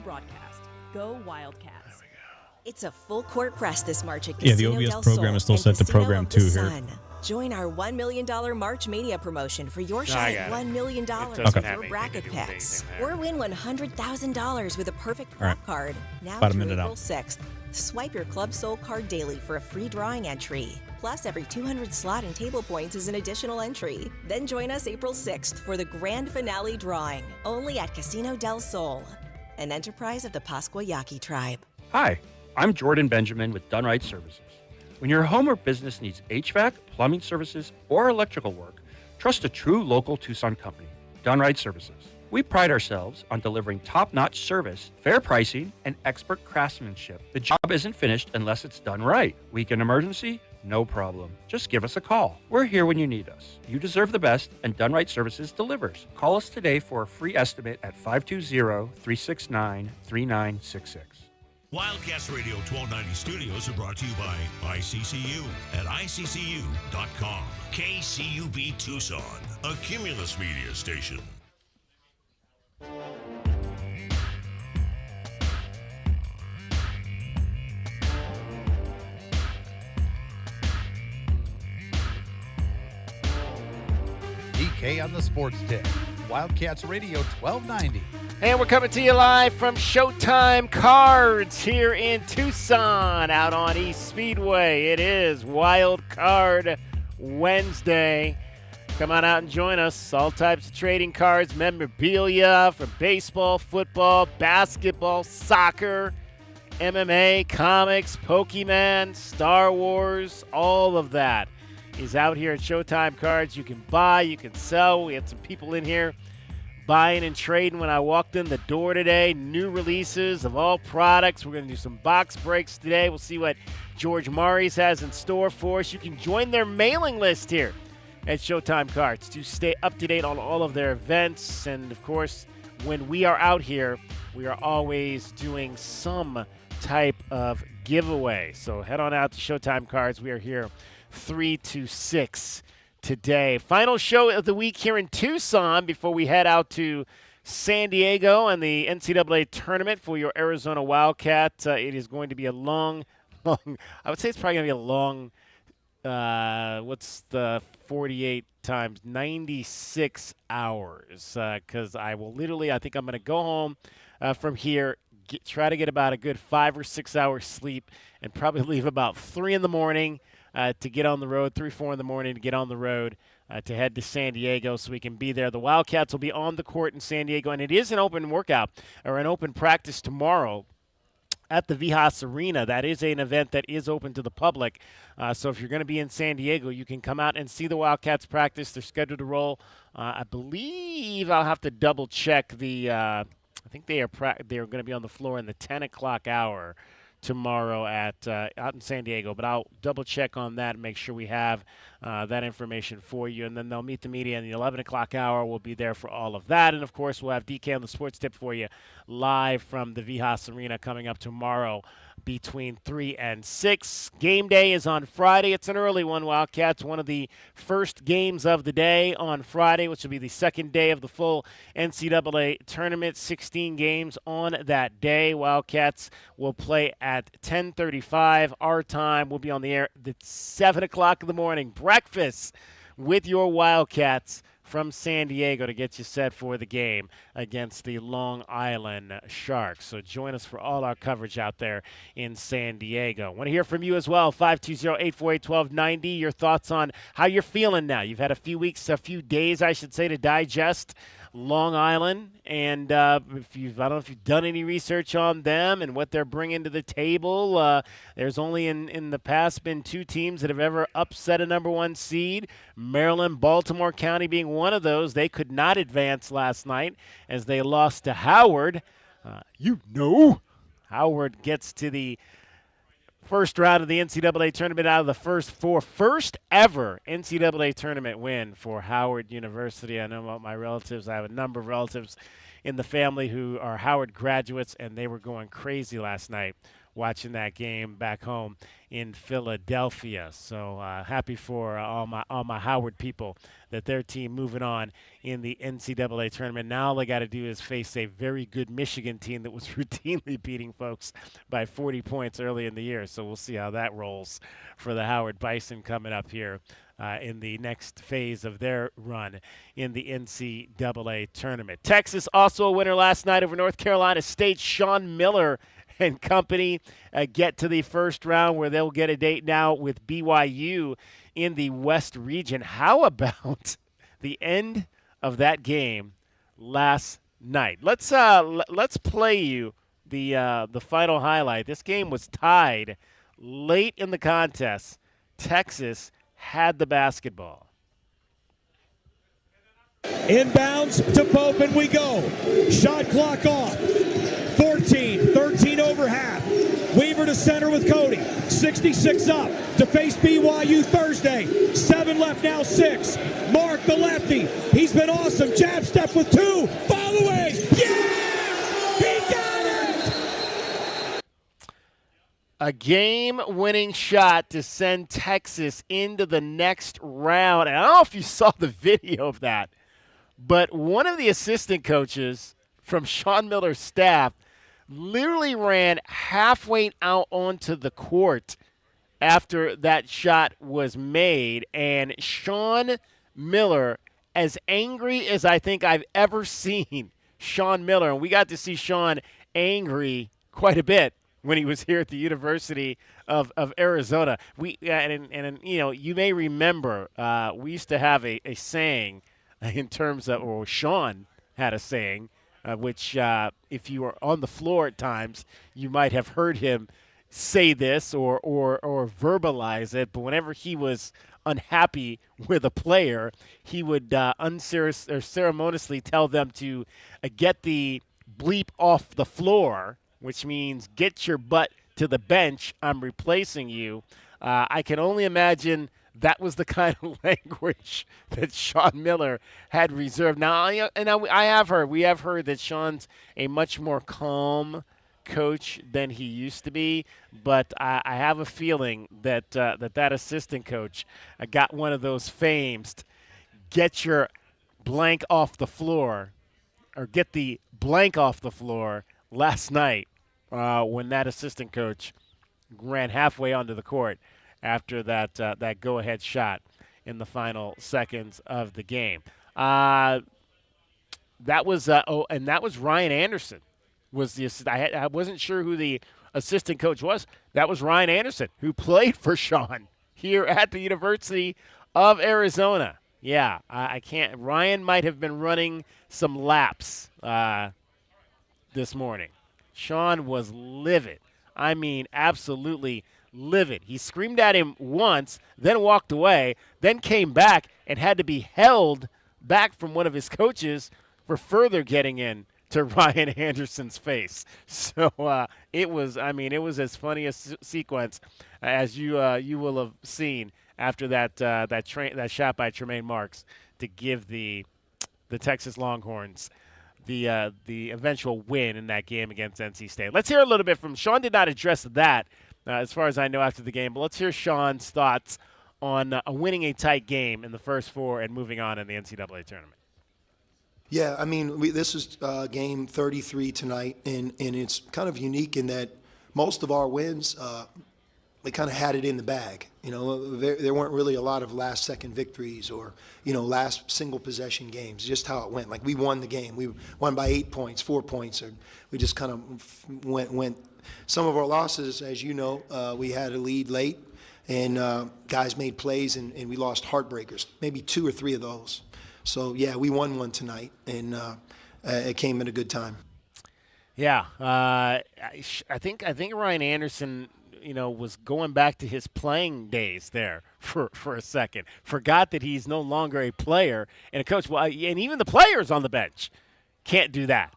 broadcast. Go Wildcats. It's a full court press this March at Yeah, the Casino OBS del program Sol is still and set to Casino program of the 2 here. Sun. Join our $1 million March Mania promotion for your shot at $1 million doesn't have for bracket anything to do with picks. anything there. Or win $100,000 with a perfect All right. club card. Now About a through minute April out. 6th. Swipe your Club Soul card daily for a free drawing entry. Plus, every 200 slot and table points is an additional entry. Then join us April 6th for the grand finale drawing, only at Casino del Sol, an enterprise of the Pascua Yaqui tribe. Hi, I'm Jordan Benjamin with Done Right Services. When your home or business needs HVAC, plumbing services, or electrical work, trust a true local Tucson company, Done Right Services. We pride ourselves on delivering top-notch service, fair pricing, and expert craftsmanship. The job isn't finished unless it's done right. Weekend emergency? No problem. Just give us a call. We're here when you need us. You deserve the best, and Done Right Services delivers. Call us today for a free estimate at 520-369-3966. Wildcats Radio 1290 studios are brought to you by ICCU at ICCU.com. KCUB Tucson, a Cumulus media station. DK on the Sports Tip. Wildcats Radio 1290. And we're coming to you live from Showtime Cards here in Tucson, out on East Speedway. It is Wildcard Wednesday. Come on out and join us. All types of trading cards, memorabilia for baseball, football, basketball, soccer, MMA, comics, Pokemon, Star Wars, all of that is out here at Showtime Cards. You can buy, you can sell. We had some people in here buying and trading when I walked in the door today. New releases of all products. We're going to do some box breaks today. We'll see what George Maurice has in store for us. You can join their mailing list here at Showtime Cards to stay up to date on all of their events. And, of course, when we are out here, we are always doing some type of giveaway. So head on out to Showtime Cards. We are here 3 to 6 today. Final show of the week here in Tucson before we head out to San Diego and the NCAA tournament for your Arizona Wildcats. It is going to be a long, I would say it's probably going to be a long, what's the 48 times? 96 hours. Because I think I'm going to go home from here, try to get about a good 5 or 6 hours sleep, and probably leave about 3 in the morning to get on the road, 3, 4 in the morning to get on the road to head to San Diego so we can be there. The Wildcats will be on the court in San Diego, and it is an open workout or an open practice tomorrow at the Vijas Arena. That is an event that is open to the public. So if you're going to be in San Diego, you can come out and see the Wildcats practice. They're scheduled to roll. I believe I'll have to double check I think they are going to be on the floor in the 10 o'clock hour tomorrow out in San Diego, but I'll double check on that and make sure we have that information for you. And then they'll meet the media in the 11 o'clock hour. We'll be there for all of that. And, of course, we'll have DK on the Sports Tip for you live from the Vijas Arena coming up tomorrow between 3 and 6. Game day is on Friday. It's an early one, Wildcats. One of the first games of the day on Friday, which will be the second day of the full NCAA tournament. 16 games on that day. Wildcats will play at 10:35 our time. We'll be on the air at 7 o'clock in the morning. Breakfast with your Wildcats from San Diego to get you set for the game against the Long Island Sharks. So join us for all our coverage out there in San Diego. Want to hear from you as well, 520-848-1290. Your thoughts on how you're feeling now. You've had a few days, I should say, to digest Long Island, and I don't know if you've done any research on them and what they're bringing to the table. There's only in the past been 2 teams that have ever upset a number 1 seed, Maryland, Baltimore County being one of those. They could not advance last night as they lost to Howard. Howard gets to the first round of the NCAA tournament out of the first ever NCAA tournament win for Howard University. I know about my relatives. I have a number of relatives in the family who are Howard graduates, and they were going crazy last night watching that game back home in Philadelphia. So happy for all my Howard people that their team moving on in the NCAA tournament. Now all they got to do is face a very good Michigan team that was routinely beating folks by 40 points early in the year. So we'll see how that rolls for the Howard Bison coming up here in the next phase of their run in the NCAA tournament. Texas also a winner last night over North Carolina State. Sean Miller and company get to the first round where they'll get a date now with BYU in the West region. How about the end of that game last night? Let's play you the final highlight. This game was tied late in the contest. Texas had the basketball. Inbounds to Pope, and we go. Shot clock off. 13 over half. Weaver to center with Cody. 66 up to face BYU Thursday. 7 left, now 6. Mark the lefty. He's been awesome. Jab step with 2. Fall away. Yeah! He got it! A game-winning shot to send Texas into the next round. And I don't know if you saw the video of that, but one of the assistant coaches from Sean Miller's staff literally ran halfway out onto the court after that shot was made. And Sean Miller, as angry as I think I've ever seen Sean Miller, and we got to see Sean angry quite a bit when he was here at the University of Arizona. And you know, you may remember we used to have a saying in terms of, or Sean had a saying, which if you were on the floor at times, you might have heard him say this or verbalize it. But whenever he was unhappy with a player, he would ceremoniously tell them to get the bleep off the floor, which means get your butt to the bench. I'm replacing you. I can only imagine that was the kind of language that Sean Miller had reserved. Now, we have heard that Sean's a much more calm coach than he used to be, but I have a feeling that that assistant coach got one of those famous get your blank off the floor, or get the blank off the floor last night when that assistant coach ran halfway onto the court after that go-ahead shot in the final seconds of the game. That was Ryan Anderson. I wasn't sure who the assistant coach was. That was Ryan Anderson, who played for Sean here at the University of Arizona. Yeah, I can't. Ryan might have been running some laps this morning. Sean was livid. I mean, absolutely livid. He screamed at him once, then walked away, then came back and had to be held back from one of his coaches for further getting in to Ryan Anderson's face. So it was as funny a sequence as you will have seen after that shot by Tremaine Marks to give the Texas Longhorns the eventual win in that game against NC State. Let's hear a little bit from Sean. Did not address that as far as I know after the game, but let's hear Sean's thoughts on winning a tight game in the first 4 and moving on in the NCAA tournament. Yeah, I mean, this is game 33 tonight, and it's kind of unique in that most of our wins, we kind of had it in the bag. You know, there weren't really a lot of last-second victories or, you know, last single-possession games, just how it went. Like, we won the game. We won by 8 points, 4 points, or we just kind of went. Some of our losses, as you know, we had a lead late, and guys made plays, and we lost heartbreakers, maybe 2 or 3 of those. So, yeah, we won one tonight, and it came at a good time. Yeah, I think Ryan Anderson, you know, was going back to his playing days there for a second. Forgot that he's no longer a player and a coach. Well, and even the players on the bench can't do that.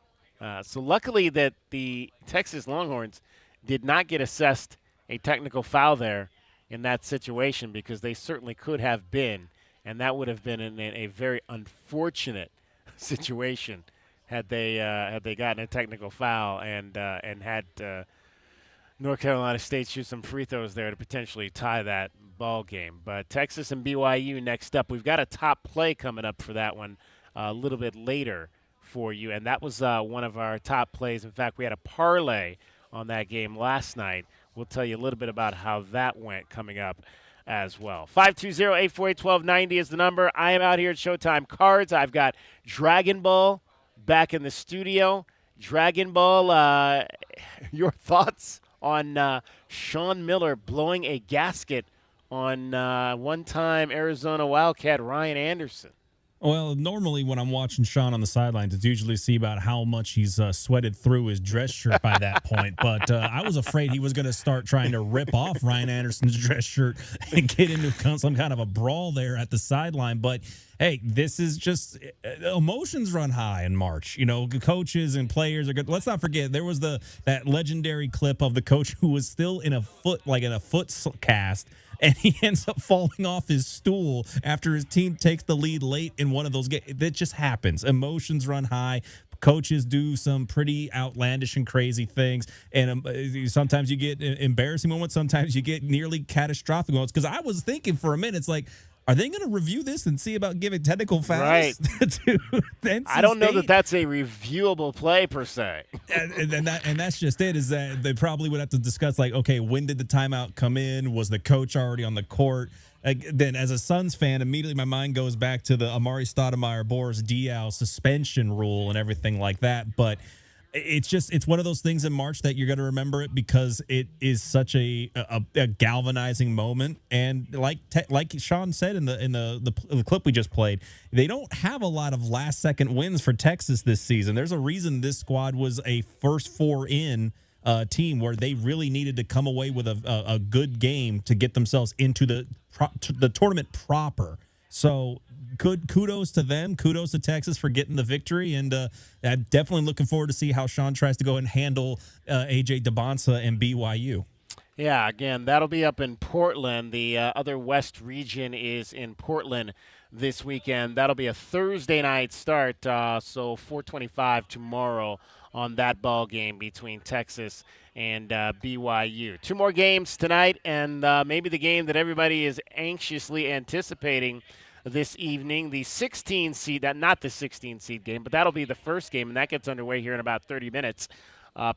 So luckily that the Texas Longhorns did not get assessed a technical foul there in that situation, because they certainly could have been, and that would have been in a very unfortunate situation had they gotten a technical foul and had North Carolina State shoots some free throws there to potentially tie that ball game. But Texas and BYU next up. We've got a top play coming up for that one a little bit later for you, and that was one of our top plays. In fact, we had a parlay on that game last night. We'll tell you a little bit about how that went coming up as well. 520-848-1290 is the number. I am out here at Showtime Cards. I've got Dragon Ball back in the studio. Dragon Ball, your thoughts on Sean Miller blowing a gasket on one-time Arizona Wildcat Ryan Anderson? Well, normally when I'm watching Sean on the sidelines, it's usually see about how much he's sweated through his dress shirt by that point. But I was afraid he was going to start trying to rip off Ryan Anderson's dress shirt and get into some kind of a brawl there at the sideline. But hey, this is just emotions run high in March. You know, coaches and players are good. Let's not forget there was that legendary clip of the coach who was still in a foot cast. And he ends up falling off his stool after his team takes the lead late in one of those games. That just happens. Emotions run high. Coaches do some pretty outlandish and crazy things. And sometimes you get embarrassing moments. Sometimes you get nearly catastrophic moments. Because I was thinking for a minute, it's like, are they going to review this and see about giving technical fouls? Right. to NC I don't know State? that that's a reviewable play per se. and that's just it, is that they probably would have to discuss, like, okay, when did the timeout come in? Was the coach already on the court? Then as a Suns fan, immediately my mind goes back to the Amari Stoudemire, Boris Diaw suspension rule and everything like that. But it's one of those things in March that you're going to remember it because it is such a galvanizing moment. And like Sean said in the clip we just played, they don't have a lot of last second wins for Texas this season. There's a reason this squad was a first four in team where they really needed to come away with a good game to get themselves into the tournament proper. So good kudos to them. Kudos to Texas for getting the victory. And I'm definitely looking forward to see how Sean tries to go and handle A.J. DeBonsa and BYU. Yeah, again, that'll be up in Portland. The other West region is in Portland this weekend. That'll be a Thursday night start, so 4:25 tomorrow on that ball game between Texas and BYU. Two more games tonight, and maybe the game that everybody is anxiously anticipating this evening, the 16 seed, not the 16 seed game, but that'll be the first game, and that gets underway here in about 30 minutes.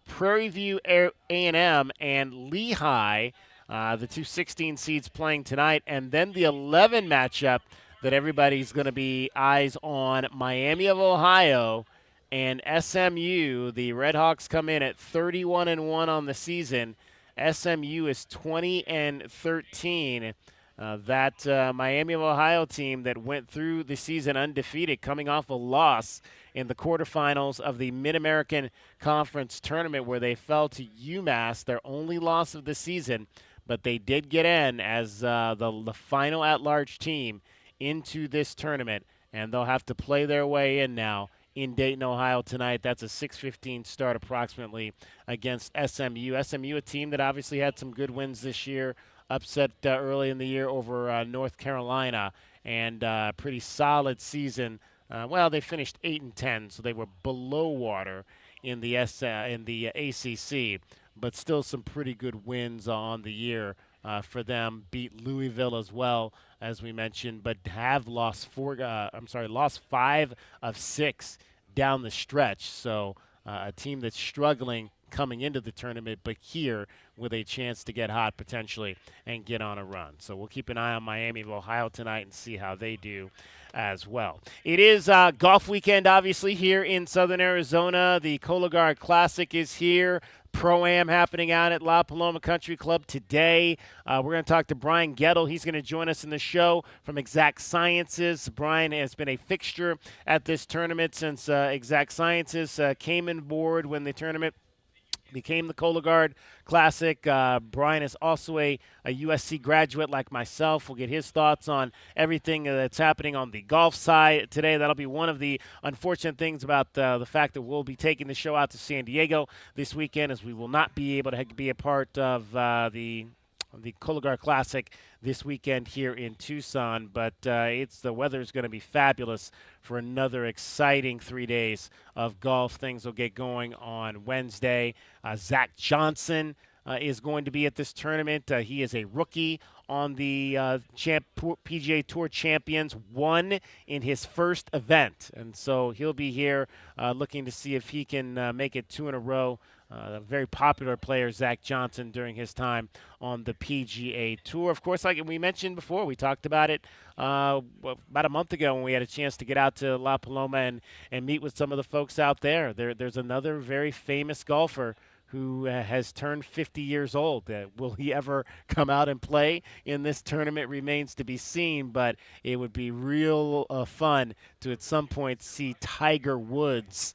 Prairie View A&M and Lehigh, the two 16 seeds playing tonight, and then the 11 matchup that everybody's going to be eyes on, Miami of Ohio and SMU. The Redhawks come in at 31-1 on the season. SMU is 20-13. That Miami of Ohio team that went through the season undefeated, coming off a loss in the quarterfinals of the Mid-American Conference Tournament where they fell to UMass, their only loss of the season, but they did get in as the final at-large team into this tournament, and they'll have to play their way in now in Dayton, Ohio tonight. That's a 6:15 start approximately against SMU. SMU, a team that obviously had some good wins this year, upset early in the year over North Carolina, and pretty solid season. Well, they finished 8-10, so they were below water in the ACC, but still some pretty good wins on the year for them. Beat Louisville as well, as we mentioned, but have lost 5 of 6 down the stretch. So a team that's struggling coming into the tournament, but here with a chance to get hot potentially and get on a run. So we'll keep an eye on Miami of Ohio tonight and see how they do as well. It is golf weekend, obviously, here in Southern Arizona. The Cologuard Classic is here. Pro-Am happening out at La Paloma Country Club today. We're going to talk to Brian Gettle. He's going to join us in the show from Exact Sciences. Brian has been a fixture at this tournament since Exact Sciences came on board when the tournament became the Cologuard Classic. Brian is also a USC graduate like myself. We'll get his thoughts on everything that's happening on the golf side today. That'll be one of the unfortunate things about the fact that we'll be taking the show out to San Diego this weekend, as we will not be able to be a part of the Cologuard Classic this weekend here in Tucson, but the weather is going to be fabulous for another exciting 3 days of golf. Things will get going on Wednesday. Zach Johnson is going to be at this tournament. He is a rookie on the PGA Tour Champions, won in his first event. And so he'll be here looking to see if he can make it 2 in a row. A very popular player, Zach Johnson, during his time on the PGA Tour. Of course, like we mentioned before, we talked about it about a month ago when we had a chance to get out to La Paloma and meet with some of the folks out there. There's another very famous golfer who has turned 50 years old. Will he ever come out and play in this tournament remains to be seen, but it would be real fun to at some point see Tiger Woods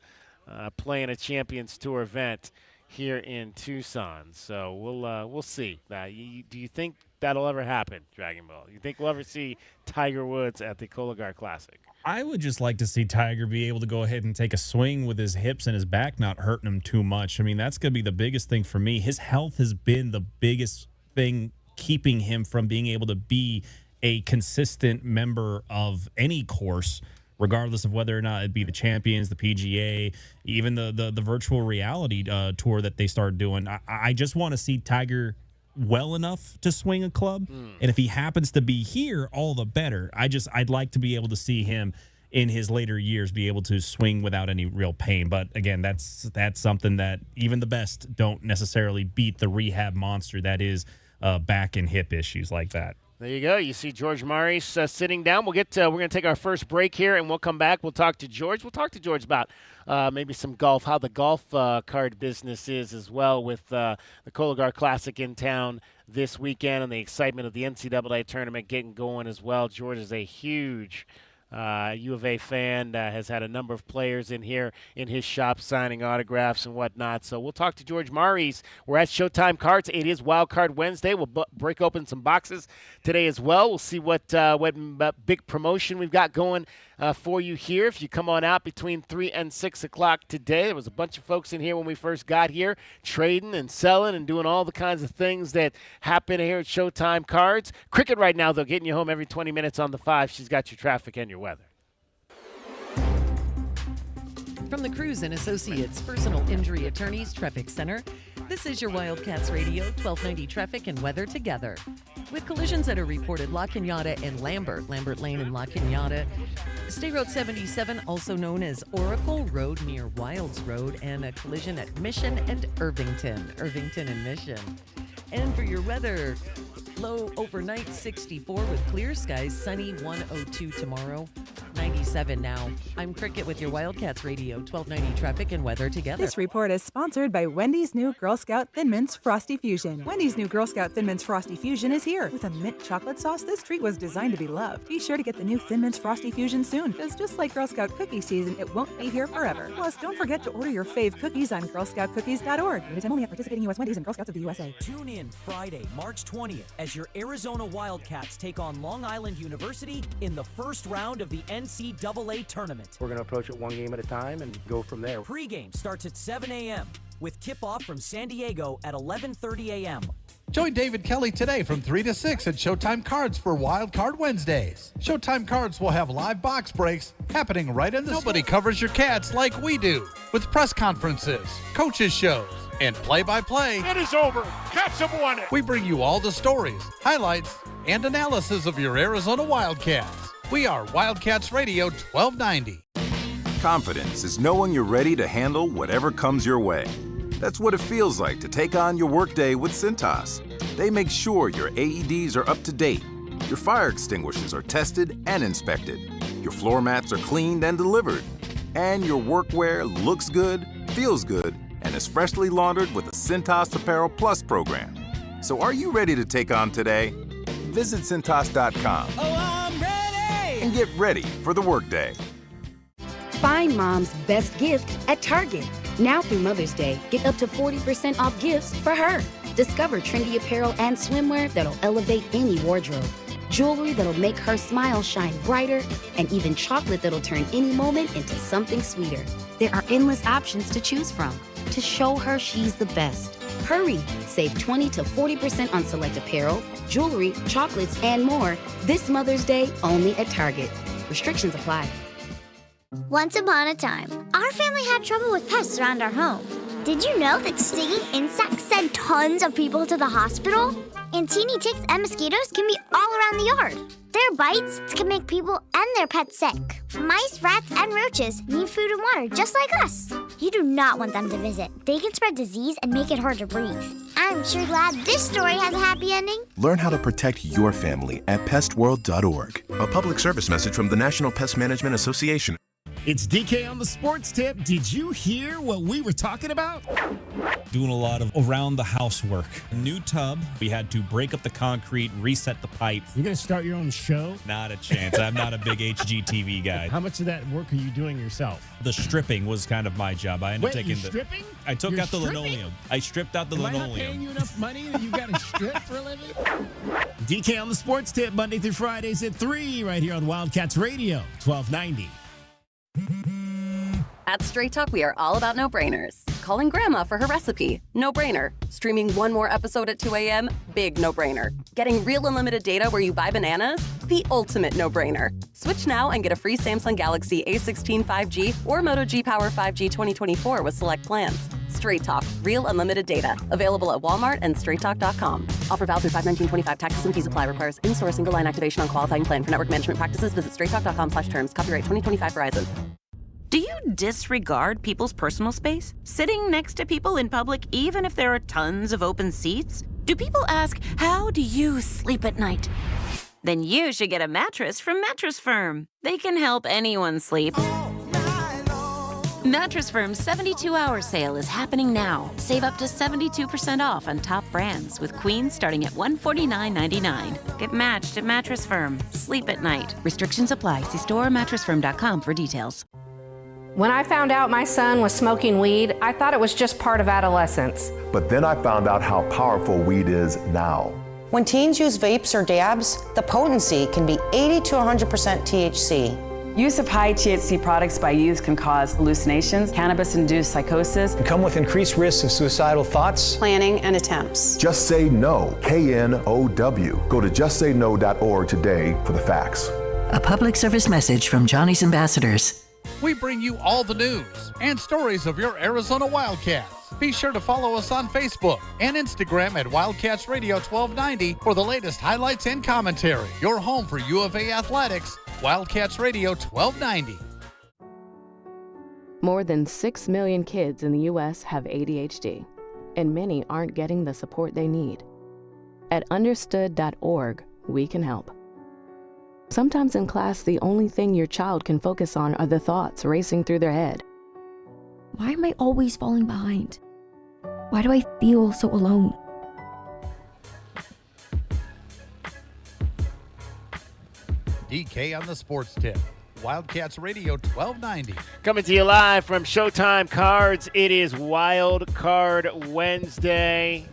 playing a Champions Tour event here in Tucson. So we'll see. Do you think that'll ever happen, Dragon Ball? You think we'll ever see Tiger Woods at the Cologar Classic? I would just like to see Tiger be able to go ahead and take a swing with his hips and his back not hurting him too much. I mean, that's going to be the biggest thing for me. His health has been the biggest thing keeping him from being able to be a consistent member of any course, regardless of whether or not it be the Champions, the PGA, even the virtual reality tour that they started doing. I just want to see Tiger well enough to swing a club, and if he happens to be here, all the better. I'd like to be able to see him in his later years be able to swing without any real pain. But again, that's something that even the best don't necessarily beat the rehab monster that is back and hip issues like that. There you go. You see George Maurice sitting down. We're going to take our first break here, and we'll come back. We'll talk to George. We'll talk to George about maybe some golf, how the golf card business is as well with the Cologar Classic in town this weekend and the excitement of the NCAA tournament getting going as well. George is a huge U of A fan, has had a number of players in here in his shop signing autographs and whatnot. So we'll talk to George Maurice. We're at Showtime Cards. It is Wildcard Wednesday. We'll break open some boxes today as well. We'll see what big promotion we've got going for you here. If you come on out between 3 and 6 o'clock today, there was a bunch of folks in here when we first got here trading and selling and doing all the kinds of things that happen here at Showtime Cards. Cricket right now, though, getting you home every 20 minutes on the 5. She's got your traffic and your weather. From the Cruz and Associates Personal Injury Attorneys Traffic Center, this is your Wildcats Radio 1290 traffic and weather together. With collisions that are reported La Cañada and Lambert Lane and La Cañada, State Road 77, also known as Oracle Road near Wilds Road, and a collision at Mission and Irvington and Mission. And for your weather, low overnight 64 with clear skies, sunny 102 tomorrow, 97 now. I'm Cricket with your Wildcats Radio 1290 traffic and weather together. This report is sponsored by Wendy's new Girl Scout Thin Mints Frosty Fusion. Wendy's new Girl Scout Thin Mints Frosty Fusion is here. With a mint chocolate sauce, this treat was designed to be loved. Be sure to get the new Thin Mints Frosty Fusion soon, because just like Girl Scout cookie season, it won't be here forever. Plus, don't forget to order your fave cookies on girlscoutcookies.org. Limited time only at participating U.S. Wendy's and Girl Scouts of the USA. Tune in Friday, March 20th, as your Arizona Wildcats take on Long Island University in the first round of the NCAA tournament. We're going to approach it one game at a time and go from there. Pregame starts at 7 a.m. with tip-off from San Diego at 11:30 a.m. Join David Kelly today from 3 to 6 at Showtime Cards for Wildcard Wednesdays. Showtime Cards will have live box breaks happening right in the Nobody covers your Cats like we do, with press conferences, coaches shows, and play-by-play. It is over. Cats have won it. We bring you all the stories, highlights, and analysis of your Arizona Wildcats. We are Wildcats Radio 1290. Confidence is knowing you're ready to handle whatever comes your way. That's what it feels like to take on your workday with Cintas. They make sure your AEDs are up to date, your fire extinguishers are tested and inspected, your floor mats are cleaned and delivered, and your workwear looks good, feels good, and is freshly laundered with the Cintas Apparel Plus program. So are you ready to take on today? Visit Cintas.com. Oh, I'm ready! And get ready for the workday. Find mom's best gift at Target. Now through Mother's Day, get up to 40% off gifts for her. Discover trendy apparel and swimwear that'll elevate any wardrobe. Jewelry that'll make her smile shine brighter, and even chocolate that'll turn any moment into something sweeter. There are endless options to choose from to show her she's the best. Hurry! Save 20 to 40% on select apparel, jewelry, chocolates, and more this Mother's Day only at Target. Restrictions apply. Once upon a time, our family had trouble with pests around our home. Did you know that stinging insects send tons of people to the hospital? And teeny ticks and mosquitoes can be all around the yard. Their bites can make people and their pets sick. Mice, rats, and roaches need food and water just like us. You do not want them to visit. They can spread disease and make it hard to breathe. I'm sure glad this story has a happy ending. Learn how to protect your family at pestworld.org. A public service message from the National Pest Management Association. It's DK on the sports tip. Did you hear what we were talking about? Doing a lot of around the house work. New tub. We had to break up the concrete, reset the pipe. You're going to start your own show? Not a chance. I'm not a big HGTV guy. How much of that work are you doing yourself? The stripping was kind of my job. I ended up taking stripping? I took out the linoleum. I stripped out the linoleum. Am I not paying you enough money that you got to strip for a living? DK on the sports tip, Monday through Fridays at 3, right here on Wildcats Radio, 1290. At Straight Talk, we are all about no-brainers. Calling Grandma for her recipe? No-brainer. Streaming one more episode at 2 a.m.? Big no-brainer. Getting real unlimited data where you buy bananas? The ultimate no-brainer. Switch now and get a free Samsung Galaxy A16 5G or Moto G Power 5G 2024 with select plans. Straight Talk. Real unlimited data. Available at Walmart and straighttalk.com. Offer valid through 5/19/25. Taxes and fees apply. Requires in-store single line activation on qualifying plan. For network management practices, visit straighttalk.com/terms. Copyright 2025 Verizon. Do you disregard people's personal space? Sitting next to people in public, even if there are tons of open seats? Do people ask, how do you sleep at night? Then you should get a mattress from Mattress Firm. They can help anyone sleep. Mattress Firm's 72-hour sale is happening now. Save up to 72% off on top brands, with queens starting at $149.99. Get matched at Mattress Firm. Sleep at night. Restrictions apply. See store or mattressfirm.com for details. When I found out my son was smoking weed, I thought it was just part of adolescence. But then I found out how powerful weed is now. When teens use vapes or dabs, the potency can be 80 to 100% THC. Use of high THC products by youth can cause hallucinations, cannabis-induced psychosis, and come with increased risks of suicidal thoughts, planning, and attempts. Just Say No, KNOW. Go to justsayno.org today for the facts. A public service message from Johnny's Ambassadors. We bring you all the news and stories of your Arizona Wildcats. Be sure to follow us on Facebook and Instagram at Wildcats Radio 1290 for the latest highlights and commentary. Your home for U of A athletics, Wildcats Radio 1290. More than 6 million kids in the U.S. have ADHD, and many aren't getting the support they need. At understood.org, we can help. Sometimes in class, the only thing your child can focus on are the thoughts racing through their head. Why am I always falling behind? Why do I feel so alone? DK on the sports tip. Wildcats Radio 1290. Coming to you live from Showtime Cards. It is Wildcard Wednesday.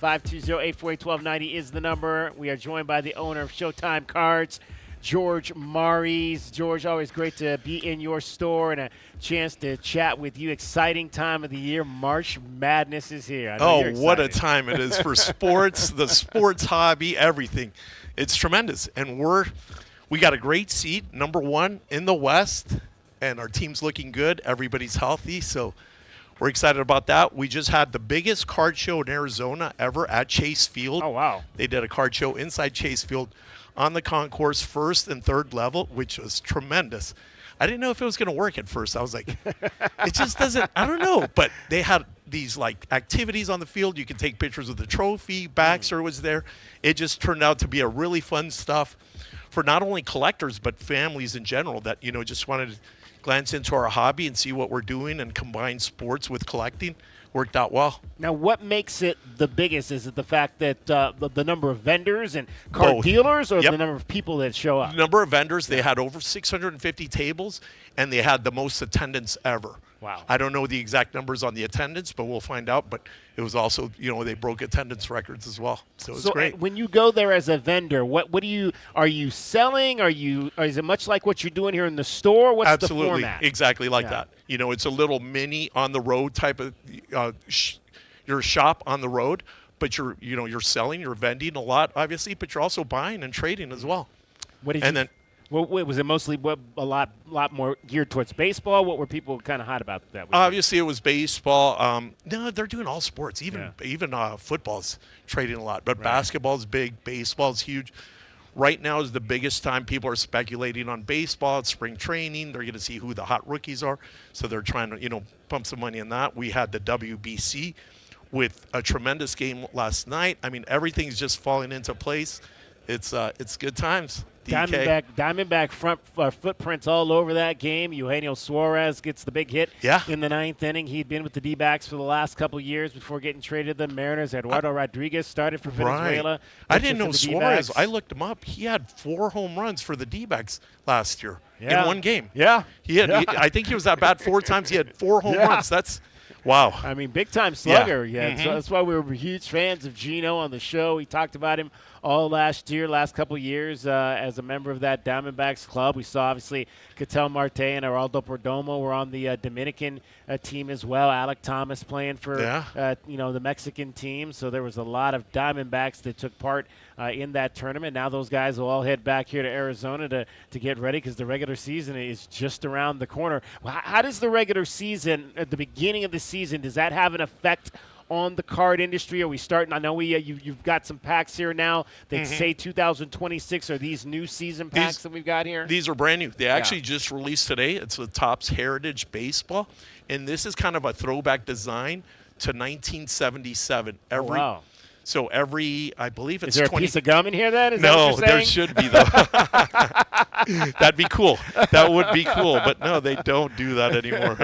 520-848-1290 is the number. We are joined by the owner of Showtime Cards, George Maurice. George, always great to be in your store and a chance to chat with you. Exciting time of the year. March Madness is here. Oh, what a time it is for sports, the sports hobby, everything. It's tremendous. And we got a great seat, number one in the West, and our team's looking good. Everybody's healthy, so we're excited about that. We just had the biggest card show in Arizona ever at Chase Field. Oh, wow. They did a card show inside Chase Field on the concourse, first and third level, which was tremendous. I didn't know if it was going to work at first. I was like, it just doesn't, I don't know. But they had these like activities on the field. You could take pictures of the trophy. Baxter was there. It just turned out to be a really fun stuff for not only collectors, but families in general that, just wanted to glance into our hobby and see what we're doing and combine sports with collecting. Worked out well. Now, what makes it the biggest? Is it the fact that the number of vendors and card dealers, or the number of people that show up? The number of vendors. They had over 650 tables, and they had the most attendance ever. Wow. I don't know the exact numbers on the attendance, but we'll find out. But it was also, they broke attendance records as well. So it was great. When you go there as a vendor, what are you selling? Is it much like what you're doing here in the store? What's Absolutely. the format? Exactly like that. It's a little mini on the road type of your shop on the road, but you're selling, you're vending a lot, obviously, but you're also buying and trading as well. Well, was it mostly a lot more geared towards baseball? What were people kind of hot about that weekend? Obviously, it was baseball. No, they're doing all sports. Even football's trading a lot. But basketball's big. Baseball's huge. Right now is the biggest time people are speculating on baseball. It's spring training. They're going to see who the hot rookies are. So they're trying to, pump some money in that. We had the WBC with a tremendous game last night. I mean, everything's just falling into place. It's good times. Diamondback front footprints all over that game. Eugenio Suarez gets the big hit in the 9th inning. He'd been with the D-backs for the last couple years before getting traded to the Mariners. Eduardo Rodriguez started for Venezuela. Right. I didn't know Suarez. I looked him up. He had 4 home runs for the D-backs last year in one game. Yeah. I think he was at bat 4 times. He had 4 home runs. That's wow. I mean, big-time slugger. Yeah. So that's why we were huge fans of Gino on the show. We talked about him all last couple years as a member of that Diamondbacks club. We saw, obviously, Ketel Marte and Geraldo Perdomo were on the Dominican team as well. Alec Thomas playing for, the Mexican team. So there was a lot of Diamondbacks that took part in that tournament. Now those guys will all head back here to Arizona to get ready because the regular season is just around the corner. How does the regular season, at the beginning of the season, does that have an effect on the card industry? Are we starting? I know you've got some packs here now that say 2026. Are these new season packs that we've got here? These are brand new. They actually just released today. It's the Topps Heritage Baseball, and this is kind of a throwback design to 1977. Wow. So I believe it's Is there a piece of gum in here then? No, there should be though. That'd be cool. That would be cool. But no, they don't do that anymore.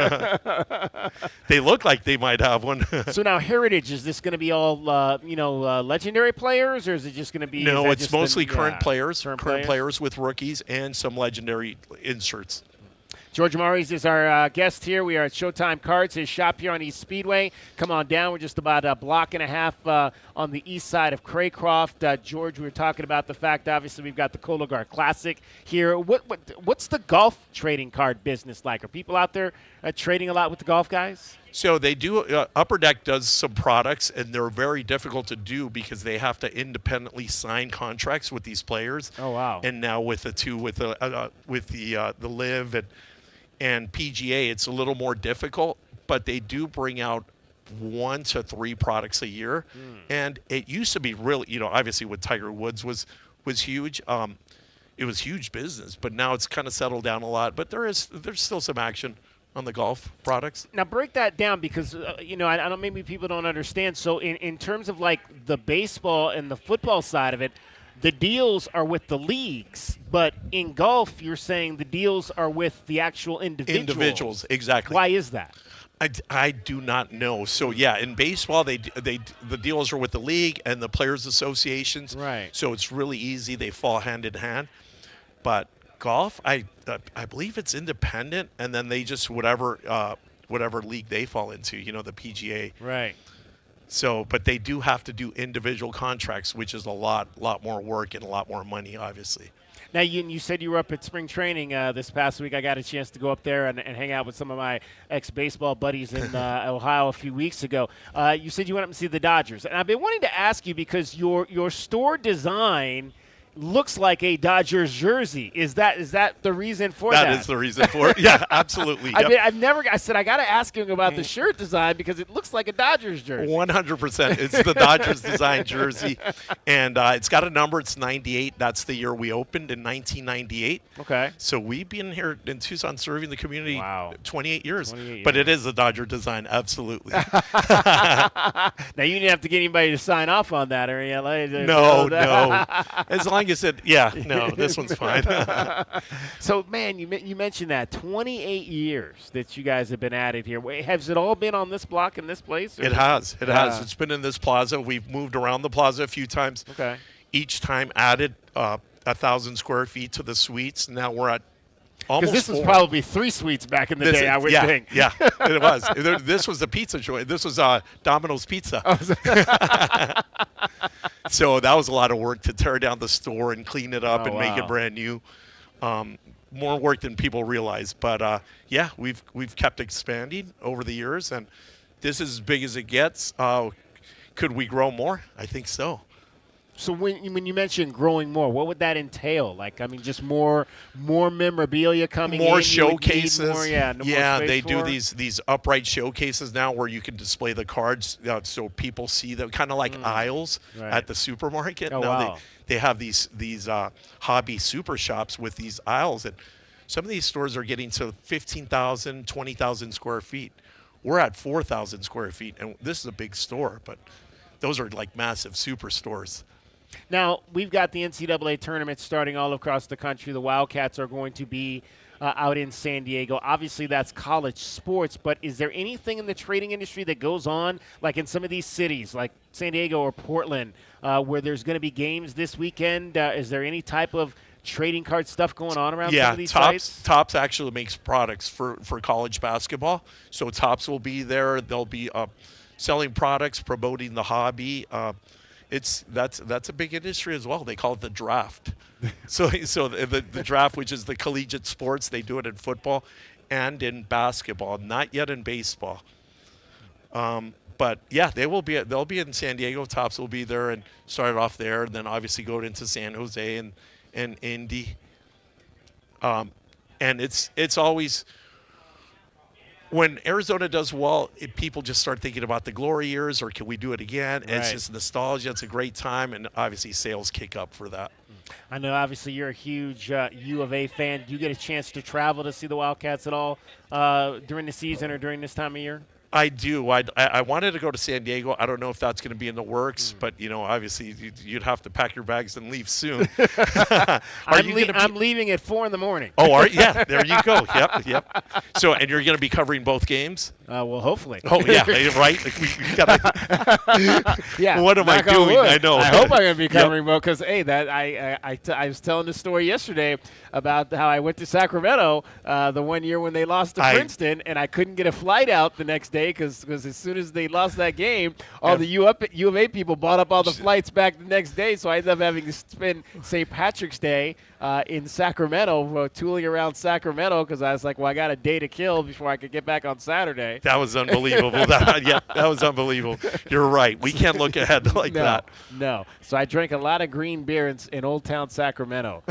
They look like they might have one. So now Heritage, is this going to be all legendary players, or is it just going to be? No, it's mostly current players. Current players with rookies and some legendary inserts. George Maurice is our guest here. We are at Showtime Cards, his shop here on East Speedway. Come on down. We're just about a block and a half on the east side of Craycroft. George, we were talking about the fact, obviously, we've got the Cologar Classic here. What's the golf trading card business like? Are people out there trading a lot with the golf guys? So they do. Upper Deck does some products, and they're very difficult to do because they have to independently sign contracts with these players. Oh wow! And now with the Live and PGA, it's a little more difficult. But they do bring out 1 to 3 products a year, and it used to be really, obviously with Tiger Woods was huge. It was huge business, but now it's kind of settled down a lot. But there's still some action on the golf products. Now break that down because I don't, maybe people don't understand. So in terms of like the baseball and the football side of it, the deals are with the leagues, but in golf you're saying the deals are with the actual individuals. Exactly. Why is that? I do not know. So yeah, in baseball the deals are with the league and the players associations. Right. So it's really easy. They fall hand in hand. But golf, I believe it's independent, and then they just whatever league they fall into, the PGA. Right. So, but they do have to do individual contracts, which is a lot more work and a lot more money, obviously. Now, you said you were up at spring training this past week. I got a chance to go up there and hang out with some of my ex-baseball buddies in Ohio a few weeks ago. You said you went up and see the Dodgers. And I've been wanting to ask you because your store design looks like a Dodgers jersey. Is that the reason for that? That is the reason for it. Yeah, absolutely. Yep. I said I got to ask him about the shirt design because it looks like a Dodgers jersey. 100%. It's the Dodgers design jersey, and it's got a number. It's 98. That's the year we opened in 1998. Okay. So we've been here in Tucson serving the community 28 years. 28 years. But it is the Dodger design, absolutely. Now you didn't have to get anybody to sign off on that, or No. As long as it, this one's fine. So, man, you mentioned that 28 years that you guys have been at it here. Has it all been on this block in this place? It has. It has. It's been in this plaza. We've moved around the plaza a few times. Okay. Each time added 1,000 square feet to the suites. Now we're at almost because this was probably 3 suites back in the day, I would think. Yeah, it was. This was the pizza joint. This was Domino's Pizza. So that was a lot of work to tear down the store and clean it up and make it brand new. More work than people realize. But, we've kept expanding over the years, and this is as big as it gets. Could we grow more? I think so. So when you mentioned growing more, what would that entail? Like, I mean, just more memorabilia coming in? More showcases. More, more they space do for? these upright showcases now where you can display the cards so people see them, kind of like aisles at the supermarket. Oh, now wow. they have these hobby super shops with these aisles, and some of these stores are getting to 15,000, 20,000 square feet. We're at 4,000 square feet, and this is a big store, but those are like massive superstores. Now, we've got the NCAA tournament starting all across the country. The Wildcats are going to be out in San Diego. Obviously, that's college sports, but is there anything in the trading industry that goes on, like in some of these cities, like San Diego or Portland, where there's going to be games this weekend? Is there any type of trading card stuff going on around some of these sites? Topps actually makes products for college basketball. So Topps will be there. They'll be selling products, promoting the hobby. That's a big industry as well. They call it the draft. so the draft, which is the collegiate sports, they do it in football and in basketball, not yet in baseball. But yeah, they'll be in San Diego. Topps will be there and start off there, and then obviously go into San Jose and Indy. And it's always, when Arizona does well, people just start thinking about the glory years, or can we do it again? Right. It's just nostalgia. It's a great time, and obviously sales kick up for that. I know, obviously, you're a huge U of A fan. Do you get a chance to travel to see the Wildcats at all during the season or during this time of year? I do. I wanted to go to San Diego. I don't know if that's going to be in the works, but obviously you'd have to pack your bags and leave soon. I'm leaving at 4 in. Oh, yeah. There you go. Yep. So, and you're going to be covering both games? Well, hopefully. Oh, yeah. Right. Like we gotta. Yeah. What am I doing? I know. I hope I'm going to be covering both because I was telling the story yesterday about how I went to Sacramento the one year when they lost to Princeton, and I couldn't get a flight out the next day because as soon as they lost that game, all the U of A people bought up all the flights back the next day. So I ended up having to spend St. Patrick's Day in Sacramento, tooling around Sacramento because I was like, well, I got a day to kill before I could get back on Saturday. That was unbelievable. That was unbelievable. You're right. We can't look ahead like that. No. So I drank a lot of green beer in Old Town Sacramento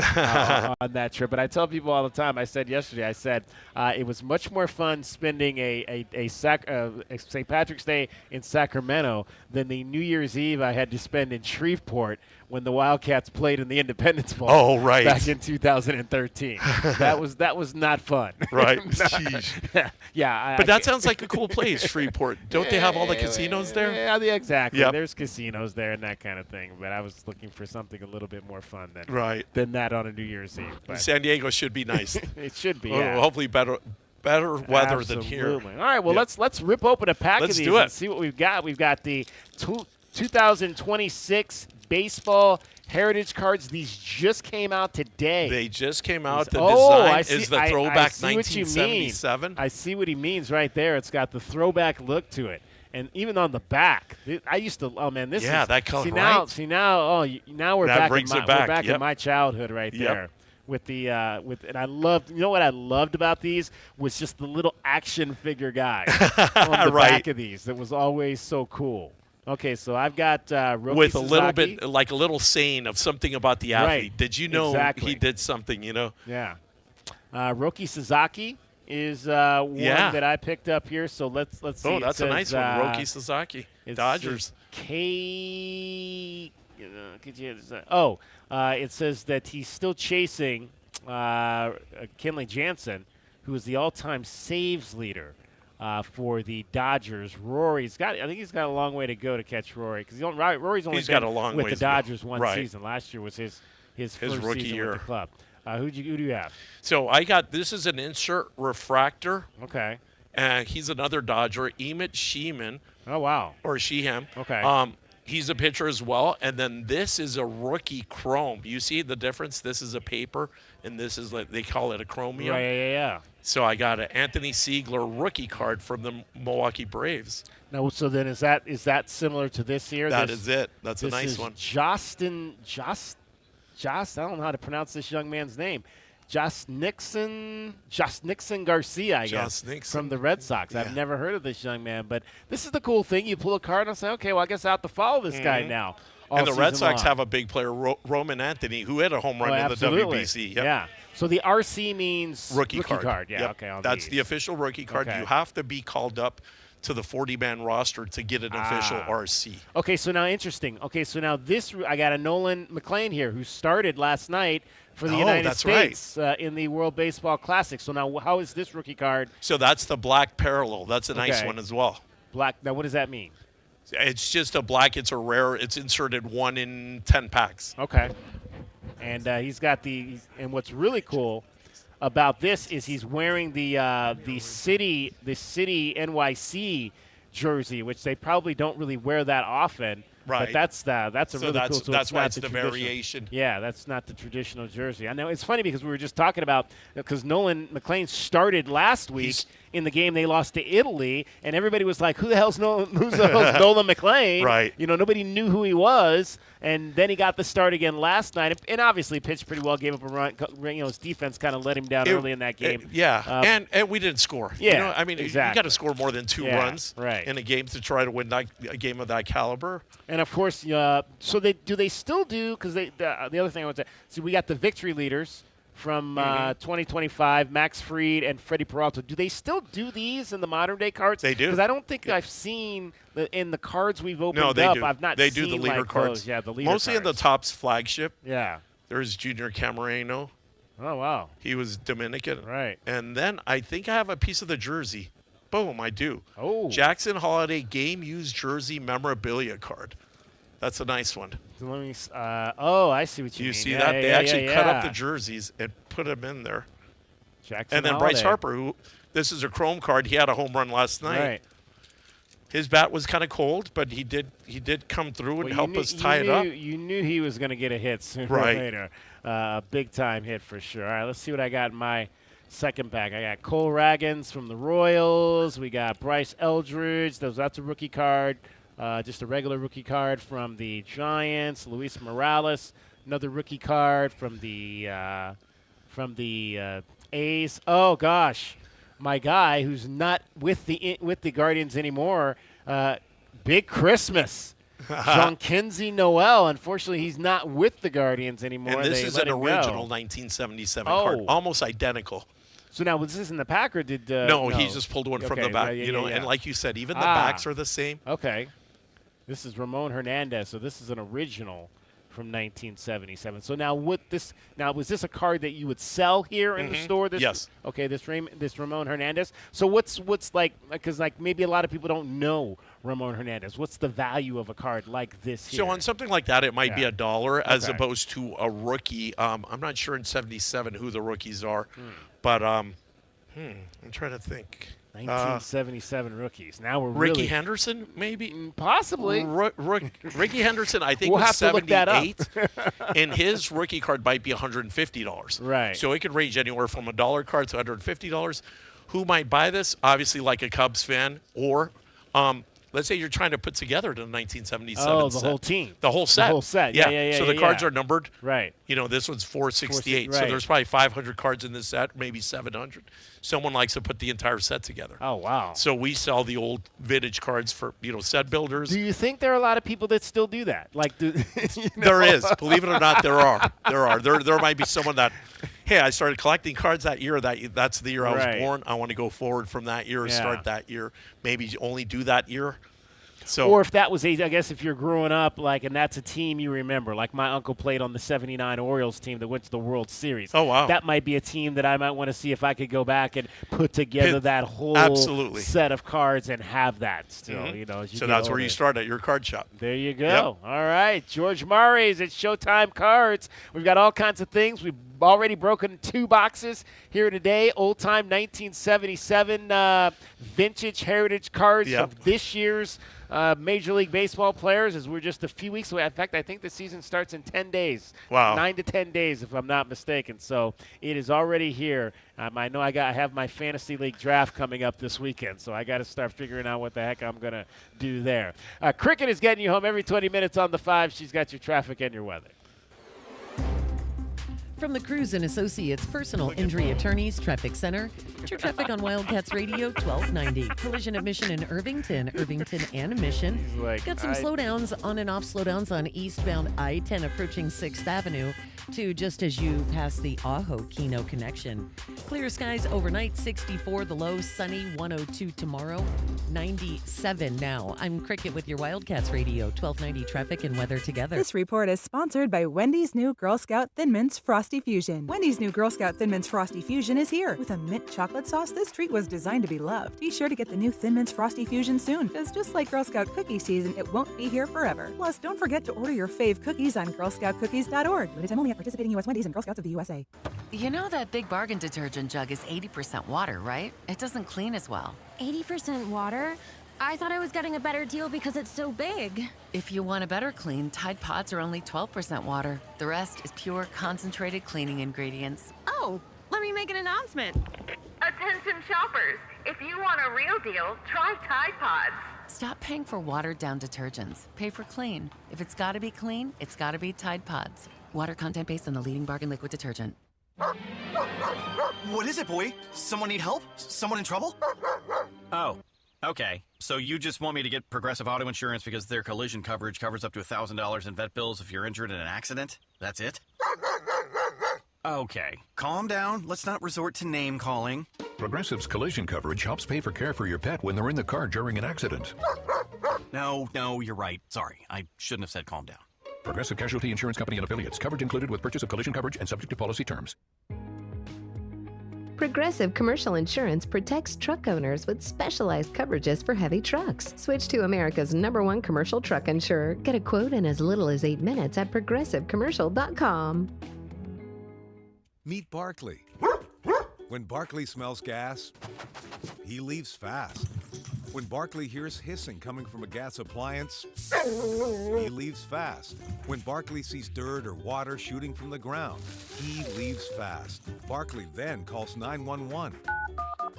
on that trip. But I tell people all the time, I said yesterday, it was much more fun spending a St. Patrick's Day in Sacramento than the New Year's Eve I had to spend in Shreveport when the Wildcats played in the Independence Bowl. Oh, right. Back in 2013. That was not fun. Right. Jeez. Yeah. But that sounds like a cool place, Shreveport. Don't they have all the casinos there? Yeah, exactly. Yep. There's casinos there and that kind of thing. But I was looking for something a little bit more fun than that on a New Year's Eve. But San Diego should be nice. It should be. Well, hopefully better weather than here. All right. Well, let's rip open a pack of these do it. And see what we've got. We've got the 2026 baseball heritage cards. These just came out today. They just came out. The design is the throwback I see 1977. I see what he means right there. It's got the throwback look to it. And even on the back, I used to. Oh man, that color. Now we're back in my childhood right there. With and I loved. You know what I loved about these was just the little action figure guy on the back of these. That was always so cool. Okay, so I've got Roki with Sasaki. A little bit, like a little saying of something about the athlete. Right. Did you know he did something? Yeah. Roki Sasaki is one that I picked up here. So let's see. Oh, that's a nice one. Roki Sasaki, Dodgers. It says that he's still chasing Kenley Jansen, who is the all-time saves leader for the Dodgers. I think he's got a long way to go to catch Rory because Rory's only got a long with ways the Dodgers one right. season. Last year was his first rookie season year with the club. Who do you have? So this is an insert refractor. Okay. He's another Dodger, Emmett Sheehan. Oh, wow. Or Sheehan. Okay. He's a pitcher as well. And then this is a rookie chrome. You see the difference? This is a paper, and this is they call it a chromium. Right, yeah. So I got an Anthony Siegler rookie card from the Milwaukee Braves. No, so then is that similar to this here? That is it. That's a nice one. Jost, I don't know how to pronounce this young man's name. Jost Nixon Garcia, I guess, from the Red Sox. Yeah. I've never heard of this young man, but this is the cool thing. You pull a card and say, okay, well, I guess I have to follow this guy now And the Red Sox have a big player, Roman Anthony, who hit a home run in the WBC. Yep. Yeah. So the RC means rookie card. Yeah, yep. okay. That's the official rookie card. Okay. You have to be called up to the 40-man roster to get an official RC. Okay, so now interesting. Okay, so now I got a Nolan McLean here who started last night for the United States in the World Baseball Classic. So now how is this rookie card? So that's the black parallel. That's a nice one as well. Black. Now what does that mean? It's just a black. It's a rare. It's inserted 1 in 10 packs. Okay. And he's got and what's really cool about this is he's wearing the city NYC jersey, which they probably don't really wear that often. Right. But that's a really cool. So that's why it's the traditional variation. Yeah, that's not the traditional jersey. I know it's funny because we were just talking about because Nolan McLean started last week in the game they lost to Italy, and everybody was like, "Who the hell's Nolan McLean?" Right. You know, nobody knew who he was, and then he got the start again last night, and obviously pitched pretty well, gave up a run. You know, his defense kind of let him down early in that game. And we didn't score. Yeah, you know, I mean, exactly. you got to score more than 2 runs in a game to try to win a game of that caliber. And of course, so they still do because the other thing I want to say, we got the victory leaders from 2025, Max Fried and Freddie Peralta. Do they still do these in the modern day cards? They do. Because I don't think I've seen in the cards we've opened up. Do. I've not they seen do the leader like cards. Those. Yeah, the leader mostly cards. in the Topps flagship. Yeah. There's Junior Camareno. Oh wow. He was Dominican. Right. And then I think I have a piece of the jersey. Boom, I do. Oh. Jackson Holiday game used jersey memorabilia card. That's a nice one. So let me. I see what you mean. You see yeah, that? Yeah, they yeah, actually yeah, cut up the jerseys and put them in there. Jackson and then Holiday. Bryce Harper, who this is a chrome card. He had a home run last night. Right. His bat was kind of cold, but he did come through and help us tie it up. You knew he was going to get a hit sooner or later. A big-time hit for sure. All right, let's see what I got in my second pack. I got Cole Raggins from the Royals. We got Bryce Eldridge. That's a rookie card. Just a regular rookie card from the Giants. Luis Morales, another rookie card from the A's. Oh gosh, my guy who's not with the Guardians anymore. Big Christmas, Jean-Kinsey Noel. Unfortunately, he's not with the Guardians anymore. And this is an original 1977 card, almost identical. So now, was this in the pack or did? No, he just pulled one from the back. And like you said, even the backs are the same. Okay. This is Ramon Hernandez, so this is an original from 1977. So now, was this a card that you would sell here in the store? Yes. Okay, this Ramon Hernandez. So what's like, because like maybe a lot of people don't know Ramon Hernandez. What's the value of a card like this here? So on something like that, it might be $1 as opposed to a rookie. I'm not sure in 77 who the rookies are, but I'm trying to think. 1977 rookies. Now we're Ricky Henderson, maybe? Possibly. Ricky Henderson, I think, we'll was have 78. To look that up. And his rookie card might be $150. Right. So it could range anywhere from $1 card to $150. Who might buy this? Obviously, like a Cubs fan, or let's say you're trying to put together the 1977 set. Whole team. The whole set. The whole set. Yeah. So the cards are numbered. Right. You know, this one's 468. Right. So there's probably 500 cards in this set, maybe 700. Someone likes to put the entire set together. Oh, wow. So we sell the old vintage cards for, set builders. Do you think there are a lot of people that still do that? Like, There is. Believe it or not, there are. There might be someone that, hey, I started collecting cards that year. That's the year I was born. I want to go forward from that year, start that year. Maybe only do that year. So, or if that was, I guess if you're growing up, and that's a team you remember. Like my uncle played on the 79 Orioles team that went to the World Series. Oh, wow. That might be a team that I might want to see if I could go back and put together that whole set of cards and have that still, as you so get that's older. where you start at your card shop. There you go. Yep. All right. George Murray's at Showtime Cards. We've got all kinds of things. We've already broken 2 boxes here today. Old-time 1977 vintage heritage cards of this year's Major League Baseball players, as we're just a few weeks away. In fact, I think the season starts in 10 days. Wow. 9 to 10 days, if I'm not mistaken. So it is already here. I know I have my Fantasy League draft coming up this weekend, so I got to start figuring out what the heck I'm going to do there. Cricket is getting you home every 20 minutes on the 5. She's got your traffic and your weather. From the Cruz and Associates Personal Injury Attorneys Traffic Center, True Traffic on Wildcats Radio 1290. Collision at Mission in Irvington and Mission. Got some slowdowns on and off slowdowns on eastbound I-10 approaching 6th Avenue to just as you pass the Ajo-Keno connection. Clear skies overnight, 64 the low, sunny, 102 tomorrow, 97 now. I'm Cricket with your Wildcats Radio 1290 traffic and weather together. This report is sponsored by Wendy's new Girl Scout Thin Mints Frosty Fusion. Wendy's new Girl Scout Thin Mints Frosty Fusion is here. With a mint chocolate sauce, this treat was designed to be loved. Be sure to get the new Thin Mints Frosty Fusion soon, because just like Girl Scout cookie season, it won't be here forever. Plus, don't forget to order your fave cookies on girlscoutcookies.org. Limited time only at participating U.S. Wendy's and Girl Scouts of the USA. You know that Big Bargain detergent jug is 80% water, right? It doesn't clean as well. 80% water? I thought I was getting a better deal because it's so big. If you want a better clean, Tide Pods are only 12% water. The rest is pure, concentrated cleaning ingredients. Oh, let me make an announcement. Attention shoppers, if you want a real deal, try Tide Pods. Stop paying for watered-down detergents. Pay for clean. If it's gotta be clean, it's gotta be Tide Pods. Water content based on the leading bargain liquid detergent. What is it, boy? Someone need help? Someone in trouble? Oh, okay. So you just want me to get Progressive Auto Insurance because their collision coverage covers up to $1,000 in vet bills if you're injured in an accident? That's it? Okay, calm down. Let's not resort to name calling. Progressive's collision coverage helps pay for care for your pet when they're in the car during an accident. No, you're right. Sorry, I shouldn't have said calm down. Progressive Casualty Insurance Company and Affiliates. Coverage included with purchase of collision coverage and subject to policy terms. Progressive Commercial Insurance protects truck owners with specialized coverages for heavy trucks. Switch to America's #1 commercial truck insurer. Get a quote in as little as 8 minutes at progressivecommercial.com. Meet Barkley. When Barkley smells gas, he leaves fast. When Barkley hears hissing coming from a gas appliance, he leaves fast. When Barkley sees dirt or water shooting from the ground, he leaves fast. Barkley then calls 911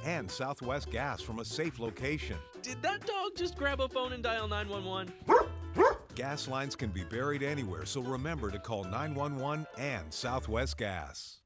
and Southwest Gas from a safe location. Did that dog just grab a phone and dial 911? Gas lines can be buried anywhere, so remember to call 911 and Southwest Gas.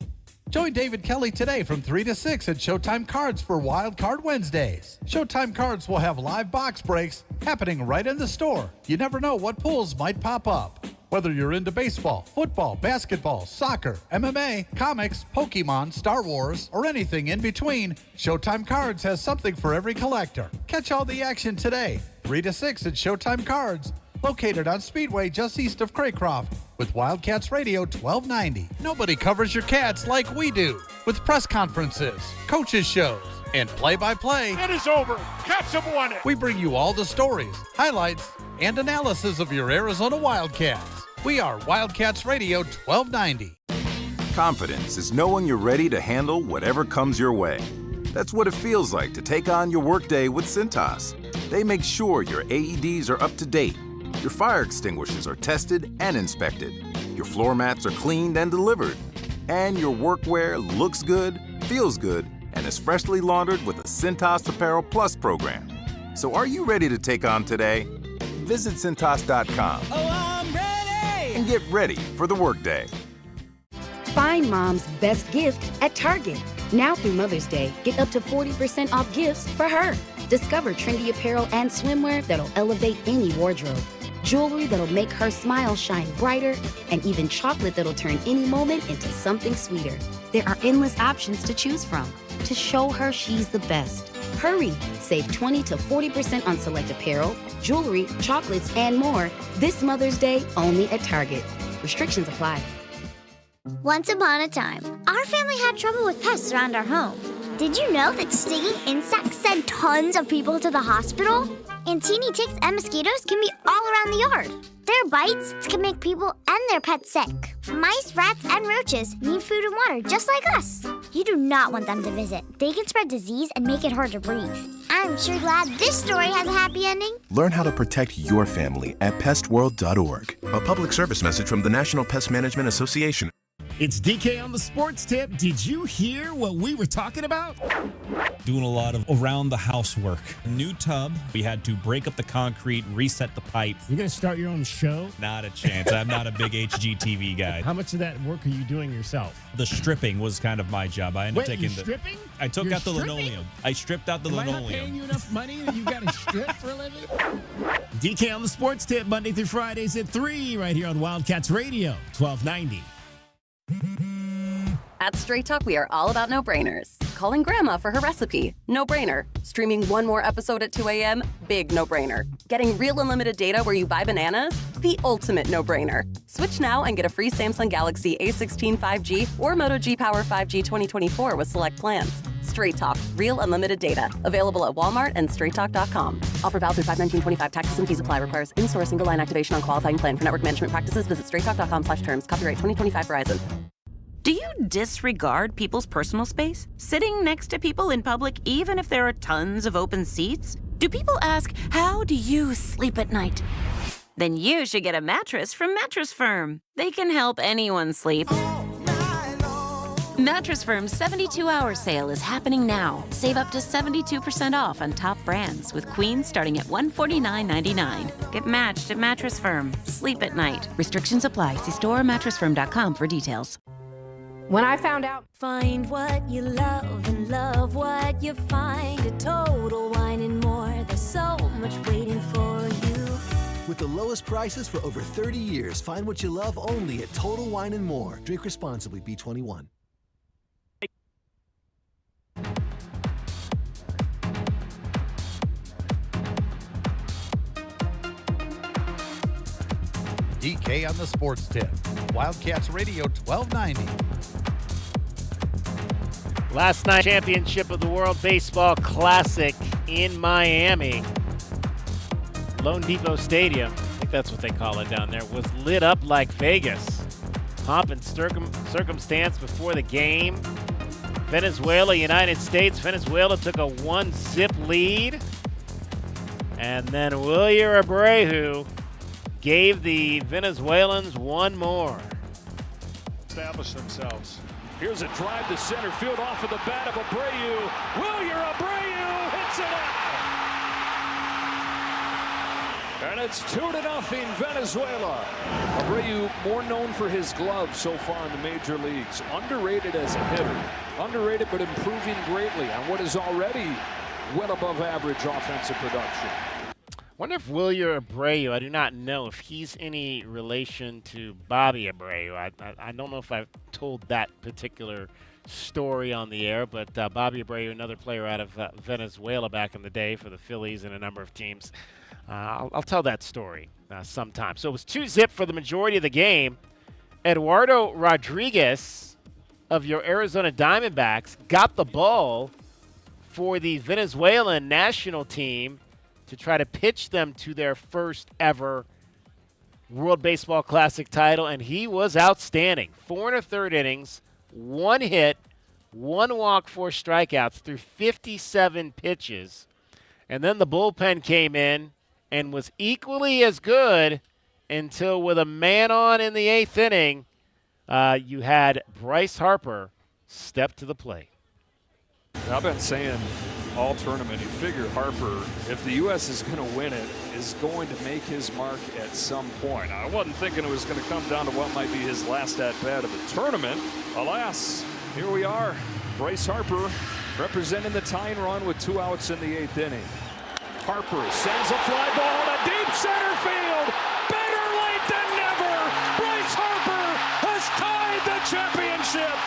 Join David Kelly today from 3 to 6 at Showtime Cards for Wildcard Wednesdays. Showtime Cards will have live box breaks happening right in the store. You never know what pulls might pop up. Whether you're into baseball, football, basketball, soccer, MMA, comics, Pokemon, Star Wars, or anything in between, Showtime Cards has something for every collector. Catch all the action today, 3 to 6 at Showtime Cards, located on Speedway just east of Craycroft, with Wildcats Radio 1290. Nobody covers your Cats like we do, with press conferences, coaches shows, and play-by-play. It is over. Cats have won it. We bring you all the stories, highlights, and analysis of your Arizona Wildcats. We are Wildcats Radio 1290. Confidence is knowing you're ready to handle whatever comes your way. That's what it feels like to take on your workday with Cintas. They make sure your AEDs are up to date, your fire extinguishers are tested and inspected, your floor mats are cleaned and delivered, and your workwear looks good, feels good, and is freshly laundered with a Cintas Apparel Plus program. So are you ready to take on today? Visit Cintas.com. Oh, I'm ready! And get ready for the workday. Find mom's best gift at Target. Now through Mother's Day, get up to 40% off gifts for her. Discover trendy apparel and swimwear that'll elevate any wardrobe. Jewelry that'll make her smile shine brighter, and even chocolate that'll turn any moment into something sweeter. There are endless options to choose from to show her she's the best. Hurry! Save 20 to 40% on select apparel, jewelry, chocolates, and more this Mother's Day only at Target. Restrictions apply. Once upon a time, our family had trouble with pests around our home. Did you know that stinging insects send tons of people to the hospital? And teeny ticks and mosquitoes can be all around the yard. Their bites can make people and their pets sick. Mice, rats, and roaches need food and water just like us. You do not want them to visit. They can spread disease and make it hard to breathe. I'm sure glad this story has a happy ending. Learn how to protect your family at pestworld.org. A public service message from the National Pest Management Association. It's DK on the sports tip. Did you hear what we were talking about? Doing a lot of around-the-house work. New tub. We had to break up the concrete, reset the pipe. You're going to start your own show? Not a chance. I'm not a big HGTV guy. How much of that work are you doing yourself? The stripping was kind of my job. I ended up taking stripping? I took You're out the stripping? linoleum. I stripped out the linoleum. Am I not paying you enough money that you got to strip for a living? DK on the sports tip, Monday through Fridays at 3, right here on Wildcats Radio, 1290. At Straight Talk, we are all about no-brainers. Calling Grandma for her recipe, no-brainer. Streaming one more episode at 2 a.m., big no-brainer. Getting real unlimited data where you buy bananas, the ultimate no-brainer. Switch now and get a free Samsung Galaxy A16 5G or Moto G Power 5G 2024 with select plans. Straight Talk, real unlimited data. Available at Walmart and straighttalk.com. Offer valid through 5/19/25. Taxes and fees apply. Requires in-store single line activation on qualifying plan. For network management practices, visit straighttalk.com/terms. Copyright 2025 Verizon. Do you disregard people's personal space? Sitting next to people in public, even if there are tons of open seats? Do people ask, how do you sleep at night? Then you should get a mattress from Mattress Firm. They can help anyone sleep. Mattress Firm's 72-hour sale is happening now. Save up to 72% off on top brands, with queens starting at $149.99. Get matched at Mattress Firm. Sleep at night. Restrictions apply. See store or mattressfirm.com for details. When I found out, find what you love and love what you find at Total Wine and More. There's so much waiting for you. With the lowest prices for over 30 years, find what you love only at Total Wine and More. Drink responsibly. B21. DK on the sports tip. Wildcats Radio 1290. Last night, championship of the World Baseball Classic in Miami. Lone Depot Stadium, I think that's what they call it down there, was lit up like Vegas. Pomp and circumstance before the game. Venezuela, United States. Venezuela took a 1-zip lead. And then William Abreu gave the Venezuelans one more. Establish themselves. Here's a drive to center field off of the bat of Abreu. William Abreu hits it out. And it's 2-0 Venezuela. Abreu, more known for his gloves so far in the major leagues. Underrated as a hitter. Underrated but improving greatly on what is already well above average offensive production. Wonder if William Abreu, I do not know if he's any relation to Bobby Abreu. I don't know if I've told that particular story on the air, but Bobby Abreu, another player out of Venezuela back in the day for the Phillies and a number of teams. I'll tell that story sometime. So it was 2-zip for the majority of the game. Eduardo Rodriguez of your Arizona Diamondbacks got the ball for the Venezuelan national team to try to pitch them to their first ever World Baseball Classic title, and he was outstanding. 4 1/3 innings, 1 hit, 1 walk, 4 strikeouts through 57 pitches. And then the bullpen came in and was equally as good until, with a man on in the 8th inning, you had Bryce Harper step to the plate. I've been saying all tournament, you figure Harper, if the U.S. is going to win it, is going to make his mark at some point. I wasn't thinking it was going to come down to what might be his last at-bat of the tournament. Alas, here we are. Bryce Harper representing the tying run with 2 outs in the 8th inning. Harper sends a fly ball to deep center field. Better late than never. Bryce Harper has tied the championship.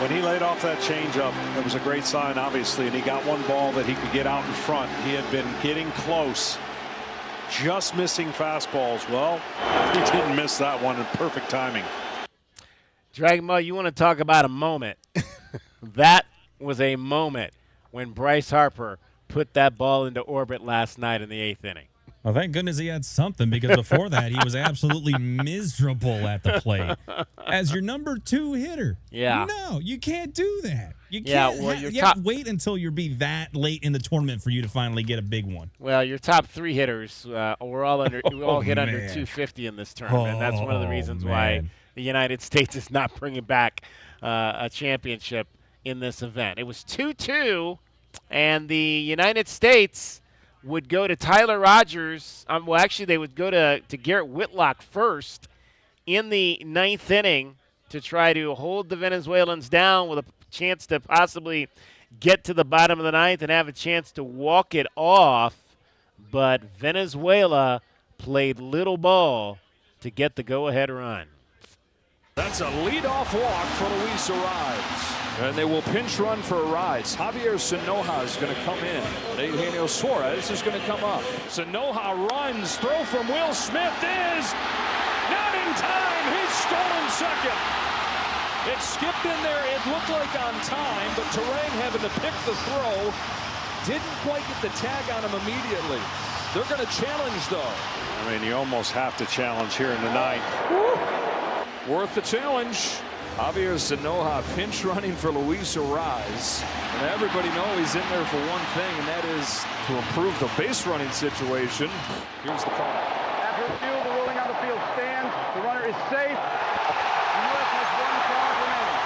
When he laid off that changeup, it was a great sign, obviously, and he got one ball that he could get out in front. He had been getting close, just missing fastballs. Well, he didn't miss that one in perfect timing. Dragon Ball, you want to talk about a moment. That was a moment when Bryce Harper put that ball into orbit last night in the 8th inning. Well, thank goodness he had something, because before that, he was absolutely miserable at the plate as your number 2 hitter. Yeah. No, you can't do that. You Yeah, can't. well, You have to wait until you're be that late in the tournament for you to finally get a big one. Well, your top 3 hitters, we're all under. We all hit under man. 250 in this tournament. That's one of the reasons why man. the United States is not bringing back a championship in this event. It was 2-2, and the United States would go to Tyler Rogers. Well, actually, they would go to Garrett Whitlock first in the 9th inning to try to hold the Venezuelans down with a chance to possibly get to the bottom of the 9th and have a chance to walk it off. But Venezuela played little ball to get the go-ahead run. That's a leadoff walk for Luis Arise. And they will pinch run for Arise. Javier Sanoja is going to come in. Eugenio Suarez is going to come up. Sanoja runs. Throw from Will Smith is not in time. He's stolen second. It skipped in there. It looked like on time, but Terang having to pick the throw. Didn't quite get the tag on him immediately. They're going to challenge, though. I mean, you almost have to challenge here in the 9th. Worth the challenge. Javier Sanoja pinch running for Luis Arise. And everybody knows he's in there for one thing, and that is to improve the base running situation. Here's the call. After the field, the ruling on the field stands. The runner is safe. The U.S. has 1 card remaining.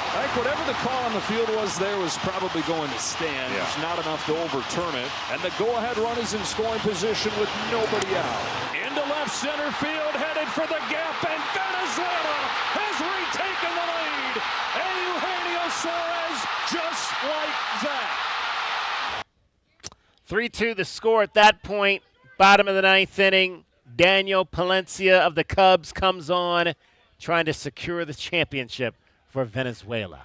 I think whatever the call on the field was there was probably going to stand. Yeah. It's not enough to overturn it. And the go-ahead run is in scoring position with nobody out. Into left center field, headed for the gap, and Venezuela has retaken the lead. And Eugenio Suarez just like that. 3-2 the score at that point. Bottom of the 9th inning. Daniel Palencia of the Cubs comes on, trying to secure the championship for Venezuela.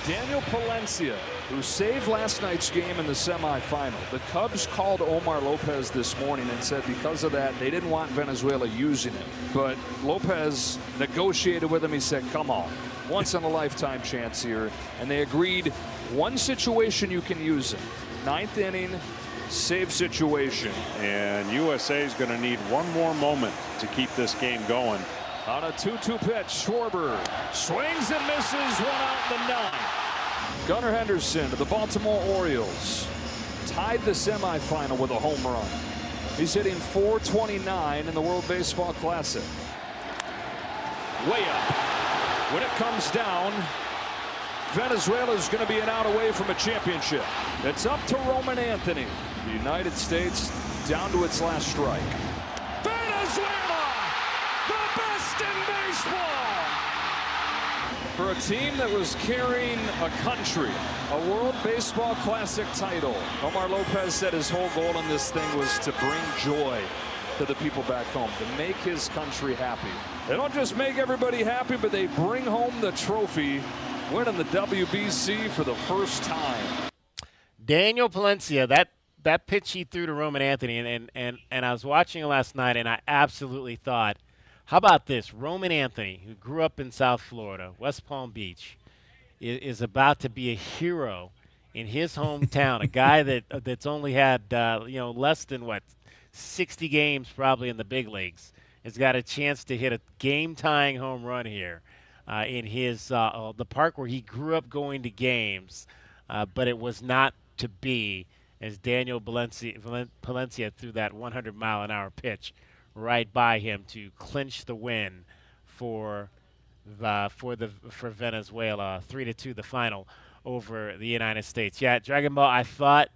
Daniel Palencia, who saved last night's game in the semifinal. The Cubs called Omar Lopez this morning and said because of that, they didn't want Venezuela using him. But Lopez negotiated with him. He said, come on, once-in-a-lifetime chance here. And they agreed one situation you can use him. 9th inning, save situation. And USA is going to need one more moment to keep this game going. On a 2-2 pitch, Schwarber swings and misses, 1 out in the 9th. Gunnar Henderson of the Baltimore Orioles tied the semifinal with a home run. He's hitting .429 in the World Baseball Classic. Way up. When it comes down, Venezuela is going to be an out away from a championship. It's up to Roman Anthony. The United States down to its last strike. Venezuela! The best in baseball! For a team that was carrying a country, a World Baseball Classic title, Omar Lopez said his whole goal in this thing was to bring joy to the people back home, to make his country happy. They don't just make everybody happy, but they bring home the trophy, winning the WBC for the first time. Daniel Palencia, that pitch he threw to Roman Anthony, and I was watching it last night, and I absolutely thought, how about this? Roman Anthony, who grew up in South Florida, West Palm Beach, is about to be a hero in his hometown. A guy that's only had less than 60 games probably in the big leagues, has got a chance to hit a game-tying home run here in his the park where he grew up going to games, but it was not to be, as Daniel Palencia threw that 100-mile-an-hour pitch right by him to clinch the win for Venezuela. 3-2 the final over the United States. Yeah, Dragon Ball, I thought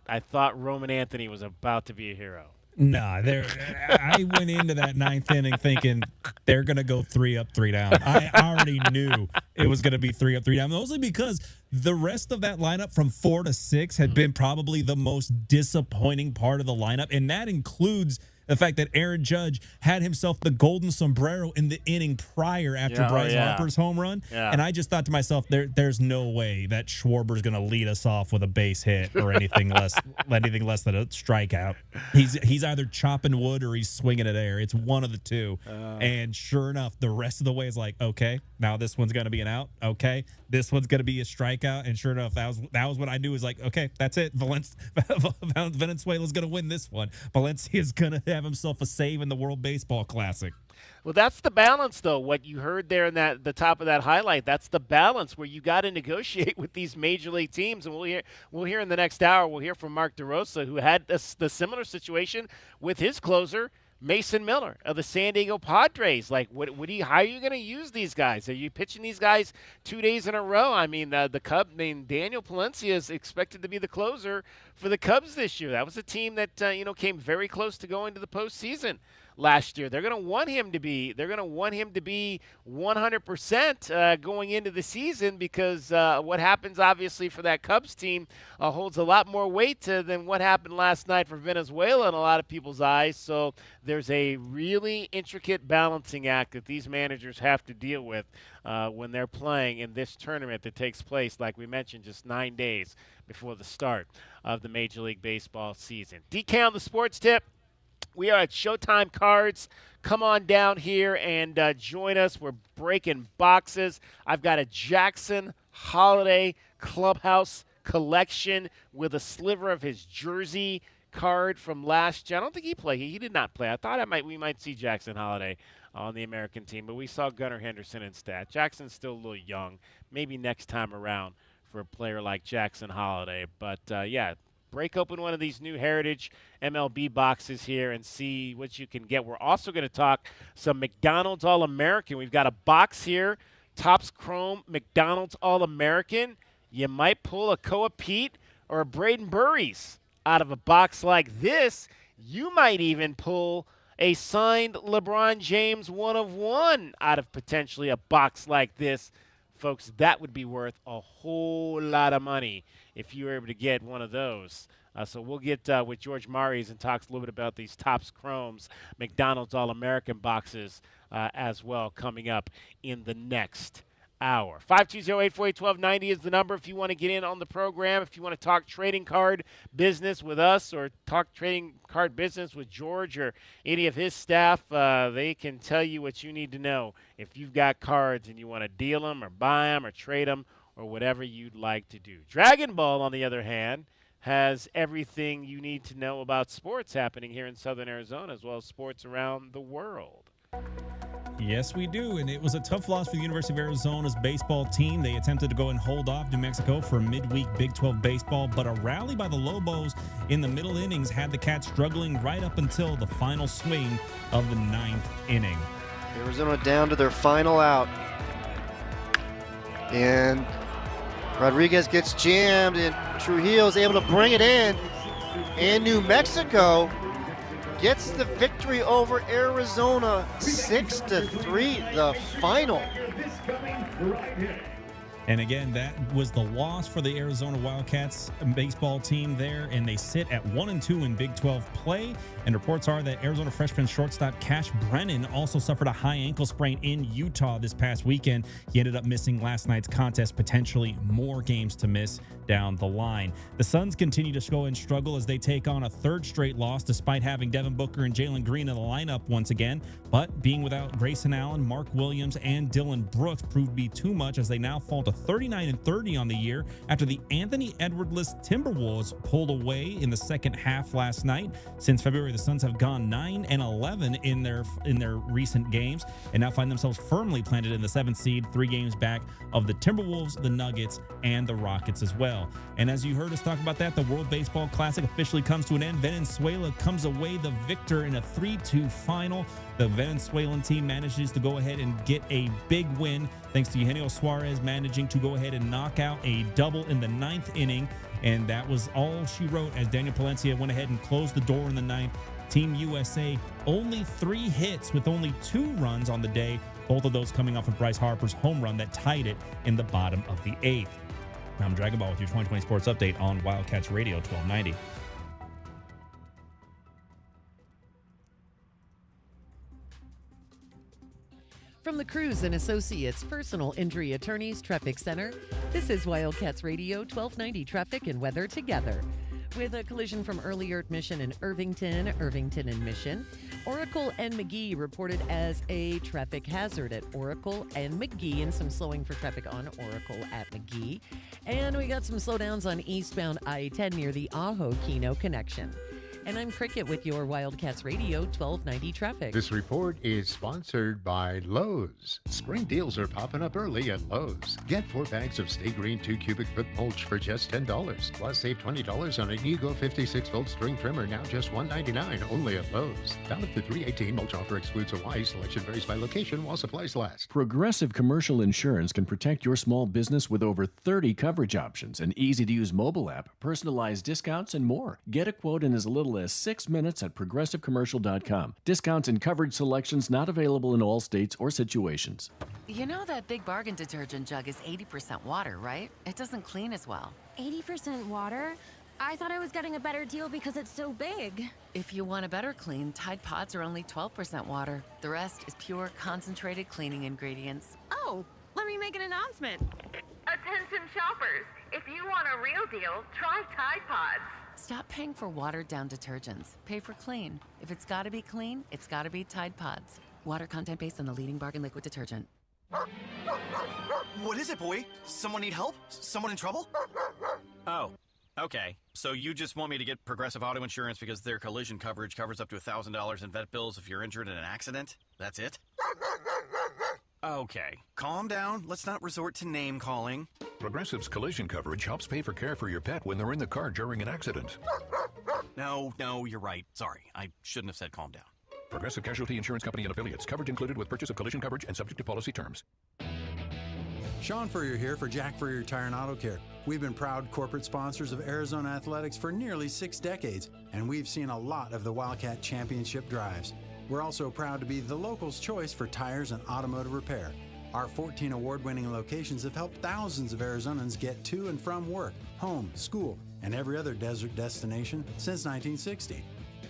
Roman Anthony was about to be a hero. Nah, I went into that 9th inning thinking they're going to go 3 up, 3 down. I already knew it was going to be 3 up, 3 down, mostly because the rest of that lineup from 4 to 6 had been probably the most disappointing part of the lineup, and that includes the fact that Aaron Judge had himself the golden sombrero in the inning prior after Bryce Harper's home run. Yeah. And I just thought to myself, there's no way that Schwarber's going to lead us off with a base hit or anything less than a strikeout. He's either chopping wood or he's swinging at air. It's one of the two. And sure enough, the rest of the way is like, okay, Now this one's going to be an out. Okay. This one's going to be a strikeout. And sure enough, that was what I knew was like, okay, that's it. Venezuela's going to win this one. Valencia's going to have himself a save in the World Baseball Classic. Well, that's the balance, though. What you heard there in the top of that highlight, that's the balance where you got to negotiate with these major league teams. And we'll hear in the next hour, we'll hear from Mark DeRosa, who had the similar situation with his closer, Mason Miller of the San Diego Padres. Like, how are you going to use these guys? Are you pitching these guys 2 days in a row? I mean, Daniel Palencia is expected to be the closer for the Cubs this year. That was a team that came very close to going to the postseason last year. They're going to want him to be 100% going into the season, because what happens obviously for that Cubs team holds a lot more weight than what happened last night for Venezuela in a lot of people's eyes. So there's a really intricate balancing act that these managers have to deal with when they're playing in this tournament that takes place, like we mentioned, just 9 days before the start of the Major League Baseball season. DK on the Sports Tip. We are at Showtime Cards. Come on down here and join us. We're breaking boxes. I've got a Jackson Holiday Clubhouse collection with a sliver of his jersey card from last year. I don't think he played. He did not play. I thought we might see Jackson Holiday on the American team, but we saw Gunnar Henderson instead. Jackson's still a little young. Maybe next time around for a player like Jackson Holiday. But, break open one of these new Heritage MLB boxes here and see what you can get. We're also going to talk some McDonald's All-American. We've got a box here, Topps Chrome McDonald's All-American. You might pull a Peat or a Brayden Burries out of a box like this. You might even pull a signed LeBron James 1/1 out of potentially a box like this. Folks, that would be worth a whole lot of money if you were able to get one of those. So we'll get with George Maries and talks a little bit about these Topps Chromes McDonald's All-American boxes as well coming up in the next hour. 520-848-1290 is the number if you want to get in on the program. If you want to talk trading card business with us or talk trading card business with George or any of his staff, they can tell you what you need to know. If you've got cards and you want to deal them or buy them or trade them or whatever you'd like to do. Dragon Ball, on the other hand, has everything you need to know about sports happening here in Southern Arizona as well as sports around the world. Yes, we do, and it was a tough loss for the University of Arizona's baseball team. They attempted to go and hold off New Mexico for midweek Big 12 baseball, but a rally by the Lobos in the middle innings had the Cats struggling right up until the final swing of the 9th inning. Arizona down to their final out, and Rodriguez gets jammed, and Trujillo's able to bring it in, and New Mexico gets the victory over Arizona 6-3, the final. And again, that was the loss for the Arizona Wildcats baseball team there, and they sit at 1-2 in Big 12 play. And reports are that Arizona freshman shortstop Cash Brennan also suffered a high ankle sprain in Utah this past weekend. He ended up missing last night's contest, potentially more games to miss down the line. The Suns continue to go and struggle as they take on a third straight loss despite having Devin Booker and Jalen Green in the lineup once again. But being without Grayson Allen, Mark Williams, and Dylan Brooks proved to be too much as they now fall to 39-30 on the year after the Anthony Edwards-less Timberwolves pulled away in the second half last night. Since February, the Suns have gone 9-11 in their recent games and now find themselves firmly planted in the 7th seed, 3 games back of the Timberwolves, the Nuggets, and the Rockets as well. And as you heard us talk about that, the World Baseball Classic officially comes to an end. Venezuela comes away the victor in a 3-2 final. The Venezuelan team manages to go ahead and get a big win thanks to Eugenio Suarez managing to go ahead and knock out a double in the 9th inning. And that was all she wrote as Daniel Palencia went ahead and closed the door in the 9th. Team USA only 3 hits with only 2 runs on the day, both of those coming off of Bryce Harper's home run that tied it in the bottom of the 8th. I'm Dragon Ball with your 2020 Sports Update on Wildcats Radio 1290. From the Cruz and Associates Personal Injury Attorneys Traffic Center, this is Wildcats Radio 1290 Traffic and Weather Together. With a collision from earlier at Mission and Irvington and Mission, Oracle and McGee reported as a traffic hazard at Oracle and McGee, and some slowing for traffic on Oracle at McGee. And we got some slowdowns on eastbound I-10 near the Ajo-Kino connection. And I'm Cricket with your Wildcats Radio 1290 traffic. This report is sponsored by Lowe's. Spring deals are popping up early at Lowe's. Get 4 bags of Stay Green 2 cubic foot mulch for just $10. Plus save $20 on an Ego 56-volt string trimmer, now just $199, only at Lowe's. Valid through 3/18. Mulch offer excludes Hawaii. Selection varies by location while supplies last. Progressive Commercial Insurance can protect your small business with over 30 coverage options, an easy-to-use mobile app, personalized discounts, and more. Get a quote in as little as 6 minutes at progressivecommercial.com. Discounts and coverage selections not available in all states or situations. You know that Big Bargain detergent jug is 80% water, right? It doesn't clean as well. 80% water? I thought I was getting a better deal because it's so big. If you want a better clean, Tide Pods are only 12% water. The rest is pure, concentrated cleaning ingredients. Oh, let me make an announcement. Attention shoppers, if you want a real deal, try Tide Pods. Stop paying for watered-down detergents. Pay for clean. If it's gotta be clean, it's gotta be Tide Pods. Water content based on the leading bargain liquid detergent. What is it, boy? Someone need help? Someone in trouble? Oh, okay. So you just want me to get Progressive Auto Insurance because their collision coverage covers up to $1,000 in vet bills if you're injured in an accident? That's it? Okay, calm down. Let's not resort to name calling. Progressive's collision coverage helps pay for care for your pet when they're in the car during an accident. No, you're right. Sorry, I shouldn't have said calm down. Progressive Casualty Insurance Company and Affiliates. Coverage included with purchase of collision coverage and subject to policy terms. Sean Furrier here for Jack Furrier Tire and Auto Care. We've been proud corporate sponsors of Arizona Athletics for nearly 6 decades, and we've seen a lot of the Wildcat Championship drives. We're also proud to be the locals' choice for tires and automotive repair. Our 14 award-winning locations have helped thousands of Arizonans get to and from work, home, school, and every other desert destination since 1960.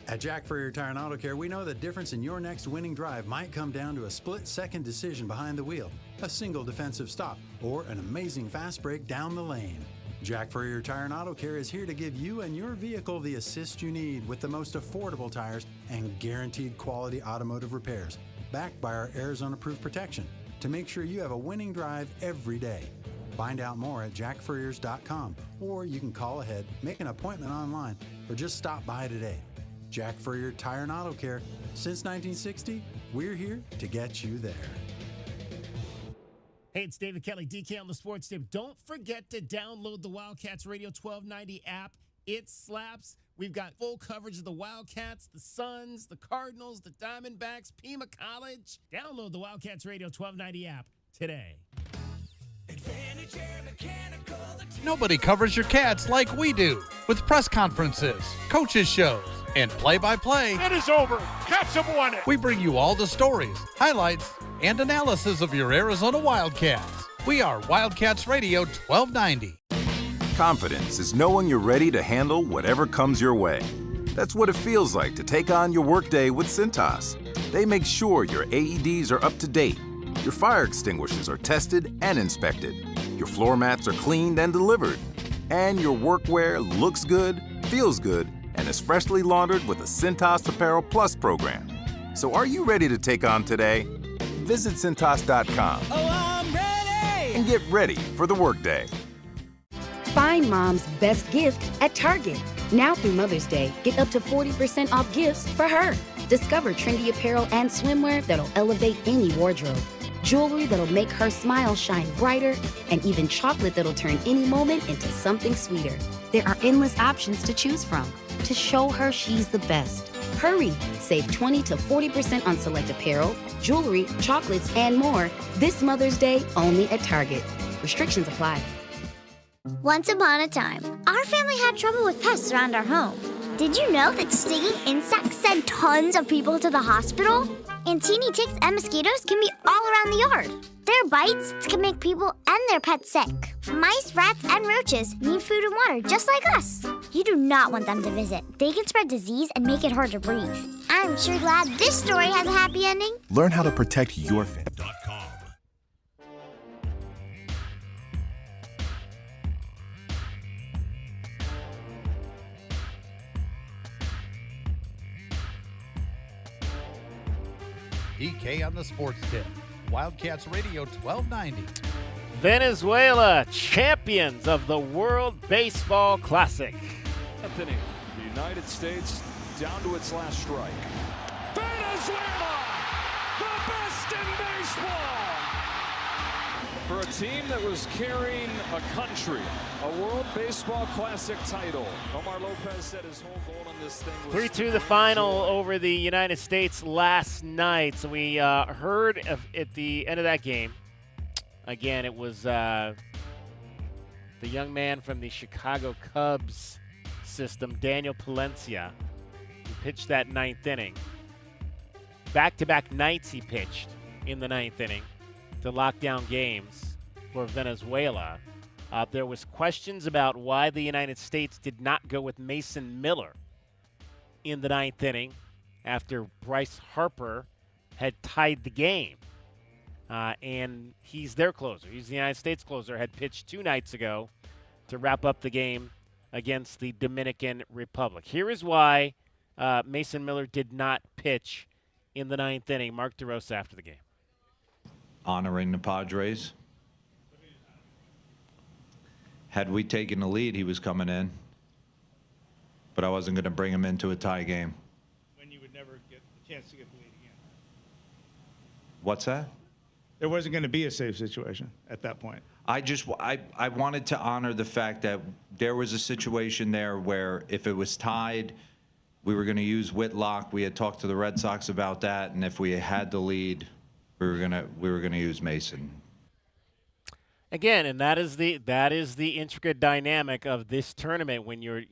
At Jack Furrier Tire and Auto Care, we know the difference in your next winning drive might come down to a split-second decision behind the wheel, a single defensive stop, or an amazing fast break down the lane. Jack Furrier Tire and Auto Care is here to give you and your vehicle the assist you need with the most affordable tires and guaranteed quality automotive repairs, backed by our Arizona-proof protection to make sure you have a winning drive every day. Find out more at jackfurriers.com, or you can call ahead, make an appointment online, or just stop by today. Jack Furrier Tire and Auto Care. Since 1960, we're here to get you there. Hey, it's David Kelly, DK on the Sports Tip. Don't forget to download the Wildcats Radio 1290 app. It slaps. We've got full coverage of the Wildcats, the Suns, the Cardinals, the Diamondbacks, Pima College. Download the Wildcats Radio 1290 app today. Nobody covers your Cats like we do, with press conferences, coaches shows, and play-by-play. It is over. Cats have won it. We bring you all the stories, highlights, and analysis of your Arizona Wildcats. We are Wildcats Radio 1290. Confidence is knowing you're ready to handle whatever comes your way. That's what it feels like to take on your workday with Cintas. They make sure your AEDs are up to date, your fire extinguishers are tested and inspected, your floor mats are cleaned and delivered, and your workwear looks good, feels good, and is freshly laundered with a Cintas Apparel Plus program. So are you ready to take on today? Visit Cintas.com. Oh, I'm ready! And get ready for the workday. Find mom's best gift at Target. Now through Mother's Day, get up to 40% off gifts for her. Discover trendy apparel and swimwear that'll elevate any wardrobe. Jewelry that'll make her smile shine brighter, and even chocolate that'll turn any moment into something sweeter. There are endless options to choose from to show her she's the best. Hurry! Save 20 to 40% on select apparel, jewelry, chocolates, and more this Mother's Day only at Target. Restrictions apply. Once upon a time, our family had trouble with pests around our home. Did you know that stinging insects send tons of people to the hospital? And teeny ticks and mosquitoes can be all around the yard. Their bites can make people and their pets sick. Mice, rats, and roaches need food and water just like us. You do not want them to visit. They can spread disease and make it hard to breathe. I'm sure glad this story has a happy ending. Learn how to protect your family. PK on the Sports Tip. Wildcats Radio 1290. Venezuela, champions of the World Baseball Classic. Anthony, the United States down to its last strike. Venezuela, the best in baseball. For a team that was carrying a country, a World Baseball Classic title. Omar Lopez said his whole goal in this thing was 3-2 the final over the United States last night. So we heard at the end of that game, again, it was the young man from the Chicago Cubs system, Daniel Palencia, who pitched that ninth inning. Back-to-back nights he pitched in the ninth inning to lock down games for Venezuela. There was questions about why the United States did not go with Mason Miller in the ninth inning after Bryce Harper had tied the game. And he's their closer. He's the United States closer, had pitched 2 nights ago to wrap up the game against the Dominican Republic. Here is why Mason Miller did not pitch in the ninth inning. Mark DeRosa after the game. Honoring the Padres. Had we taken the lead, he was coming in. But I wasn't going to bring him into a tie game. When you would never get the chance to get the lead again. What's that? There wasn't going to be a safe situation at that point. I wanted to honor the fact that there was a situation there where if it was tied, we were going to use Whitlock. We had talked to the Red Sox about that, and if we had the lead, we were gonna use Mason. Again, and that is the intricate dynamic of this tournament. When you're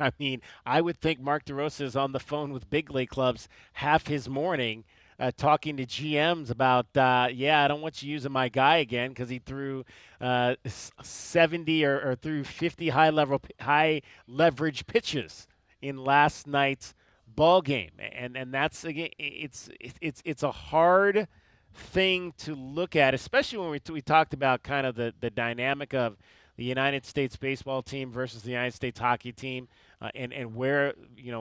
I mean, I would think Mark DeRosa is on the phone with big league clubs half his morning, talking to GMs about, I don't want you using my guy again because he threw 70 or threw 50 high leverage pitches in last night's ball game, and that's again, it's a hard thing to look at, especially when we talked about kind of the dynamic of the United States baseball team versus the United States hockey team, and where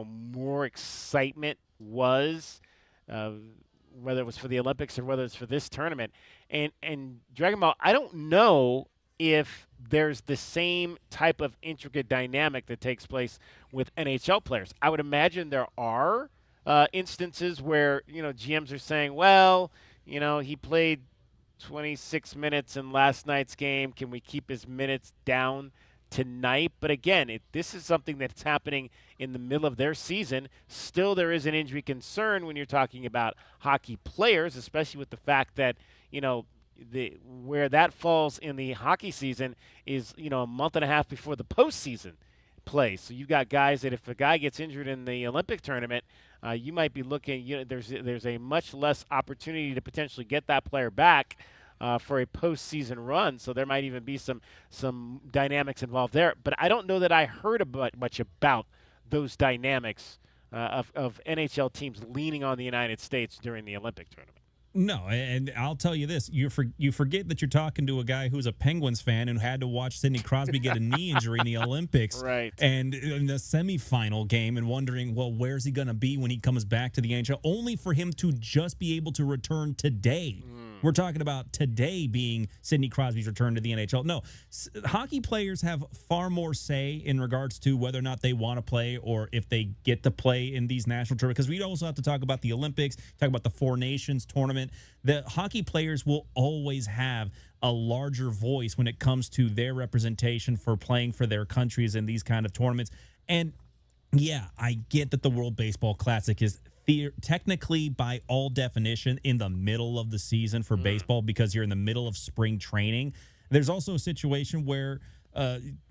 more excitement was, whether it was for the Olympics or whether it's for this tournament. And Dragon Ball, I don't know if there's the same type of intricate dynamic that takes place with NHL players. I would imagine there are instances where, GMs are saying, well, he played 26 minutes in last night's game. Can we keep his minutes down tonight? But again, this is something that's happening in the middle of their season. Still, there is an injury concern when you're talking about hockey players, especially with the fact that, where that falls in the hockey season is, a month and a half before the postseason plays. So you've got guys that if a guy gets injured in the Olympic tournament, you might be looking, there's a much less opportunity to potentially get that player back for a postseason run. So there might even be some dynamics involved there. But I don't know that I heard much about those dynamics of NHL teams leaning on the United States during the Olympic tournament. No, and I'll tell you this: you forget that you're talking to a guy who's a Penguins fan and had to watch Sidney Crosby get a knee injury in the Olympics, right? And in the semifinal game, and wondering, well, where's he going to be when he comes back to the NHL? Only for him to just be able to return today. We're talking about today being Sidney Crosby's return to the NHL. No, hockey players have far more say in regards to whether or not they want to play or if they get to play in these national tournaments. Because we also have to talk about the Olympics, talk about the Four Nations tournament. The hockey players will always have a larger voice when it comes to their representation for playing for their countries in these kind of tournaments. And yeah, I get that the World Baseball Classic is technically, by all definition, in the middle of the season for baseball because you're in the middle of spring training. There's also a situation where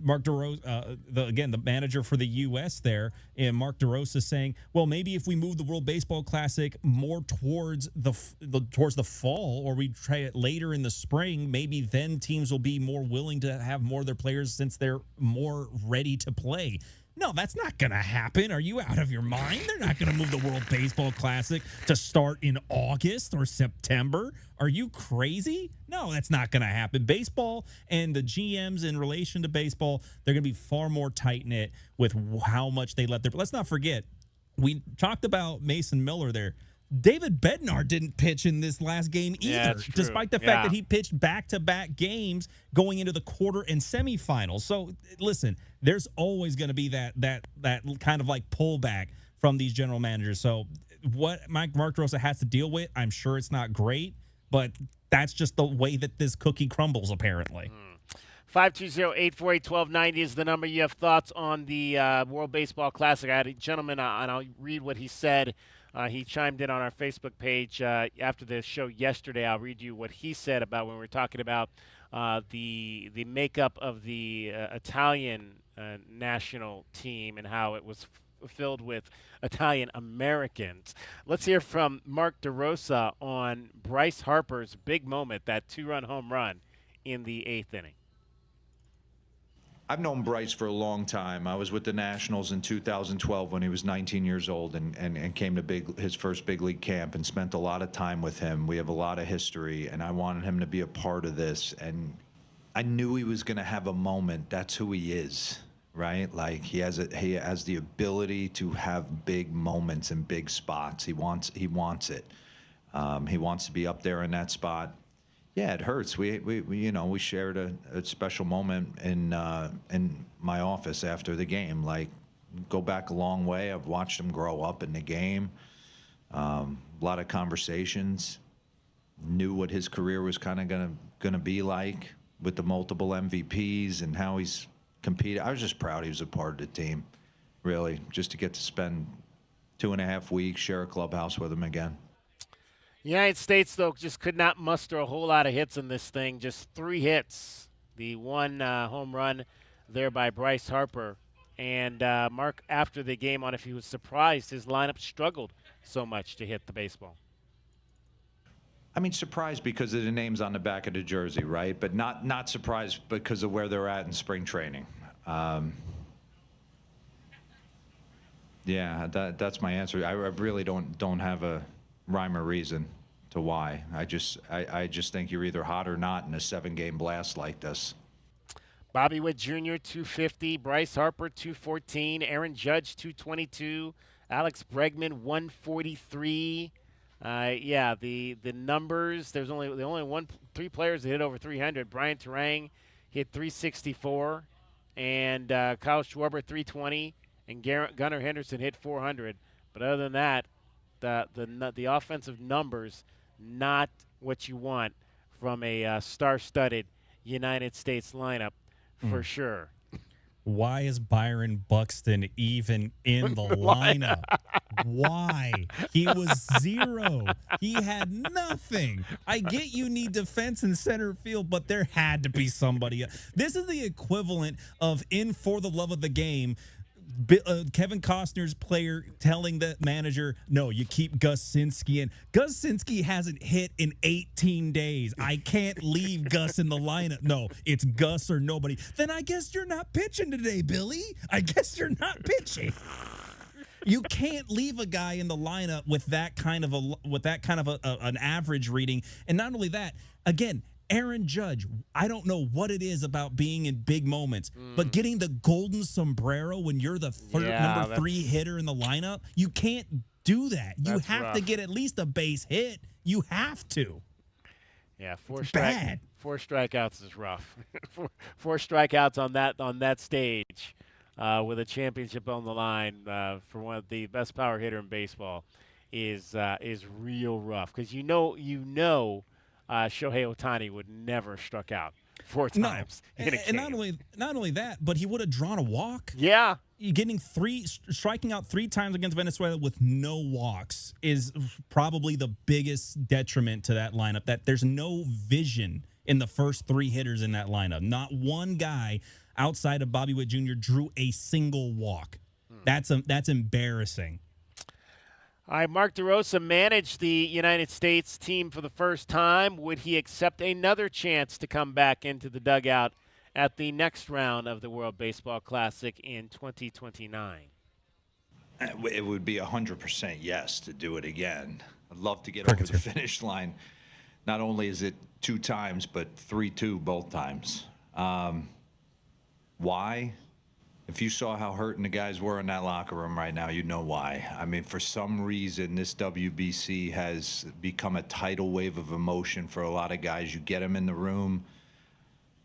Mark DeRosa, the manager for the U.S. there, and Mark DeRosa is saying, well, maybe if we move the World Baseball Classic more towards the fall, or we try it later in the spring, maybe then teams will be more willing to have more of their players since they're more ready to play. No, that's not going to happen. Are you out of your mind? They're not going to move the World Baseball Classic to start in August or September. Are you crazy? No, that's not going to happen. Baseball and the GMs in relation to baseball, they're going to be far more tight-knit with how much they let their – let's not forget, we talked about Mason Miller there. David Bednar didn't pitch in this last game either, Yeah, that's true. despite the fact that he pitched back-to-back games going into the quarter and semifinals. So, listen, there's always going to be that kind of like pullback from these general managers. So, what Mark DeRosa has to deal with, I'm sure it's not great, but that's just the way that this cookie crumbles, apparently. 520-848-1290 is the number. You have thoughts on the World Baseball Classic. I had a gentleman, and I'll read what he said. He chimed in on our Facebook page after the show yesterday. I'll read you what he said about when we were talking about the makeup of the Italian national team and how it was filled with Italian Americans. Let's hear from Mark DeRosa on Bryce Harper's big moment, that 2-run home run in the 8th inning. I've known Bryce for a long time. I was with the Nationals in 2012 when he was 19 years old and came to his first big league camp and spent a lot of time with him. We have a lot of history, and I wanted him to be a part of this. And I knew he was going to have a moment. That's who he is, right? Like he has the ability to have big moments in big spots. He wants it. He wants to be up there in that spot. Yeah, it hurts. We shared a special moment in my office after the game. Like, go back a long way. I've watched him grow up in the game. A lot of conversations. Knew what his career was kind of gonna be like with the multiple MVPs and how he's competed. I was just proud he was a part of the team. Really, just to get to spend 2.5 weeks, share a clubhouse with him again. The United States, though, just could not muster a whole lot of hits in this thing. Just 3 hits. The one home run there by Bryce Harper. And Mark, after the game, on if he was surprised his lineup struggled so much to hit the baseball. I mean, surprised because of the names on the back of the jersey, right? But not surprised because of where they're at in spring training. Yeah, that's my answer. I really don't have a rhyme or reason to why. I just think you're either hot or not in a 7-game blast like this. Bobby Witt Jr. 250, Bryce Harper 214, Aaron Judge 222, Alex Bregman 143. Yeah, the numbers. There's only 3 players that hit over 300. Brian Turang hit 364, and Kyle Schwarber 320, and Gunnar Henderson hit 400. But other than that, the offensive numbers, not what you want from a star-studded United States lineup for sure. Why is Byron Buxton even in the lineup? Why? He was 0. He had nothing. I get you need defense in center field, but there had to be somebody. This is the equivalent of in For the Love of the Game, Kevin Costner's player telling the manager, no, you keep Gus Sinski in. Gus Sinski hasn't hit in 18 days. I can't leave Gus in the lineup. No, it's Gus or nobody. Then I guess you're not pitching today, Billy. I guess you're not pitching. You can't leave a guy in the lineup with that kind of an average reading. And not only that, again, Aaron Judge, I don't know what it is about being in big moments, but getting the golden sombrero when you're the number 3 hitter in the lineup, you can't do that. You have to get at least a base hit. You have to. Yeah, 4 strikeouts is rough. four strikeouts on that stage with a championship on the line for one of the best power hitter in baseball is real rough, because you know Shohei Ohtani would never have struck out 4 times in a game. And not only that, but he would have drawn a walk. Yeah. Striking out 3 times against Venezuela with no walks is probably the biggest detriment to that lineup, that there's no vision in the first 3 hitters in that lineup. Not one guy outside of Bobby Witt Jr. drew a single walk. That's embarrassing. All right, Mark DeRosa managed the United States team for the first time. Would he accept another chance to come back into the dugout at the next round of the World Baseball Classic in 2029? It would be 100% yes to do it again. I'd love to get over the finish line. Not only is it 2 times, but 3-2 both times. Why? If you saw how hurting the guys were in that locker room right now, you know why. I mean, for some reason, this WBC has become a tidal wave of emotion for a lot of guys. You get them in the room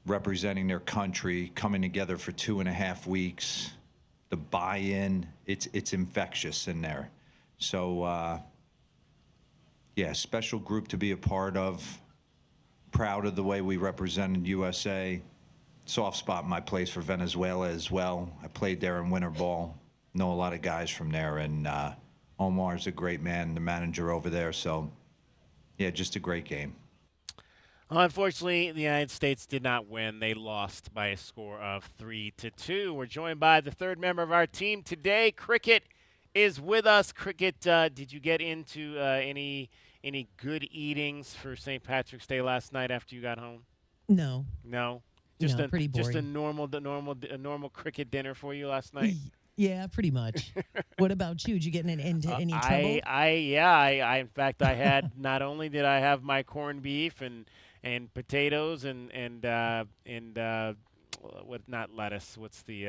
representing their country, coming together for 2.5 weeks. The buy-in, it's infectious in there. So, yeah, special group to be a part of. Proud of the way we represented USA. Soft spot in my place for Venezuela as well. I played there in winter ball. Know a lot of guys from there, and Omar's a great man, the manager over there. So, yeah, just a great game. Unfortunately, the United States did not win. They lost by a score of 3-2. We're joined by the third member of our team today. Cricket is with us. Cricket, did you get into any good eatings for St. Patrick's Day last night after you got home? No. No. Pretty boring. Just a normal cricket dinner for you last night. Yeah, pretty much. What about you? Did you get into any trouble? I in fact I had not only did I have my corned beef and potatoes and what, not lettuce, what's the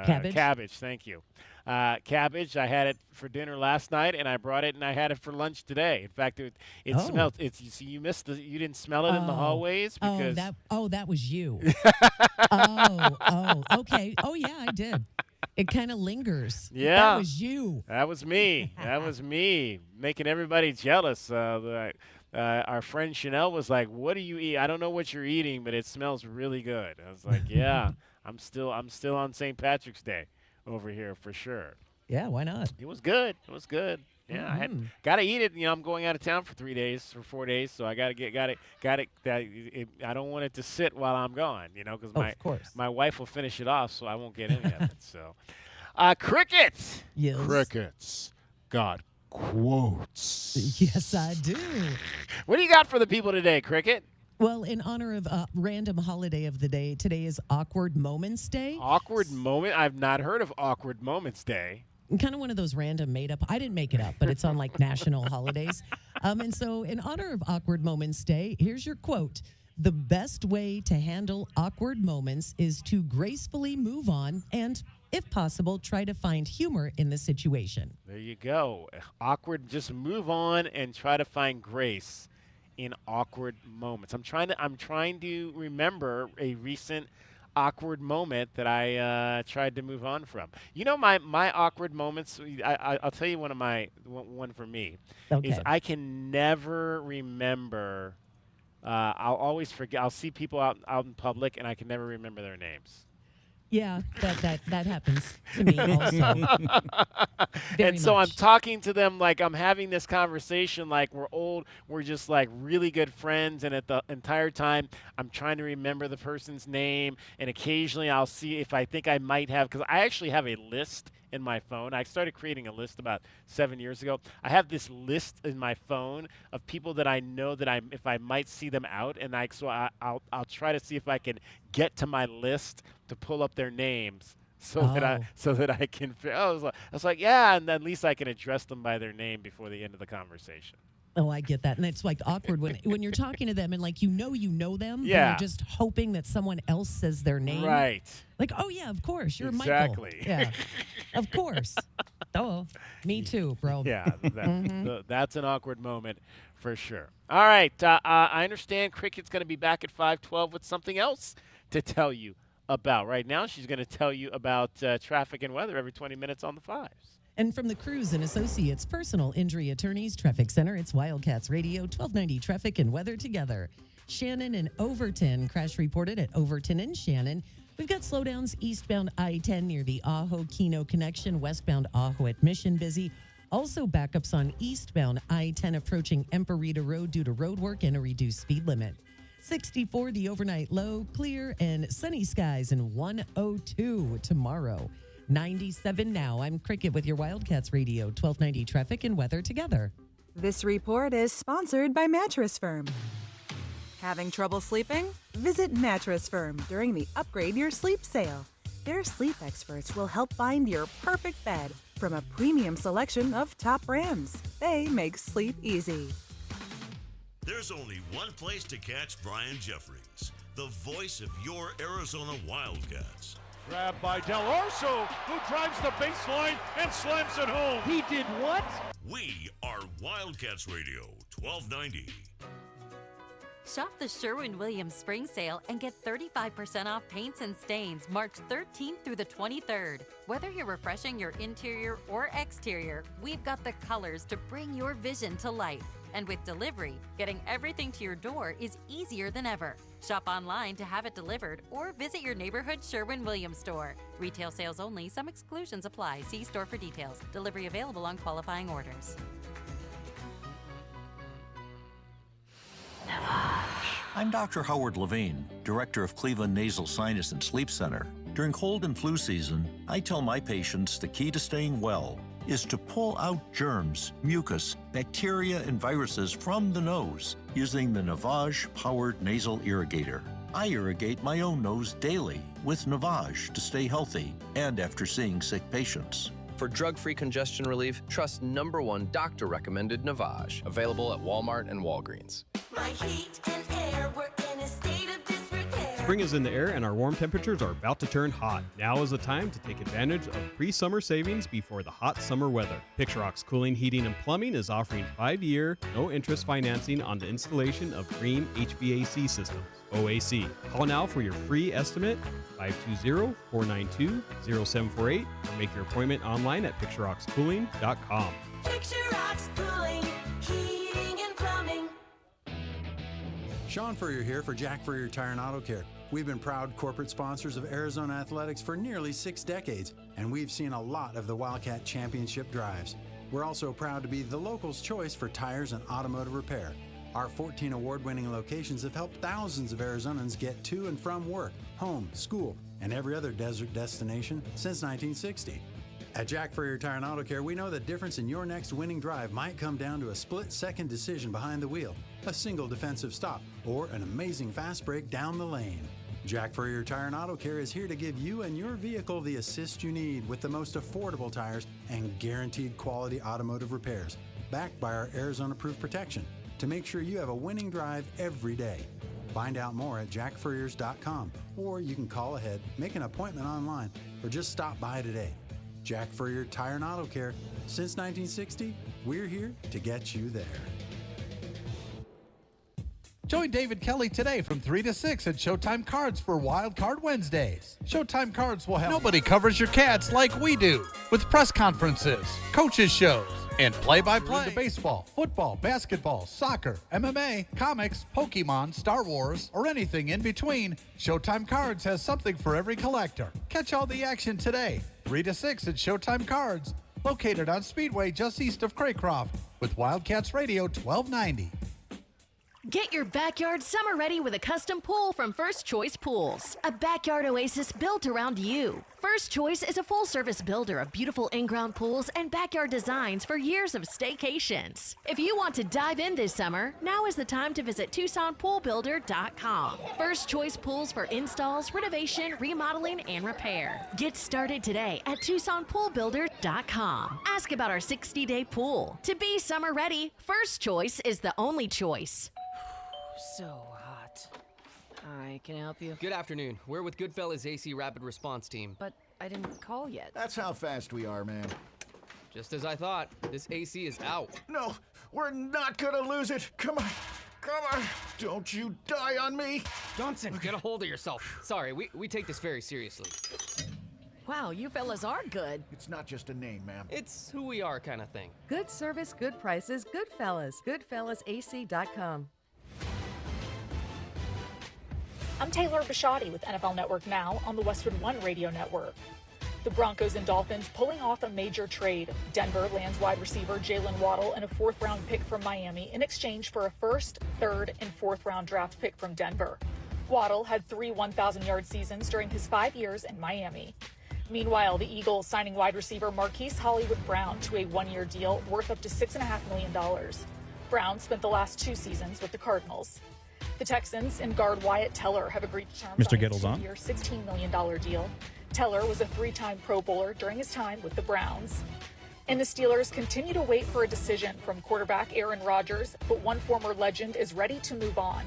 cabbage? Cabbage, thank you. Cabbage, I had it for dinner last night, and I brought it and I had it for lunch today. In fact, it smelled. You missed you didn't smell it in the hallways because that was you. Okay. Oh yeah, I did. It kind of lingers. Yeah, that was you. That was me. That was me making everybody jealous. Our friend Chanel was like, "What do you eat? I don't know what you're eating, but it smells really good." I was like, "Yeah, I'm still on St. Patrick's Day over here for sure." Yeah, why not? It was good. It was good. Yeah, I had got to eat it. You know, I'm going out of town for 3 days or 4 days, so I got it. I don't want it to sit while I'm gone. You know, because my wife will finish it off, so I won't get any of it. So, cricket. Yes. Crickets got quotes. Yes, I do. What do you got for the people today, Cricket? Well, in honor of random holiday of the day, today is Awkward Moments Day. Awkward moment? I've not heard of Awkward Moments Day. Kind of one of those random made up. I didn't make it up, but it's on like national holidays. And so in honor of Awkward Moments Day, here's your quote. The best way to handle awkward moments is to gracefully move on and, if possible, try to find humor in the situation. There you go. Awkward, just move on and try to find grace in awkward moments. I'm trying to remember a recent awkward moment that I tried to move on from. You know, my awkward moments, I'll tell you one for me. Okay. Is I can never remember. I'll always forget. I'll see people out in public, and I can never remember their names. Yeah, that happens to me also. And so I'm talking to them like I'm having this conversation like we're old, we're just like really good friends, and at the entire time I'm trying to remember the person's name, and occasionally I'll see if I think I might have, because I actually have a list in my phone. I started creating a list about 7 years ago. I have this list in my phone of people that I know that if I might see them out, and I'll try to see if I can get to my list to pull up their names so that I can. I was like, yeah, and at least I can address them by their name before the end of the conversation. Oh, I get that. And it's like awkward when you're talking to them and like you know them, yeah, but you're just hoping that someone else says their name. Right. Like, oh yeah, of course, you're exactly. Michael. Yeah. Of course. Oh, me too, bro. Yeah, that's an awkward moment for sure. All right, I understand Cricket's going to be back at 5:12 with something else to tell you about. Right now, she's going to tell you about traffic and weather every 20 minutes on the fives. And from the Cruz and Associates Personal Injury Attorneys Traffic Center, it's Wildcats Radio 1290 Traffic and Weather together. Shannon and Overton, crash reported at Overton and Shannon. We've got slowdowns eastbound I-10 near the Ajo-Keno connection, westbound Ajo at Mission busy. Also backups on eastbound I-10 approaching Emperita Road due to road work and a reduced speed limit. 64 the overnight low, clear and sunny skies, and 102 tomorrow. 97 now. I'm Cricket with your Wildcats Radio 1290 Traffic and Weather together. This report is sponsored by Mattress Firm. Having trouble sleeping? Visit Mattress Firm during the Upgrade Your Sleep sale. Their sleep experts will help find your perfect bed from a premium selection of top brands. They make sleep easy. There's only one place to catch Brian Jeffries, the voice of your Arizona Wildcats. Grabbed by Del Orso, who drives the baseline and slams it home. He did what? We are Wildcats Radio 1290. Shop the Sherwin-Williams Spring Sale and get 35% off paints and stains March 13th through the 23rd. Whether you're refreshing your interior or exterior, we've got the colors to bring your vision to life. And with delivery, getting everything to your door is easier than ever. Shop online to have it delivered or visit your neighborhood Sherwin-Williams store. Retail sales only. Some exclusions apply. See store for details. Delivery available on qualifying orders. I'm Dr. Howard Levine, Director of Cleveland Nasal Sinus and Sleep Center. During cold and flu season, I tell my patients the key to staying well is to pull out germs, mucus, bacteria, and viruses from the nose using the Navage-powered nasal irrigator. I irrigate my own nose daily with Navage to stay healthy and after seeing sick patients. For drug-free congestion relief, trust #1 doctor-recommended Navage. Available at Walmart and Walgreens. My heat and air were in a state of disrepair. Spring is in the air and our warm temperatures are about to turn hot. Now is the time to take advantage of pre-summer savings before the hot summer weather. Picturock's Cooling, Heating, and Plumbing is offering 5-year, no-interest financing on the installation of green HVAC systems, OAC. Call now for your free estimate, 520-492-0748, or make your appointment online at picturockscooling.com. Picture Rocks Cooling, Heating, and Plumbing. Sean Furrier here for Jack Furrier Tire and Auto Care. We've been proud corporate sponsors of Arizona Athletics for nearly 6 decades, and we've seen a lot of the Wildcat Championship drives. We're also proud to be the locals' choice for tires and automotive repair. Our 14 award-winning locations have helped thousands of Arizonans get to and from work, home, school, and every other desert destination since 1960. At Jack Furrier Tire and Auto Care, we know the difference in your next winning drive might come down to a split-second decision behind the wheel, a single defensive stop, or an amazing fast break down the lane. Jack Furrier Tire and Auto Care is here to give you and your vehicle the assist you need with the most affordable tires and guaranteed quality automotive repairs, backed by our Arizona-proof protection to make sure you have a winning drive every day. Find out more at jackfurriers.com, or you can call ahead, make an appointment online, or just stop by today. Jack Furrier Tire and Auto Care. Since 1960, we're here to get you there. Join David Kelly today from 3 to 6 at Showtime Cards for Wildcard Wednesdays. Showtime Cards will have nobody covers your Cats like we do, with press conferences, coaches shows, and play-by-play to baseball, football, basketball, soccer, MMA, comics, Pokemon, Star Wars, or anything in between. Showtime Cards has something for every collector. Catch all the action today, 3 to 6 at Showtime Cards, located on Speedway just east of Craycroft, with Wildcats Radio 1290. Get your backyard summer ready with a custom pool from First Choice Pools. A backyard oasis built around you. First Choice is a full-service builder of beautiful in-ground pools and backyard designs for years of staycations. If you want to dive in this summer, now is the time to visit TucsonPoolBuilder.com. First Choice Pools for installs, renovation, remodeling, and repair. Get started today at TucsonPoolBuilder.com. Ask about our 60-day pool. To be summer ready, First Choice is the only choice. So hot. Hi, can I help you? Good afternoon. We're with Goodfellas AC Rapid Response Team. But I didn't call yet. That's how fast we are, man. Just as I thought, this AC is out. No, we're not gonna lose it. Come on. Come on. Don't you die on me. Johnson, get a hold of yourself. Sorry, we take this very seriously. Wow, you fellas are good. It's not just a name, ma'am. It's who we are kind of thing. Good service, good prices, Goodfellas. Goodfellasac.com. I'm Taylor Bishotti with NFL Network Now on the Westwood One Radio Network. The Broncos and Dolphins pulling off a major trade. Denver lands wide receiver Jalen Waddle and a 4th-round pick from Miami in exchange for a 1st, 3rd, and 4th-round draft pick from Denver. Waddle had 3 1,000-yard seasons during his 5 years in Miami. Meanwhile, the Eagles signing wide receiver Marquise Hollywood Brown to a 1-year deal worth up to $6.5 million. Brown spent the last 2 seasons with the Cardinals. The Texans and guard Wyatt Teller have agreed to terms Mr. on a Gittle's on. 2-year, $16 million deal. Teller was a 3-time Pro Bowler during his time with the Browns. And the Steelers continue to wait for a decision from quarterback Aaron Rodgers, but one former legend is ready to move on.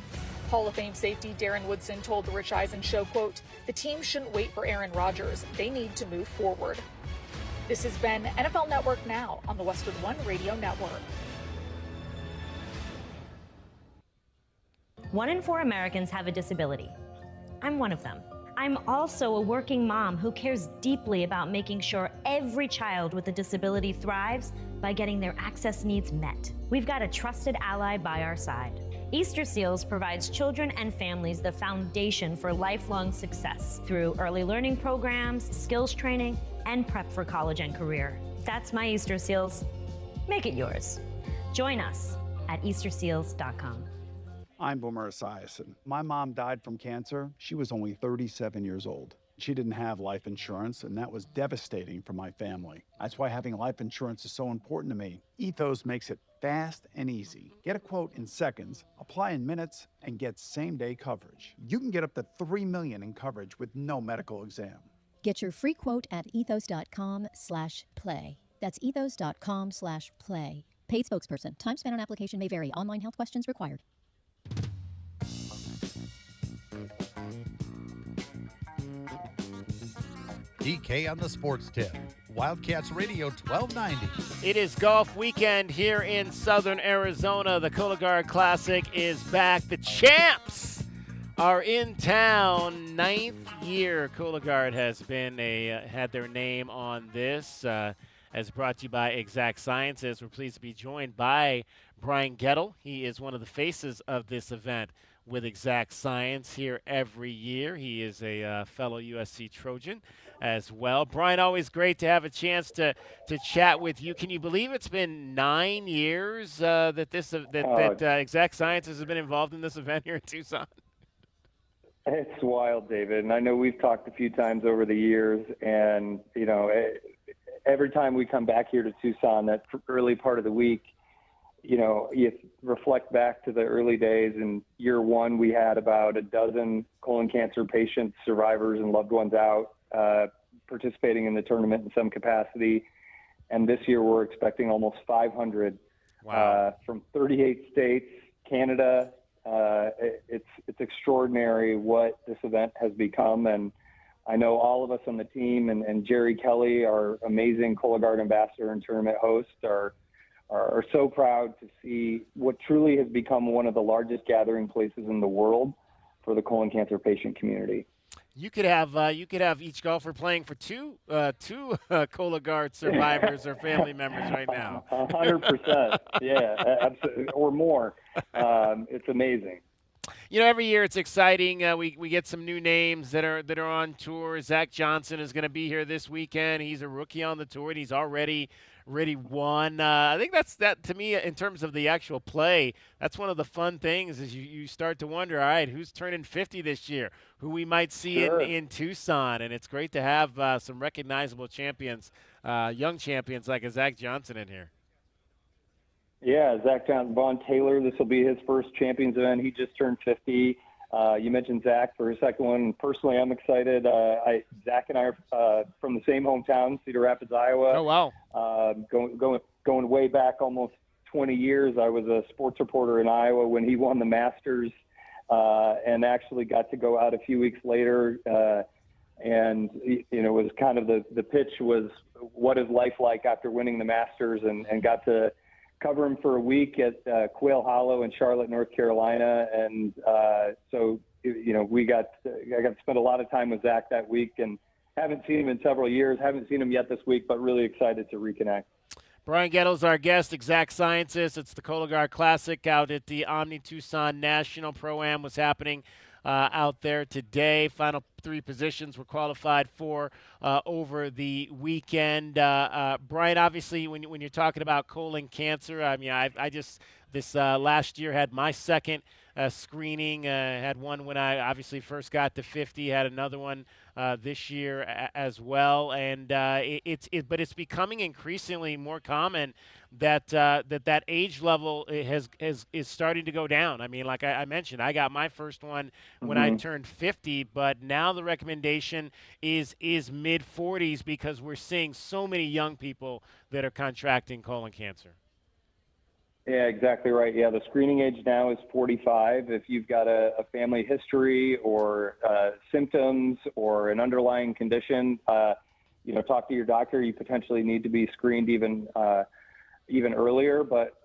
Hall of Fame safety Darren Woodson told the Rich Eisen show, quote, "The team shouldn't wait for Aaron Rodgers. They need to move forward." This has been NFL Network Now on the Westwood One Radio Network. 1 in 4 Americans have a disability. I'm one of them. I'm also a working mom who cares deeply about making sure every child with a disability thrives by getting their access needs met. We've got a trusted ally by our side. Easter Seals provides children and families the foundation for lifelong success through early learning programs, skills training, and prep for college and career. That's my Easter Seals. Make it yours. Join us at easterseals.com. I'm Boomer Esiason. My mom died from cancer. She was only 37 years old. She didn't have life insurance, and that was devastating for my family. That's why having life insurance is so important to me. Ethos makes it fast and easy. Get a quote in seconds, apply in minutes, and get same-day coverage. You can get up to $3 million in coverage with no medical exam. Get your free quote at ethos.com/play. That's ethos.com/play. Paid spokesperson. Time spent on application may vary. Online health questions required. DK on the sports tip. Wildcats Radio 1290. It is golf weekend here in southern Arizona. The Cologuard Classic is back. The champs are in town. 9th year Cologuard has been had their name on this. As brought to you by Exact Sciences. We're pleased to be joined by Brian Gettle. He is one of the faces of this event with Exact Science here every year. He is a fellow USC Trojan as well. Brian, always great to have a chance to chat with you. Can you believe it's been 9 years that Exact Sciences has been involved in this event here in Tucson? It's wild, David. And I know we've talked a few times over the years, and, you know, every time we come back here to Tucson, that early part of the week, you know, you reflect back to the early days. In year one, we had about a dozen colon cancer patients, survivors, and loved ones out participating in the tournament in some capacity. And this year, we're expecting almost 500 from 38 states, Canada. It's extraordinary what this event has become. And I know all of us on the team and Jerry Kelly, our amazing Cologuard ambassador and tournament host, are so proud to see what truly has become one of the largest gathering places in the world for the colon cancer patient community. You could have each golfer playing for two Cologuard survivors or family members right now. 100%, yeah, absolutely, or more. It's amazing. You know, every year it's exciting. We get some new names that are on tour. Zach Johnson is going to be here this weekend. He's a rookie on the tour, and he's already won. I think that to me, in terms of the actual play, that's one of the fun things is you start to wonder, all right, who's turning 50 this year, who we might see in Tucson, and it's great to have some recognizable champions, young champions like a Zach Johnson in here. Yeah, Zach Johnson, Vaughn Taylor, this will be his first Champions event. He just turned 50. You mentioned Zach for his second one. Personally, I'm excited. Zach and I are from the same hometown, Cedar Rapids, Iowa. Oh, wow. Going way back almost 20 years. I was a sports reporter in Iowa when he won the Masters and actually got to go out a few weeks later. And, you know, it was kind of the pitch was, what is life like after winning the Masters, and got to cover him for a week at Quail Hollow in Charlotte, North Carolina. And so, you know, I got to spend a lot of time with Zach that week, and haven't seen him in several years. Haven't seen him yet this week, but really excited to reconnect. Brian Gettle's our guest, Exact Sciences. It's the Cologuard Classic out at the Omni Tucson National. Pro-Am was happening out there today. Final 3 positions were qualified for over the weekend. Brian, obviously, when you're talking about colon cancer, I mean, I just this last year had my second screening. Had one when I obviously first got to 50. Had another one this year as well, and but it's becoming increasingly more common that age level is starting to go down. I mean, like I mentioned, I got my first one when I turned 50, but now the recommendation is mid 40s because we're seeing so many young people that are contracting colon cancer. Yeah, exactly right. Yeah, the screening age now is 45. If you've got a family history or symptoms or an underlying condition, talk to your doctor. You potentially need to be screened even earlier. But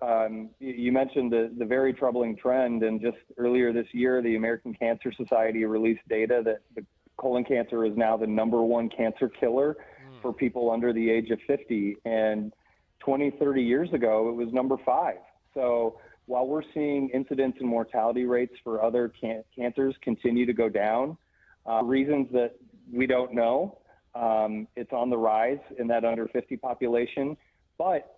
you mentioned the very troubling trend, and just earlier this year, the American Cancer Society released data that the colon cancer is now the #1 cancer killer for people under the age of 50. And 20, 30 years ago, it was number 5. So while we're seeing incidence and mortality rates for other cancers continue to go down, reasons that we don't know, it's on the rise in that under 50 population. But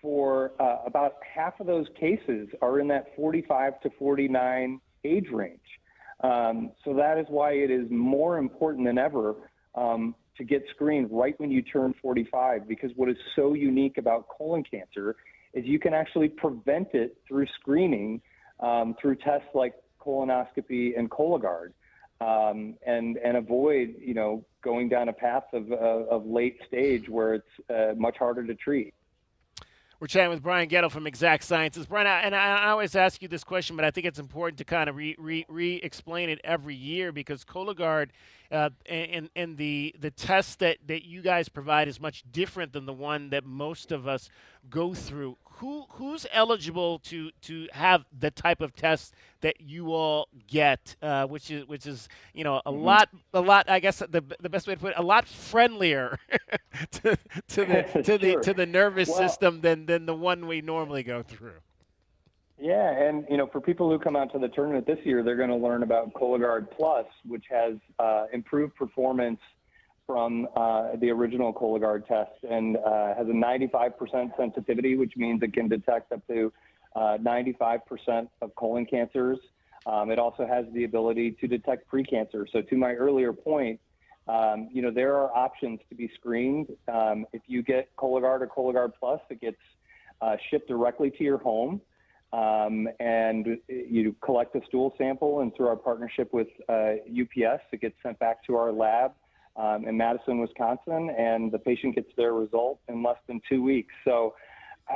for about half of those cases are in that 45 to 49 age range. So that is why it is more important than ever to get screened right when you turn 45, because what is so unique about colon cancer is you can actually prevent it through screening, through tests like colonoscopy and Cologuard, and avoid, going down a path of late stage where it's much harder to treat. We're chatting with Brian Gettle from Exact Sciences. Brian, I always ask you this question, but I think it's important to kind of re-explain it every year, because Cologuard and the test that you guys provide is much different than the one that most of us go through. Who's eligible to have the type of test that you all get, which is a lot. I guess the best way to put it, a lot friendlier to the nervous system than the one we normally go through. Yeah, and for people who come out to the tournament this year, they're going to learn about Cologuard Plus, which has improved performance from the original Cologuard test, and has a 95% sensitivity, which means it can detect up to 95% of colon cancers. It also has the ability to detect precancer. So to my earlier point, there are options to be screened. If you get Cologuard or Cologuard Plus, it gets shipped directly to your home. And you collect a stool sample, and through our partnership with UPS, it gets sent back to our lab in Madison, Wisconsin, and the patient gets their result in less than 2 weeks. So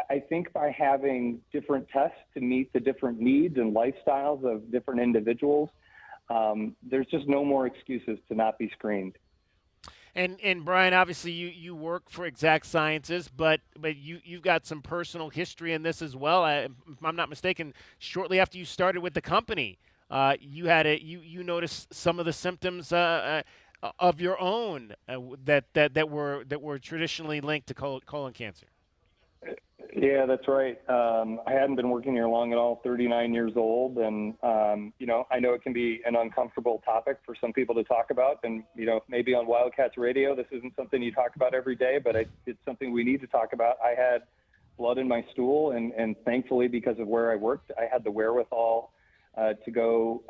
I think by having different tests to meet the different needs and lifestyles of different individuals, there's just no more excuses to not be screened. And Brian, obviously you work for Exact Sciences, but you've got some personal history in this as well. If I'm not mistaken, shortly after you started with the company, you noticed some of the symptoms of your own that were traditionally linked to colon cancer. Yeah, that's right. I hadn't been working here long at all, 39 years old. And, I know it can be an uncomfortable topic for some people to talk about. And, maybe on Wildcats radio, this isn't something you talk about every day, but it's something we need to talk about. I had blood in my stool, and thankfully, because of where I worked, I had the wherewithal to go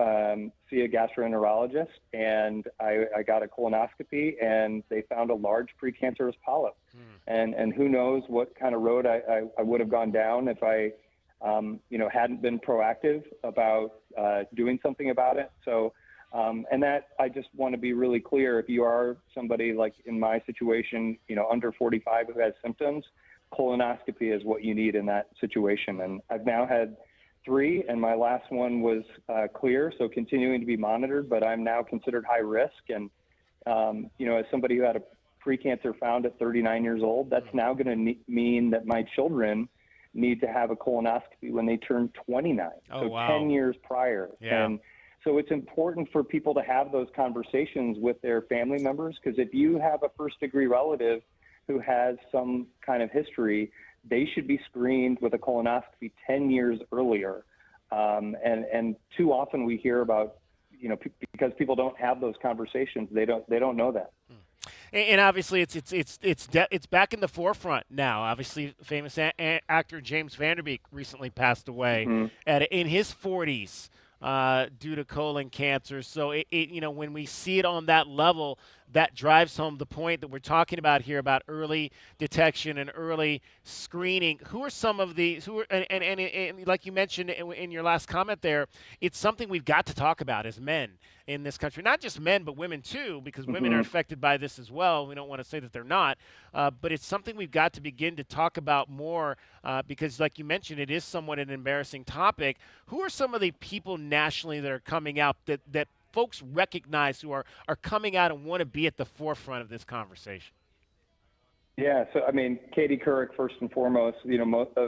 see a gastroenterologist, and I got a colonoscopy, and they found a large precancerous polyp. And who knows what kind of road I would have gone down if I, hadn't been proactive about doing something about it. So, and that I just want to be really clear, if you are somebody like in my situation, under 45 who has symptoms, colonoscopy is what you need in that situation. And I've now had 3, and my last one was clear, so continuing to be monitored, but I'm now considered high risk. And, as somebody who had a precancer found at 39 years old, that's now going to mean that my children need to have a colonoscopy when they turn 29, so wow. 10 years prior. Yeah. And so it's important for people to have those conversations with their family members, because if you have a first-degree relative who has some kind of history, they should be screened with a colonoscopy 10 years earlier. And too often we hear about, because people don't have those conversations, they don't know that. And obviously, it's back in the forefront now. Obviously, famous actor James Van Der Beek recently passed away in his 40s due to colon cancer. So when we see it on that level, that drives home the point that we're talking about here about early detection and early screening. Who are some of these? And like you mentioned in your last comment there, it's something we've got to talk about as men in this country. Not just men, but women too, because women are affected by this as well. We don't want to say that they're not, but it's something we've got to begin to talk about more because, like you mentioned, it is somewhat an embarrassing topic. Who are some of the people nationally that are coming out that folks recognize who are coming out and want to be at the forefront of this conversation? Yeah, so I mean, Katie Couric, first and foremost,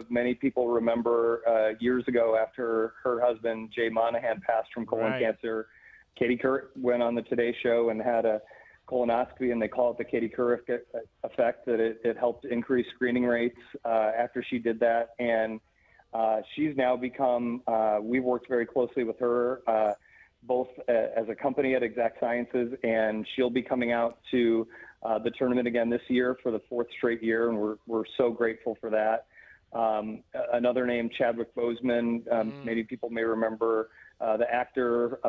many people remember years ago after her husband, Jay Monahan, passed from colon cancer. Katie Couric went on the Today Show and had a colonoscopy, and they call it the Katie Couric effect, that it helped increase screening rates after she did that. And she's now become, we've worked very closely with her, both as a company at Exact Sciences, and she'll be coming out to the tournament again this year for the 4th straight year, and we're so grateful for that. Another name, Chadwick Boseman, many people may remember the actor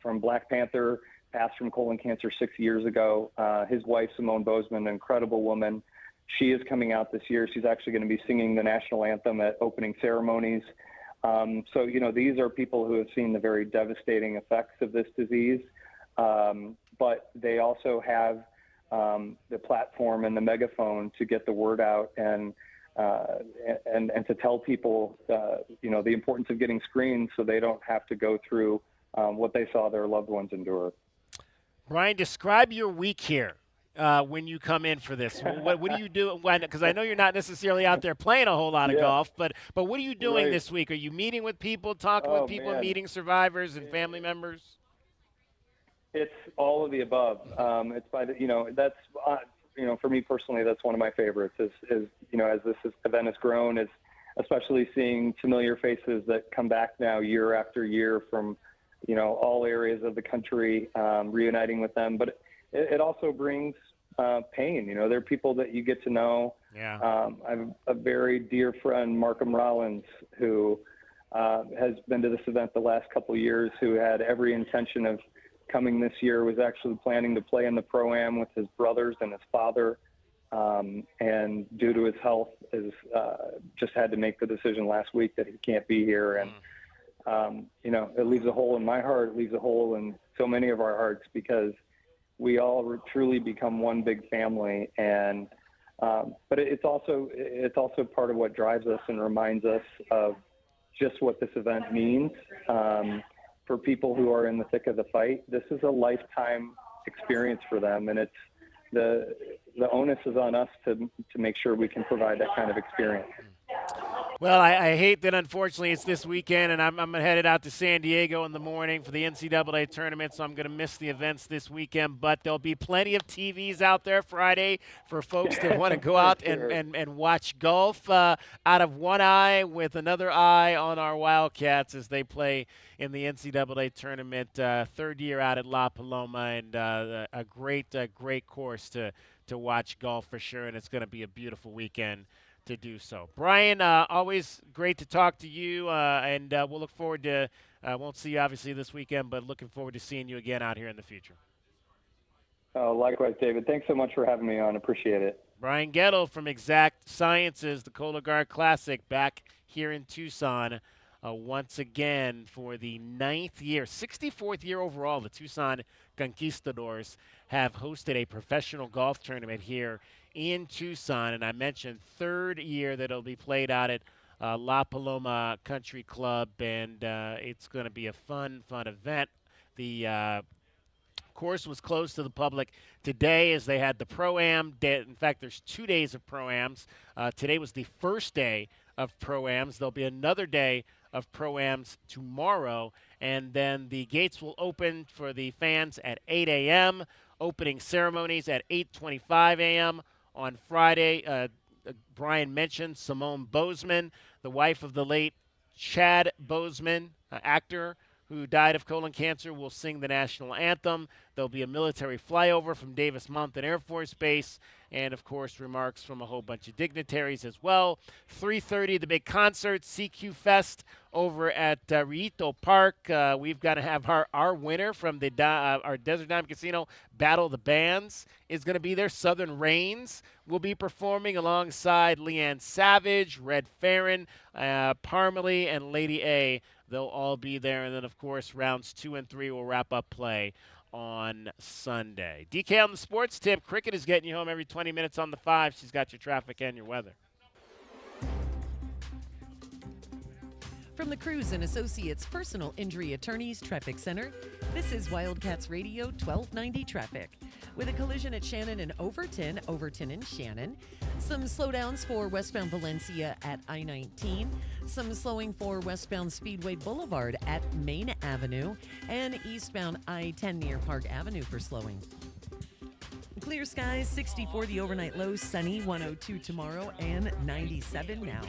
from Black Panther, passed from colon cancer 6 years ago. His wife, Simone Boseman, an incredible woman. She is coming out this year. She's actually going to be singing the national anthem at opening ceremonies. So, these are people who have seen the very devastating effects of this disease, but they also have the platform and the megaphone to get the word out and to tell people, the importance of getting screened so they don't have to go through what they saw their loved ones endure. Brian, describe your week here when you come in for this. What do you do? Because I know you're not necessarily out there playing a whole lot of golf, but what are you doing this week? Are you meeting with people, talking with people, meeting survivors and family members? It's all of the above. It's by that's for me personally, that's one of my favorites. Is as this event has grown, is especially seeing familiar faces that come back now year after year from all areas of the country, reuniting with them. But it also brings pain. There are people that you get to know. Yeah. I have a very dear friend, Markham Rollins, who has been to this event the last couple of years, who had every intention of coming this year, was actually planning to play in the Pro-Am with his brothers and his father, and due to his health, just had to make the decision last week that he can't be here. And, it leaves a hole in my heart, it leaves a hole in so many of our hearts, because we all truly become one big family. And but it's also part of what drives us and reminds us of just what this event means. For people who are in the thick of the fight, this is a lifetime experience for them, and it's the onus is on us to make sure we can provide that kind of experience. Well, I hate that, unfortunately, it's this weekend, and I'm headed out to San Diego in the morning for the NCAA tournament, so I'm going to miss the events this weekend. But there'll be plenty of TVs out there Friday for folks that want to go out and watch golf out of one eye with another eye on our Wildcats as they play in the NCAA tournament. Third year out at La Paloma, and a great course to watch golf for sure, and it's going to be a beautiful weekend to do so. Brian, always great to talk to you, and we'll look forward to, won't see you obviously this weekend, but looking forward to seeing you again out here in the future. Likewise, David. Thanks so much for having me on. Appreciate it. Brian Gettle from Exact Sciences, the Cologuard Classic, back here in Tucson once again for the 9th year, 64th year overall. The Tucson Conquistadors have hosted a professional golf tournament here in Tucson, and I mentioned third year that it'll be played out at La Paloma Country Club, and it's going to be a fun event. The course was closed to the public today as they had the Pro-Am. In fact, there's 2 days of Pro-Ams. Today was the first day of Pro-Ams. There'll be another day of Pro-Ams tomorrow, and then the gates will open for the fans at 8 a.m., opening ceremonies at 8:25 a.m. on Friday. Brian mentioned Simone Boseman, the wife of the late Chad Boseman, actor who died of colon cancer, will sing the national anthem. There'll be a military flyover from Davis-Monthan Air Force Base, and, of course, remarks from a whole bunch of dignitaries as well. 3:30, the big concert, CQ Fest over at Rito Park. We've got to have our winner from the our Desert Diamond Casino Battle of the Bands is going to be there. Southern Rains will be performing alongside Leanne Savage, Red Farron, Parmalee, and Lady A. They'll all be there. And then, of course, rounds 2 and 3 will wrap up play on Sunday. DK on the sports tip. Cricket is getting you home every 20 minutes on the 5. She's got your traffic and your weather. From the Cruz and Associates Personal Injury Attorneys Traffic Center, this is Wildcats Radio 1290 Traffic. With a collision at Shannon and Overton and Shannon. Some slowdowns for westbound Valencia at I-19. Some slowing for westbound Speedway Boulevard at Main Avenue. And eastbound I-10 near Park Avenue for slowing. Clear skies, 64 the overnight low, sunny, 102 tomorrow, and 97 now.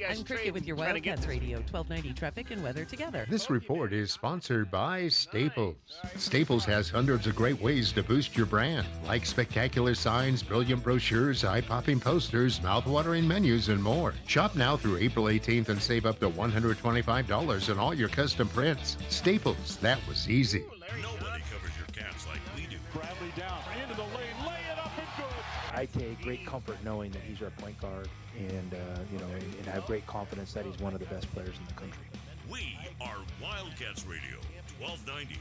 I'm Cricket with your Wildcats Radio, 1290 traffic and weather together. This report is sponsored by Staples. Staples has hundreds of great ways to boost your brand, like spectacular signs, brilliant brochures, eye-popping posters, mouth-watering menus, and more. Shop now through April 18th and save up to $125 on all your custom prints. Staples, that was easy. Nobody covers your cats like we do. Bradley down into the lane, lay it up and good. I take great comfort knowing that he's our point guard, and and I have great confidence that he's one of the best players in the country. We are Wildcats Radio 1290.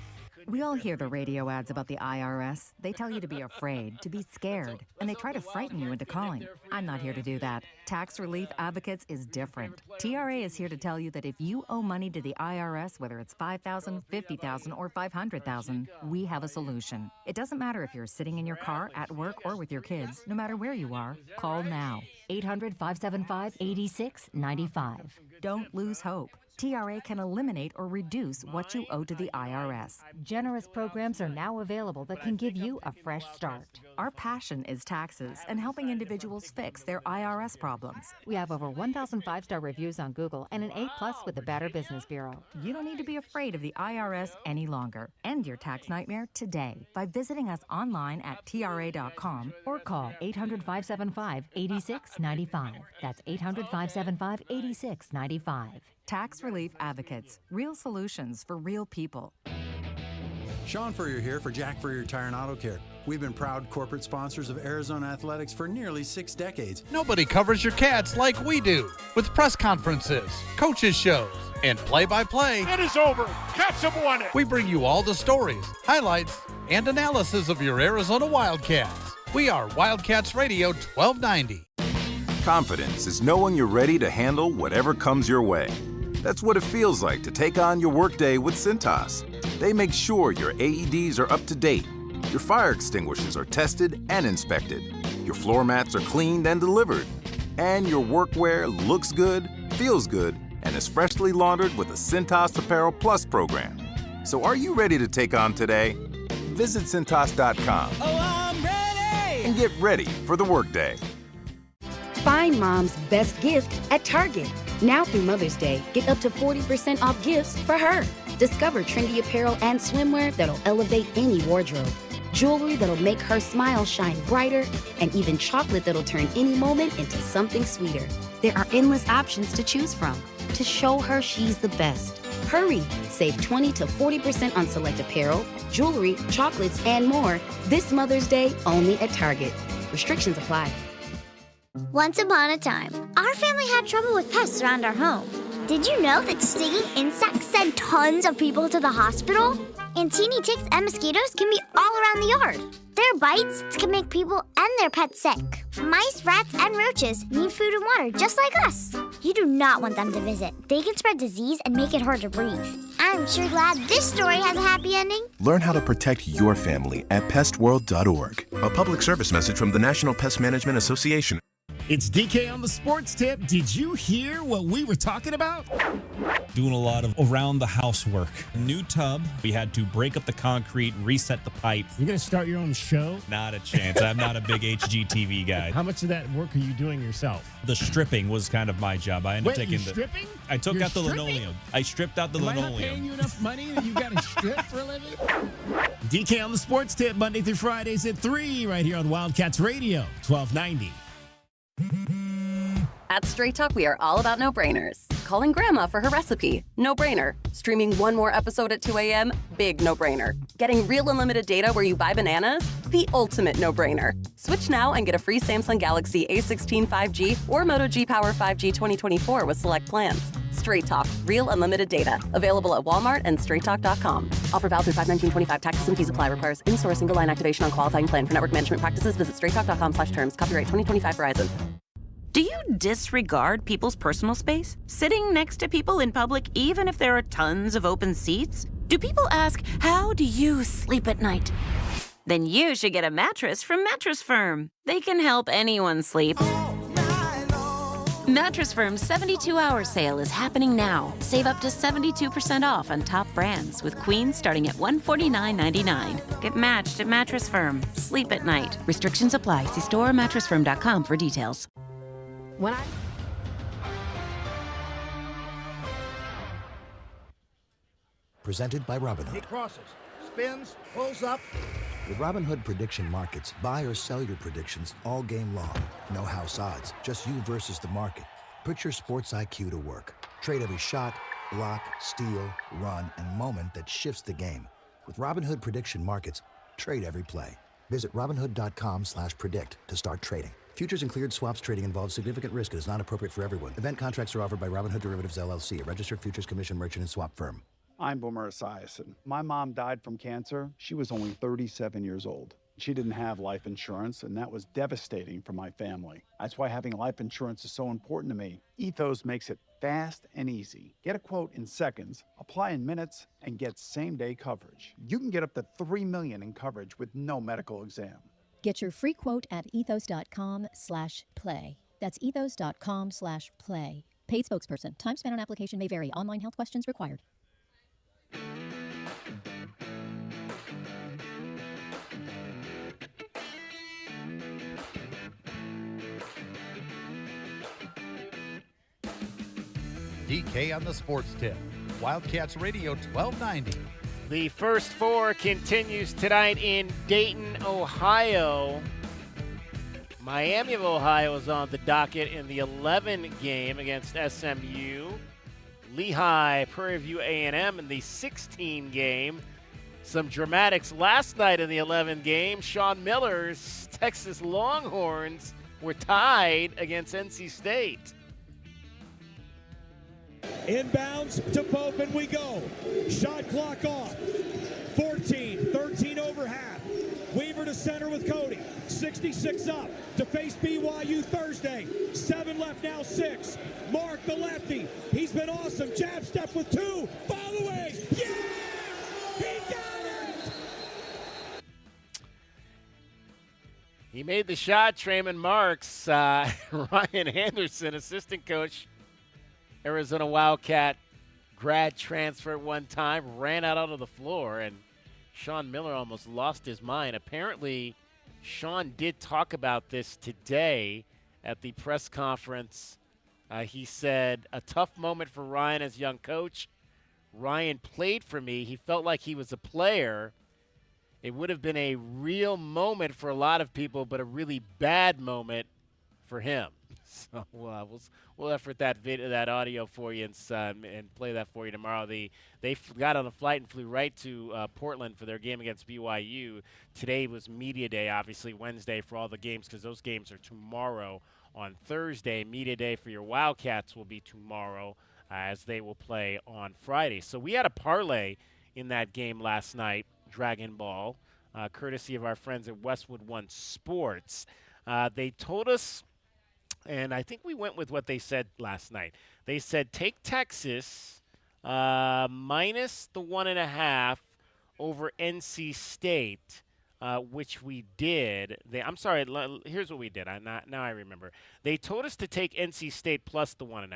We all hear the radio ads about the IRS. They tell you to be afraid, to be scared, and they try to frighten you into calling. I'm not here to do that. Tax Relief Advocates is different. TRA is here to tell you that if you owe money to the IRS, whether it's $5,000, $50,000, or $500,000, we have a solution. It doesn't matter if you're sitting in your car, at work, or with your kids. No matter where you are, call now. 800-575-8695. Don't lose hope. TRA can eliminate or reduce what you owe to the IRS. Generous programs are now available that can give you a fresh start. Our passion is taxes and helping individuals fix their IRS problems. We have over 1,000 5-star reviews on Google and an A+ with the Better Business Bureau. You don't need to be afraid of the IRS any longer. End your tax nightmare today by visiting us online at TRA.com or call 800-575-8695. That's 800-575-8695. Tax Relief Advocates. Real solutions for real people. Sean Furrier here for Jack Furrier Tire and Auto Care. We've been proud corporate sponsors of Arizona Athletics for nearly 6 decades. Nobody covers your Cats like we do. With press conferences, coaches shows, and play-by-play. It is over. Cats have won it. We bring you all the stories, highlights, and analysis of your Arizona Wildcats. We are Wildcats Radio 1290. Confidence is knowing you're ready to handle whatever comes your way. That's what it feels like to take on your workday with Cintas. They make sure your AEDs are up to date, your fire extinguishers are tested and inspected, your floor mats are cleaned and delivered, and your workwear looks good, feels good, and is freshly laundered with a Cintas Apparel Plus program. So are you ready to take on today? Visit Cintas.com. Oh, I'm ready! And get ready for the workday. Find mom's best gift at Target. Now through Mother's Day, get up to 40% off gifts for her. Discover trendy apparel and swimwear that'll elevate any wardrobe. Jewelry that'll make her smile shine brighter, and even chocolate that'll turn any moment into something sweeter. There are endless options to choose from to show her she's the best. Hurry! Save 20 to 40% on select apparel, jewelry, chocolates, and more this Mother's Day only at Target. Restrictions apply. Once upon a time, our family had trouble with pests around our home. Did you know that stinging insects send tons of people to the hospital? And teeny ticks and mosquitoes can be all around the yard. Their bites can make people and their pets sick. Mice, rats, and roaches need food and water just like us. You do not want them to visit. They can spread disease and make it hard to breathe. I'm sure glad this story has a happy ending. Learn how to protect your family at pestworld.org. A public service message from the National Pest Management Association. It's DK on the sports tip. Did you hear what we were talking about? Doing a lot of around-the-house work. New tub. We had to break up the concrete, reset the pipe. You're going to start your own show? Not a chance. I'm not a big HGTV guy. How much of that work are you doing yourself? The stripping was kind of my job. I ended up taking stripping? I took You're out the stripping? linoleum. I stripped out the Am linoleum. I not paying you enough money that you got to strip for a living? DK on the sports tip, Monday through Fridays at 3, right here on Wildcats Radio, 1290. At Straight Talk, we are all about no-brainers. Calling Grandma for her recipe? No-brainer. Streaming one more episode at 2 a.m.? Big no-brainer. Getting real unlimited data where you buy bananas? The ultimate no-brainer. Switch now and get a free Samsung Galaxy A16 5G or Moto G-Power 5G 2024 with select plans. Straight Talk. Real unlimited data. Available at Walmart and straighttalk.com. Offer valid through 5/19/25. Taxes and fees apply. Requires in-store single line activation on qualifying plan. For network management practices, visit straighttalk.com/terms. Copyright 2025 Verizon. Do you disregard people's personal space? Sitting next to people in public, even if there are tons of open seats? Do people ask, how do you sleep at night? Then you should get a mattress from Mattress Firm. They can help anyone sleep. Mattress Firm's 72-hour sale is happening now. Save up to 72% off on top brands, with queens starting at $149.99. Get matched at Mattress Firm. Sleep at night. Restrictions apply. See store or mattressfirm.com for details. Presented by Robinhood. He crosses, spins, pulls up. With Robinhood Prediction Markets, buy or sell your predictions all game long. No house odds, just you versus the market. Put your sports IQ to work. Trade every shot, block, steal, run, and moment that shifts the game. With Robinhood Prediction Markets, trade every play. Visit Robinhood.com/predict to start trading. Futures and cleared swaps trading involves significant risk and is not appropriate for everyone. Event contracts are offered by Robinhood Derivatives LLC, a registered futures commission merchant and swap firm. I'm Boomer Esiason. My mom died from cancer. She was only 37 years old. She didn't have life insurance, and that was devastating for my family. That's why having life insurance is so important to me. Ethos makes it fast and easy. Get a quote in seconds, apply in minutes, and get same-day coverage. You can get up to $3 million in coverage with no medical exam. Get your free quote at ethos.com/play. That's ethos.com/play. Paid spokesperson. Time spent on application may vary. Online health questions required. DK on the sports tip. Wildcats Radio 1290. The first four continues tonight in Dayton, Ohio. Miami of Ohio is on the docket in the 11 game against SMU. Lehigh, Prairie View A&M in the 16 game. Some dramatics last night in the 11 game. Sean Miller's Texas Longhorns were tied against NC State. Inbounds to Pope, and we go. Shot clock off. 14-13 over half. Weaver to center with Cody. 66 up to face BYU Thursday. 7 left now, 6. Mark the lefty. He's been awesome. Jab step with 2. Fall away. Yeah! He got it! He made the shot, Trayman Marks. Ryan Anderson, assistant coach, Arizona Wildcat grad transfer at one time, ran out onto the floor, and Sean Miller almost lost his mind. Apparently, Sean did talk about this today at the press conference. He said, a tough moment for Ryan as young coach. Ryan played for me. He felt like he was a player. It would have been a real moment for a lot of people, but a really bad moment for him. So we'll effort that audio for you and play that for you tomorrow. They got on a flight and flew right to Portland for their game against BYU. Today was media day, obviously Wednesday for all the games because those games are tomorrow on Thursday. Media day for your Wildcats will be tomorrow as they will play on Friday. So we had a parlay in that game last night, Dragon Ball, courtesy of our friends at Westwood One Sports. They told us, and I think we went with what they said last night. They said take Texas minus the 1.5 over NC State. which we did. I'm sorry. Here's what we did. Now I remember. They told us to take NC State plus the 1.5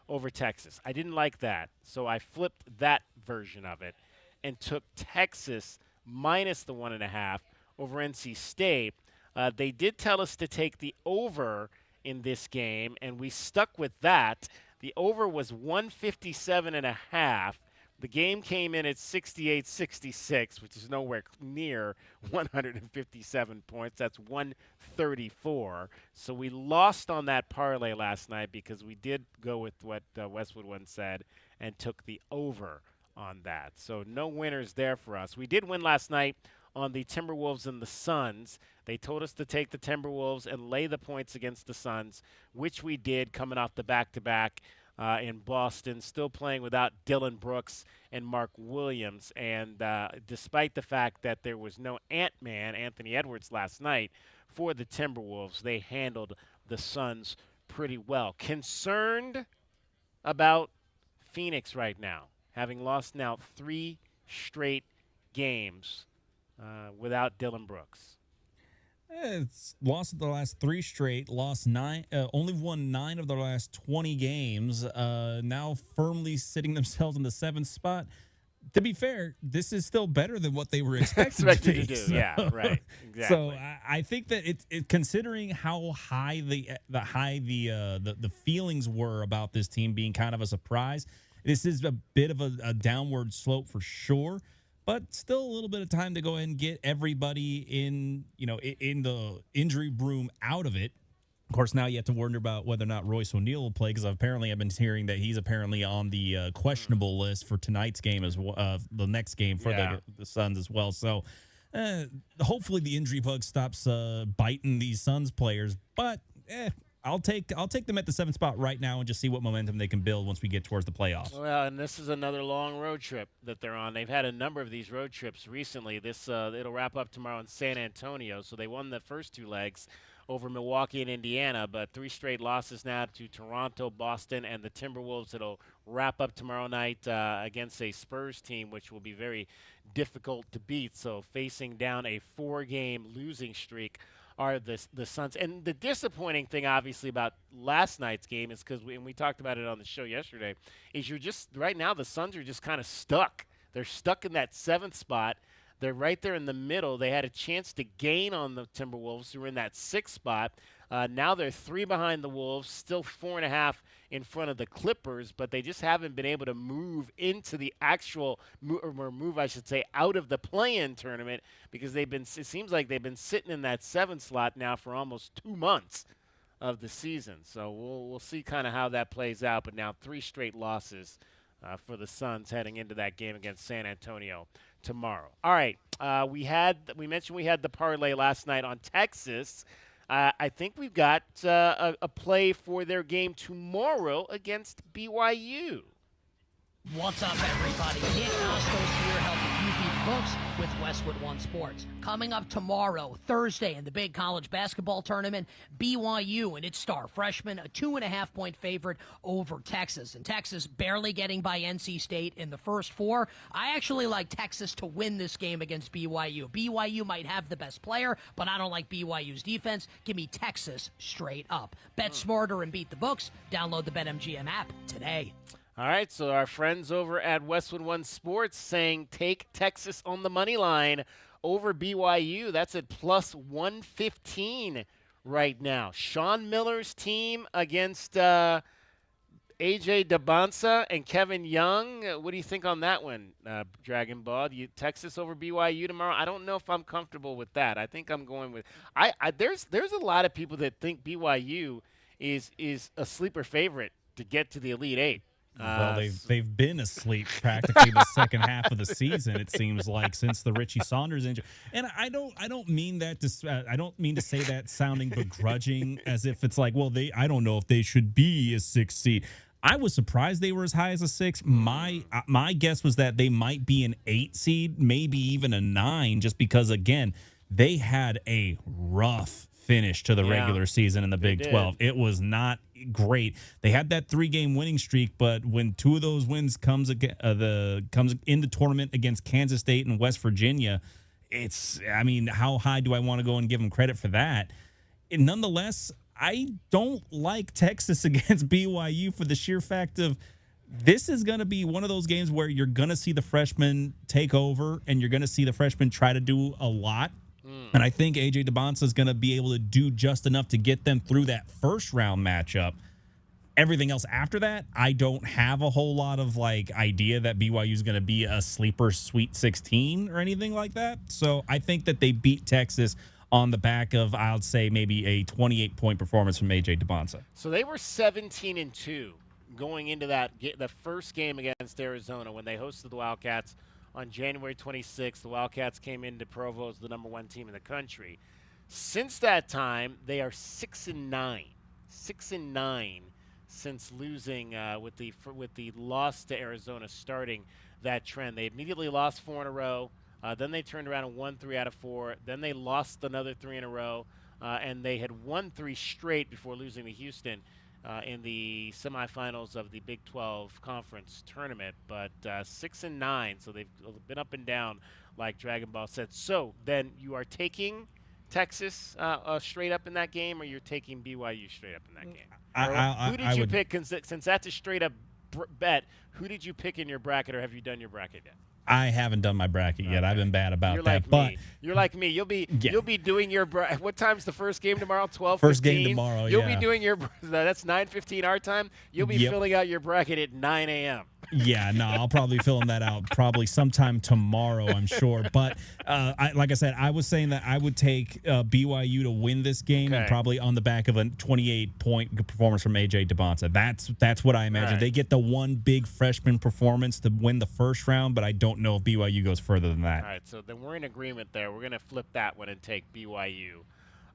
over Texas. I didn't like that, so I flipped that version of it and took Texas minus the 1.5 over NC State. They did tell us to take the over in this game, and we stuck with that. The over was 157.5. The game came in at 68-66, which is nowhere near 157 points. That's 134. So we lost on that parlay last night because we did go with what Westwood One said and took the over on that. So no winners there for us. We did win last night on the Timberwolves and the Suns. They told us to take the Timberwolves and lay the points against the Suns, which we did coming off the back-to-back in Boston, still playing without Dylan Brooks and Mark Williams. And despite the fact that there was no Ant-Man, Anthony Edwards, last night for the Timberwolves, they handled the Suns pretty well. Concerned about Phoenix right now, having lost now 3 straight games without Dylan Brooks. It's lost the last 3 straight, lost 9, only won 9 of the last 20 games, now firmly sitting themselves in the 7th spot. To be fair, this is still better than what they were expected to do. So. Yeah, right. Exactly. So I think that it considering how high the feelings were about this team being kind of a surprise, this is a bit of a downward slope for sure. But still a little bit of time to go ahead and get everybody in the injury room out of it. Of course, now you have to wonder about whether or not Royce O'Neal will play, because apparently I've been hearing that he's apparently on the questionable list for tonight's game as well, the next game for the Suns as well. So hopefully the injury bug stops biting these Suns players. But I'll take them at the 7th spot right now and just see what momentum they can build once we get towards the playoffs. Well, and this is another long road trip that they're on. They've had a number of these road trips recently. This it'll wrap up tomorrow in San Antonio. So they won the first 2 legs over Milwaukee and Indiana, but 3 straight losses now to Toronto, Boston, and the Timberwolves. It'll wrap up tomorrow night against a Spurs team, which will be very difficult to beat. So facing down a 4-game losing streak are the Suns. And the disappointing thing, obviously, about last night's game is because we talked about it on the show yesterday, is you're just right now the Suns are just kind of stuck. They're stuck in that 7th spot. They're right there in the middle. They had a chance to gain on the Timberwolves, who were in that 6th spot. Now they're 3 behind the Wolves, still 4.5 in front of the Clippers, but they just haven't been able to move into the actual move, I should say, out of the play-in tournament, because it seems like they've been sitting in that 7th slot now for almost 2 months of the season. So we'll see kind of how that plays out. But now 3 straight losses for the Suns heading into that game against San Antonio tomorrow. All right, we mentioned we had the parlay last night on Texas. I think we've got a play for their game tomorrow against BYU. What's up, everybody? Nick Costos here, helping you beat the books with Westwood One Sports. Coming up tomorrow, Thursday, in the big college basketball tournament, BYU and its star freshman, a 2.5-point favorite over Texas. And Texas barely getting by NC State in the first 4. I actually like Texas to win this game against BYU. BYU might have the best player, but I don't like BYU's defense. Give me Texas straight up. Bet smarter and beat the books. Download the BetMGM app today. All right, so our friends over at Westwood One Sports saying take Texas on the money line over BYU. That's at plus 115 right now. Sean Miller's team against A.J. Dabansa and Kevin Young. What do you think on that one, Dragon Ball? Texas over BYU tomorrow? I don't know if I'm comfortable with that. I think I'm going with there's a lot of people that think BYU is a sleeper favorite to get to the Elite Eight. Well, they've been asleep practically the second half of the season. It seems like, since the Richie Saunders injury. And I don't mean that to say that sounding begrudging, as if it's like, well, I don't know if they should be a 6 seed. I was surprised they were as high as a 6. My guess was that they might be an 8 seed, maybe even a 9, just because, again, they had a rough finish to the regular season in the Big 12. It was not great. They had that 3-game winning streak, but when 2 of those wins comes in the tournament against Kansas State and West Virginia, how high do I want to go and give them credit for that? And nonetheless, I don't like Texas against BYU for the sheer fact of this is going to be one of those games where you're going to see the freshmen take over and you're going to see the freshmen try to do a lot. And I think A.J. DeBonsa is going to be able to do just enough to get them through that first round matchup. Everything else after that, I don't have a whole lot of idea that BYU is going to be a sleeper Sweet 16 or anything like that. So I think that they beat Texas on the back of, I'll say, maybe a 28-point performance from A.J. DeBonsa. So they were 17-2 going into the first game against Arizona when they hosted the Wildcats on January 26th. The Wildcats came into Provo as the number 1 team in the country. Since that time, they are 6-9. 6-9 since losing with the loss to Arizona starting that trend. They immediately lost 4 in a row. Then they turned around and won 3 out of 4. Then they lost another 3 in a row. And they had won 3 straight before losing to Houston in the semifinals of the Big 12 Conference Tournament. But 6-9, so they've been up and down, like Dragon Ball said. So then you are taking Texas straight up in that game, or you're taking BYU straight up in that game? Who did you pick? Since that's a straight up bet, who did you pick in your bracket, or have you done your bracket yet? I haven't done my bracket yet. I've been bad about that. But you're like me. You'll be doing your what time's the first game tomorrow? 12:15. First game tomorrow. You'll be doing your that's 9:15 our time. You'll be filling out your bracket at 9 a.m. Yeah, no, I'll probably fill that out probably sometime tomorrow, I'm sure. But like I said, I was saying that I would take BYU to win this game, and probably on the back of a 28-point performance from A.J. DeBonsa. That's what I imagine. Right. They get the one big freshman performance to win the first round, but I don't know if BYU goes further than that. All right, so then we're in agreement there. We're going to flip that one and take BYU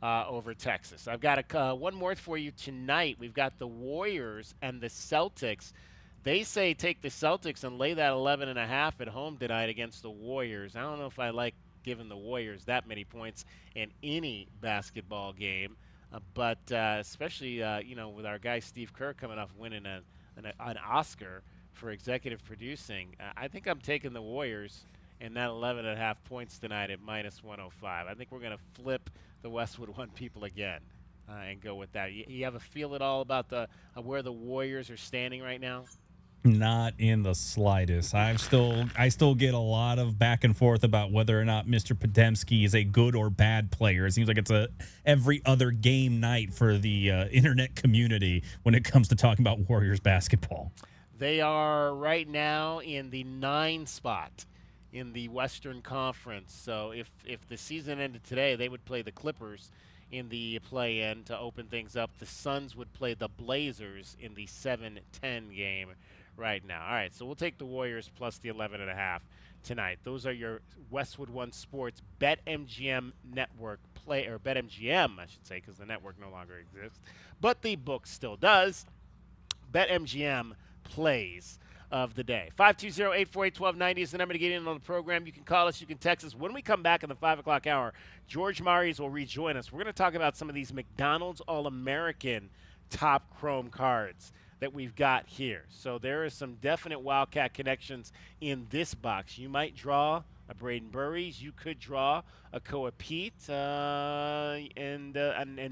over Texas. I've got one more for you tonight. We've got the Warriors and the Celtics. They say take the Celtics and lay that 11.5 at home tonight against the Warriors. I don't know if I like giving the Warriors that many points in any basketball game, but especially with our guy Steve Kerr coming off winning an Oscar for executive producing. I think I'm taking the Warriors in that 11.5 points tonight at -105. I think we're going to flip the Westwood One people again and go with that. You have a feel at all about where the Warriors are standing right now? Not in the slightest. I still get a lot of back and forth about whether or not Mr. Potemski is a good or bad player. It seems like it's a every other game night for the internet community when it comes to talking about Warriors basketball. They are right now in the 9 spot in the Western Conference. So if the season ended today, they would play the Clippers in the play-in to open things up. The Suns would play the Blazers in the 7-10 game right now. All right, so we'll take the Warriors plus the 11.5 tonight. Those are your Westwood One Sports BetMGM network play, or BetMGM, I should say, because the network no longer exists, but the book still does. BetMGM plays of the day. 520-848-1290 is the number to get in on the program. You can call us. You can text us. When we come back in the 5 o'clock hour, George Marius will rejoin us. We're going to talk about some of these McDonald's All-American top chrome cards that we've got here. So there are some definite Wildcat connections in this box. You might draw a Brayden Burries. You could draw a Peat, and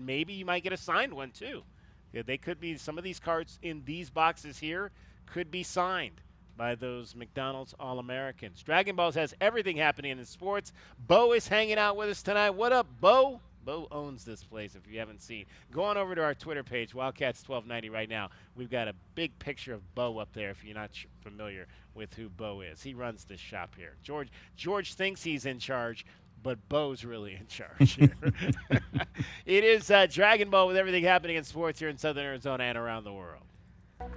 maybe you might get a signed one too. Yeah, they could be, some of these cards in these boxes here could be signed by those McDonald's All-Americans. Dragon Balls has everything happening in sports. Bo is hanging out with us tonight. What up, Bo? Bo owns this place, if you haven't seen. Go on over to our Twitter page, Wildcats1290 right now. We've got a big picture of Bo up there if you're not familiar with who Bo is. He runs this shop here. George thinks he's in charge, but Bo's really in charge here. It is Dragon Ball with everything happening in sports here in Southern Arizona and around the world.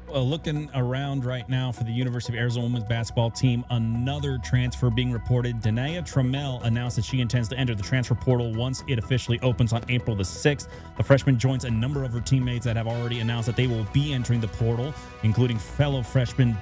Well, looking around right now for the University of Arizona women's basketball team, another transfer being reported. Danae Trammell announced that she intends to enter the transfer portal once it officially opens on April the 6th. The freshman joins a number of her teammates that have already announced that they will be entering the portal, including fellow freshman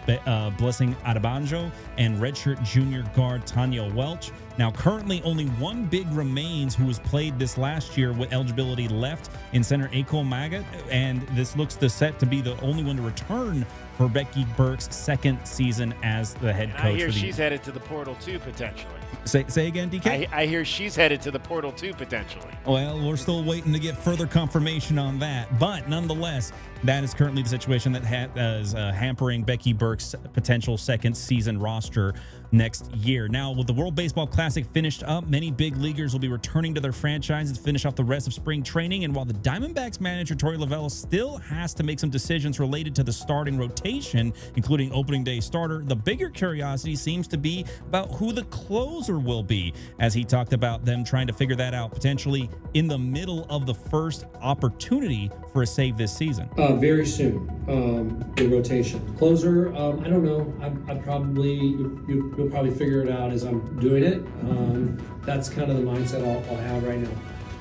Blessing Adebanjo and redshirt junior guard Tanya Welch. Now, currently, only one big remains who has played this last year with eligibility left in center Aiko Magat, and this looks set to be the only one to return for Becky Burke's second season as the head coach. I hear she's headed to the portal too, potentially. Say again, DK? I hear she's headed to the portal too, potentially. Well, we're still waiting to get further confirmation on that. But nonetheless, that is currently the situation that is hampering Becky Burke's potential second season roster next year. Now, with the World Baseball Classic finished up, many big leaguers will be returning to their franchises to finish off the rest of spring training. And while the Diamondbacks manager, Torey Lovullo, still has to make some decisions related to the starting rotation, including opening day starter, the bigger curiosity seems to be about who the closer will be, as he talked about them trying to figure that out potentially in the middle of the first opportunity for a save this season. Very soon, the rotation. Closer, I don't know. You'll probably figure it out as I'm doing it. That's kind of the mindset I'll have right now.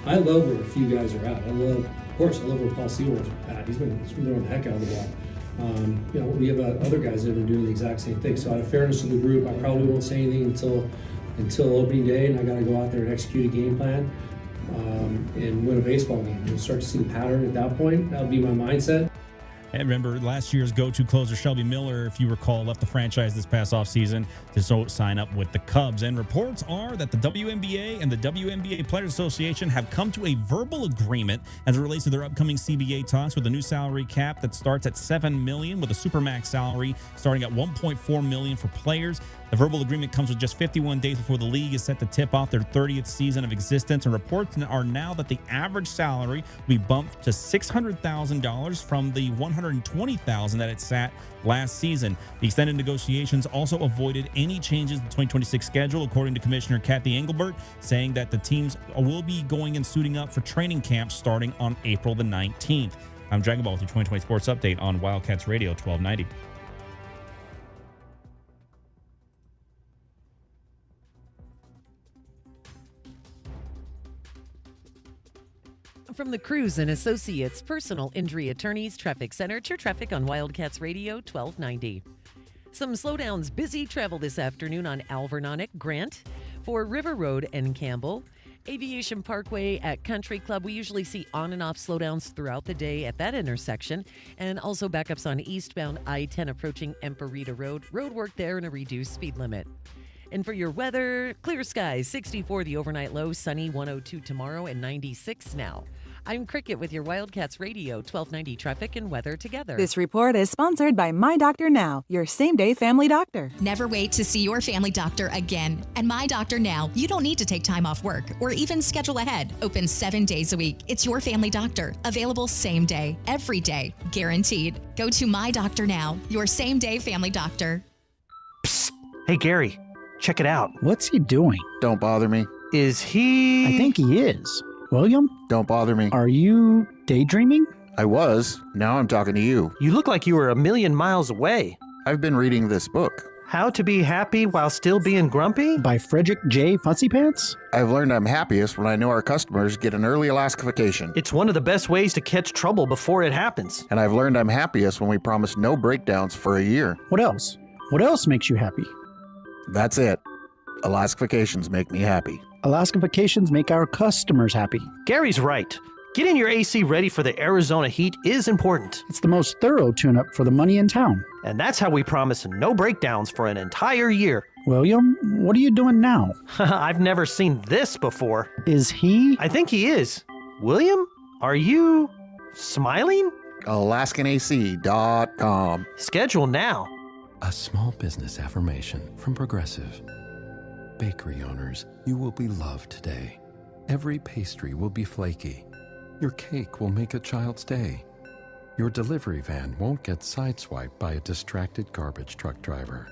I love where a few guys are at. I love where Paul Sewell's at. He's been throwing the heck out of the ball. We have other guys that have been doing the exact same thing. So out of fairness to the group, I probably won't say anything until opening day, and I got to go out there and execute a game plan and win a baseball game. You'll start to see the pattern at that point. That'll be my mindset. And remember, last year's go-to closer, Shelby Miller, if you recall, left the franchise this past offseason to sign up with the Cubs. And reports are that the WNBA and the WNBA Players Association have come to a verbal agreement as it relates to their upcoming CBA talks, with a new salary cap that starts at $7 million, with a supermax salary starting at $1.4 million for players. The verbal agreement comes with just 51 days before the league is set to tip off their 30th season of existence, and reports are now that the average salary will be bumped to $600,000 from the $120,000 that it sat last season. The extended negotiations also avoided any changes in the 2026 schedule, according to Commissioner Kathy Engelbert, saying that the teams will be going and suiting up for training camp starting on April the 19th. I'm Dragon Ball with your 2020 Sports Update on Wildcats Radio 1290. From the Cruz and Associates Personal Injury Attorneys Traffic Center, True Traffic on Wildcats Radio 1290. Some slowdowns, busy travel this afternoon on Alvernon Grant for River Road and Campbell. Aviation Parkway at Country Club, we usually see on and off slowdowns throughout the day at that intersection, and also backups on eastbound I-10 approaching Emperita Road. Road work there and a reduced speed limit. And for your weather, clear skies, 64 the overnight low, sunny 102 tomorrow and 96 now. I'm Cricket with your Wildcats Radio 1290 traffic and weather together. This report is sponsored by My Doctor Now, your same-day family doctor. Never wait to see your family doctor again. At My Doctor Now, you don't need to take time off work or even schedule ahead. Open 7 days a week. It's your family doctor. Available same day, every day, guaranteed. Go to My Doctor Now, your same-day family doctor. Psst. Hey, Gary, check it out. What's he doing? Don't bother me. Is he... I think he is. William? Don't bother me. Are you daydreaming? I was. Now I'm talking to you. You look like you were a million miles away. I've been reading this book. How to Be Happy While Still Being Grumpy? By Frederick J. Fuzzypants? I've learned I'm happiest when I know our customers get an early Alaska vacation. It's one of the best ways to catch trouble before it happens. And I've learned I'm happiest when we promise no breakdowns for a year. What else? What else makes you happy? That's it. Alaska vacations make me happy. Alaska vacations make our customers happy. Gary's right. Getting your AC ready for the Arizona heat is important. It's the most thorough tune-up for the money in town. And that's how we promise no breakdowns for an entire year. William, what are you doing now? I've never seen this before. Is he? I think he is. William, are you smiling? AlaskanAC.com. Schedule now. A small business affirmation from Progressive. Bakery owners, you will be loved today. Every pastry will be flaky. Your cake will make a child's day. Your delivery van won't get sideswiped by a distracted garbage truck driver.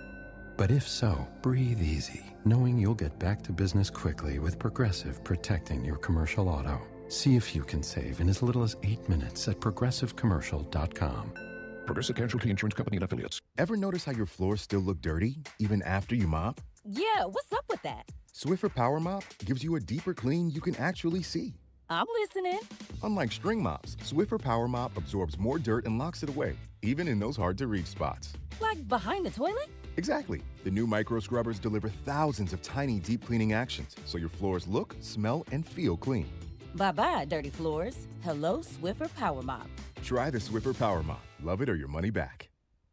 But if so, breathe easy, knowing you'll get back to business quickly with Progressive protecting your commercial auto. See if you can save in as little as 8 minutes at progressivecommercial.com. Progressive Casualty Insurance Company and Affiliates. Ever notice how your floors still look dirty, even after you mop? Yeah, what's up with that? Swiffer Power Mop gives you a deeper clean you can actually see. I'm listening. Unlike string mops, Swiffer Power Mop absorbs more dirt and locks it away, even in those hard-to-reach spots. Like behind the toilet? Exactly. The new micro scrubbers deliver thousands of tiny deep cleaning actions, so your floors look, smell, and feel clean. Bye-bye, dirty floors. Hello, Swiffer Power Mop. Try the Swiffer Power Mop. Love it or your money back.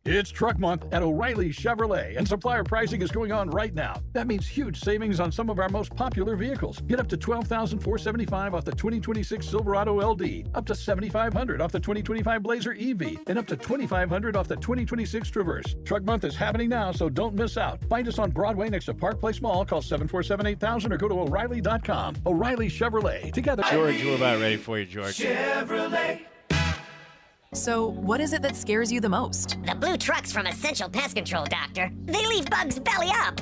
It's Truck Month at O'Reilly Chevrolet, and supplier pricing is going on right now. That means huge savings on some of our most popular vehicles. Get up to $12,475 off the 2026 Silverado LD, up to $7,500 off the 2025 Blazer EV, and up to $2,500 off the 2026 Traverse. Truck Month is happening now, so don't miss out. Find us on Broadway next to Park Place Mall. Call 747-8000 or go to O'Reilly.com. O'Reilly Chevrolet. Together. George, we're about ready for you, George. Chevrolet. So, what is it that scares you the most? The blue trucks from Essential Pest Control, Doctor. They leave bugs belly up.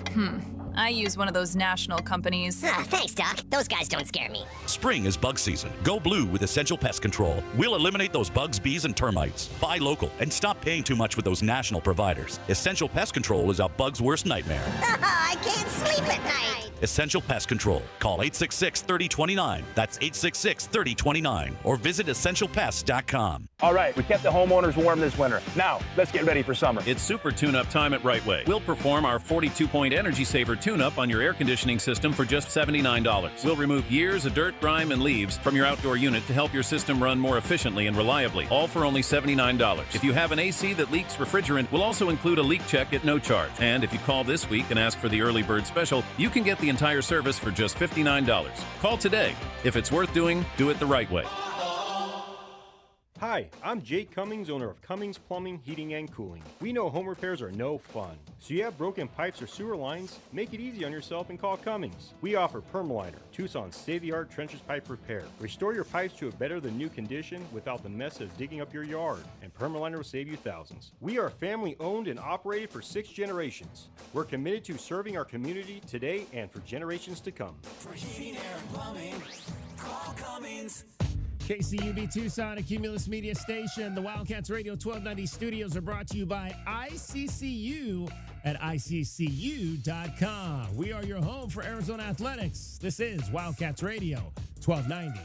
I use one of those national companies. Thanks, Doc. Those guys don't scare me. Spring is bug season. Go blue with Essential Pest Control. We'll eliminate those bugs, bees, and termites. Buy local and stop paying too much with those national providers. Essential Pest Control is a bug's worst nightmare. I can't sleep at night. Essential Pest Control. Call 866-3029. That's 866-3029. Or visit essentialpest.com. All right, we kept the homeowners warm this winter. Now, let's get ready for summer. It's super tune-up time at Right Way. We'll perform our 42-point Energy Saver tune-up on your air conditioning system for just $79. We'll remove years of dirt, grime, and leaves from your outdoor unit to help your system run more efficiently and reliably, all for only $79. If you have an AC that leaks refrigerant, we'll also include a leak check at no charge. And if you call this week and ask for the early bird special, you can get the entire service for just $59. Call today. If it's worth doing, do it the right way. Hi, I'm Jake Cummings, owner of Cummings Plumbing, Heating, and Cooling. We know home repairs are no fun. So you have broken pipes or sewer lines? Make it easy on yourself and call Cummings. We offer Permaliner, Tucson's state-of-the-art trenches pipe repair. Restore your pipes to a better than new condition without the mess of digging up your yard, and Permaliner will save you thousands. We are family owned and operated for 6 generations. We're committed to serving our community today and for generations to come. For heating, air, and plumbing, call Cummings. KCUB Tucson, a Cumulus media station. The Wildcats Radio 1290 studios are brought to you by ICCU at ICCU.com. We are your home for Arizona athletics. This is Wildcats Radio 1290.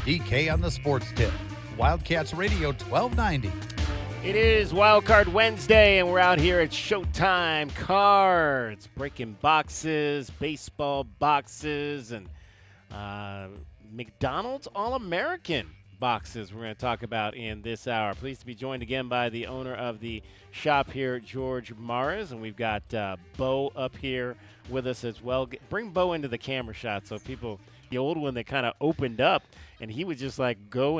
DK on the sports tip. Wildcats Radio 1290. It is Wildcard Wednesday, and we're out here at Showtime Cards, breaking boxes, baseball boxes, and McDonald's All-American boxes we're going to talk about in this hour. Pleased to be joined again by the owner of the shop here, George Morris, and we've got Bo up here with us as well. Bring Bo into the camera shot so people, the old one that kind of opened up, and he would just like go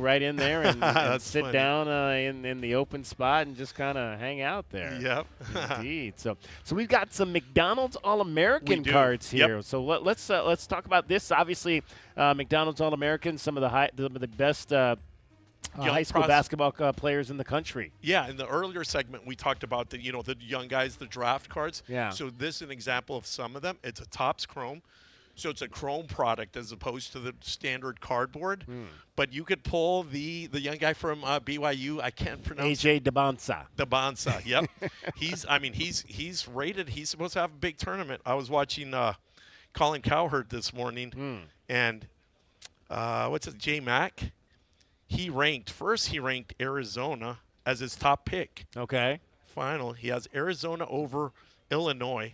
right in there and sit funny. Down in the open spot and just kind of hang out there. Yep. Indeed. So we've got some McDonald's All-American cards here. Yep. So let's talk about this. Obviously, McDonald's All-American, some of the best high school basketball players in the country. Yeah, in the earlier segment, we talked about the young guys, the draft cards. Yeah. So this is an example of some of them. It's a Topps Chrome. So it's a chrome product as opposed to the standard cardboard. But you could pull the young guy from BYU. I can't pronounce AJ DeBonsa. DeBonsa, yep. He's rated. He's supposed to have a big tournament. I was watching Colin Cowherd this morning, and J Mac. He ranked Arizona as his top pick. Okay. Final. He has Arizona over Illinois.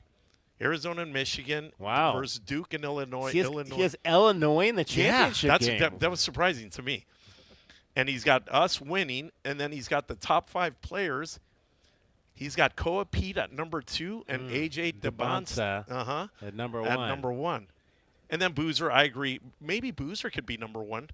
Arizona and Michigan versus Duke and Illinois. He has Illinois in the championship game. That was surprising to me. And he's got us winning, and then he's got the top 5 players. He's got Peat at number 2 and AJ DeBonsa at number 1. And then Boozer, I agree. Maybe Boozer could be number 1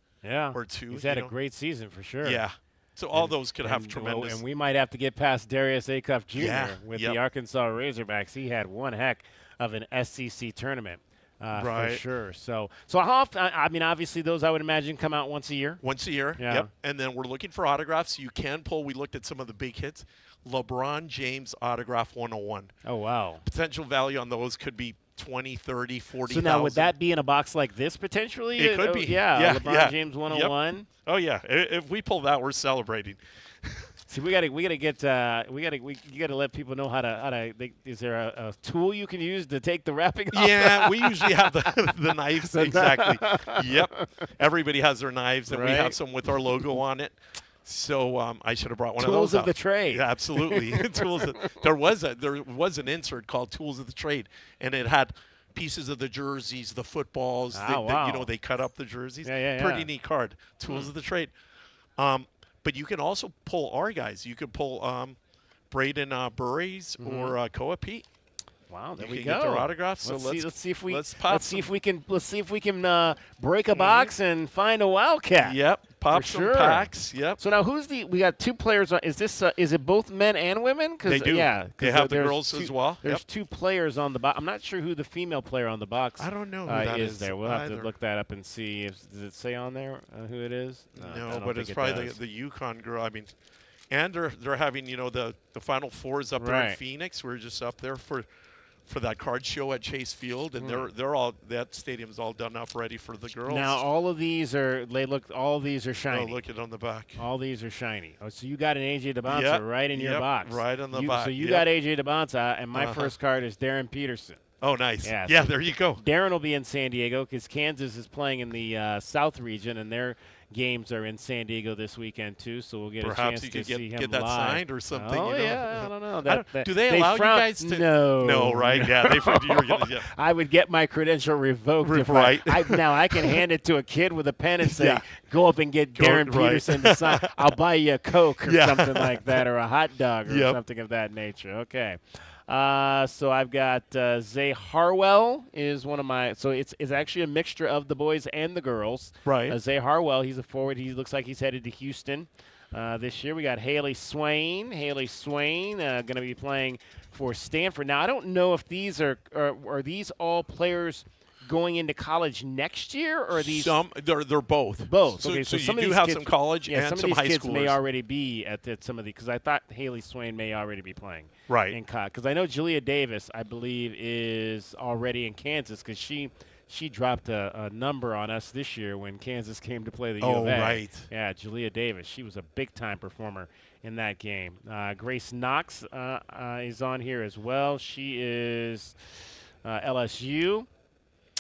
or 2. He's had a great season for sure. Yeah. So all those could have tremendous. And we might have to get past Darius Acuff Jr. with the Arkansas Razorbacks. He had one heck of an SEC tournament for sure. So how often, I mean, obviously those I would imagine come out once a year. Once a year, yep. And then we're looking for autographs. You can pull. We looked at some of the big hits. LeBron James autograph 101. Oh, wow. Potential value on those could be 20, 30, 40. So now would that be in a box like this potentially? It could be. Yeah, LeBron James 101. Yep. Oh yeah, if we pull that, we're celebrating. See, you gotta let people know how to. Is there a tool you can use to take the wrapping off? Yeah, we usually have the knives. Exactly. Yep. Everybody has their knives, and we have some with our logo on it. So I should have brought one Tools of those of the trade. Yeah, absolutely. There was an insert called Tools of the Trade, and it had pieces of the jerseys, the footballs. Wow. They cut up the jerseys. Yeah. Pretty neat card. Tools of the Trade. But you can also pull our guys. You could pull Brayden Burries or Peat. Wow, there You we can go. get their autographs. So Let's see if we can break a Mm-hmm. box and find a Wildcat. Yep, pop For some sure. packs. Yep. So now we got 2 players on. Is this is it both men and women? They do. Yeah, They have the there's girls as well. There's Yep. 2 players on the box. I'm not sure who the female player on the box. I don't know who that is there. We'll have to either. look that up and see. Does it say on there who it is? I No, don't but think it's it probably does. the Yukon girl. I mean, and they're having the Final Fours up there in Right. Phoenix. We're just up there for that card show at Chase Field, and Mm. they're all that stadium's all done up ready for the girls. Now all of these are all of these are shiny. Oh, look it on the back. All these are shiny. Oh, so you got an AJ DeBonsa Yep, right in your yep, box. right on the You- back, So you yep. got AJ DeBonsa, and my Uh-huh. first card is Darren Peterson. Oh, nice. Yeah, Yeah, so there you go. Darren will be in San Diego because Kansas is playing in the South region, and their games are in San Diego this weekend too. So we'll get Perhaps a chance you to could see him get that live. signed or something. Oh you know? yeah, I don't know. Do they allow you guys to? No, right? Yeah, they you were gonna. Yeah. I would get my credential revoked if Right. now I can hand it to a kid with a pen and say, Yeah. "Go up and get Darren right. Peterson to sign. I'll buy you a Coke or Yeah. something like that, or a hot dog or Yep. something of that nature." Okay. So I've got Zay Harwell is one of my. So it's actually a mixture of the boys and the girls. Right. Zay Harwell, he's a forward. He looks like he's headed to Houston this year. We got Haley Swain. Haley Swain going to be playing for Stanford. Now I don't know if these are these all players going into college next year, or are these they're both. Both. So, Okay, so some you of do these have kids, some college and some some of high these kids schoolers. may already be at some of the because I thought Haley Swain may already be playing. Right. In because I know Julia Davis, I believe, is already in Kansas because she dropped a number on us this year when Kansas came to play the U of A. Right. Yeah, Julia Davis. She was a big-time performer in that game. Grace Knox is on here as well. She is LSU.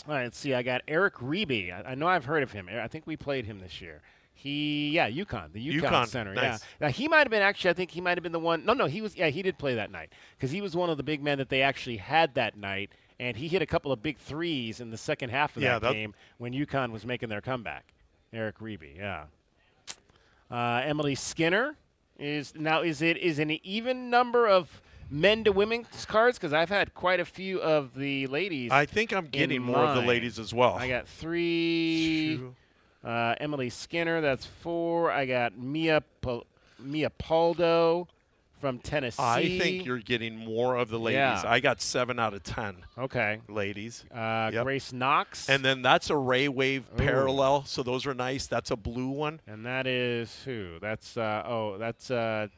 All right, let's see. I got Eric Reeby. I know I've heard of him. I think we played him this year. UConn, the UConn Center. Nice. Yeah. Now, he might have been I think he might have been the one. No, he was. Yeah, he did play that night because he was one of the big men that they actually had that night, and he hit a couple of big threes in the second half of that game when UConn was making their comeback. Eric Reeby, yeah. Emily Skinner is an even number of men to women's cards because I've had quite a few of the ladies. I think I'm getting more of the ladies as well. I got 3. Emily Skinner, that's 4. I got Mia Paldo from Tennessee. I think you're getting more of the ladies. Yeah. I got 7 out of 10. Okay. Ladies. Grace Knox. And then that's a Ray Wave parallel, so those are nice. That's a blue one. And that is who? That's Tundo.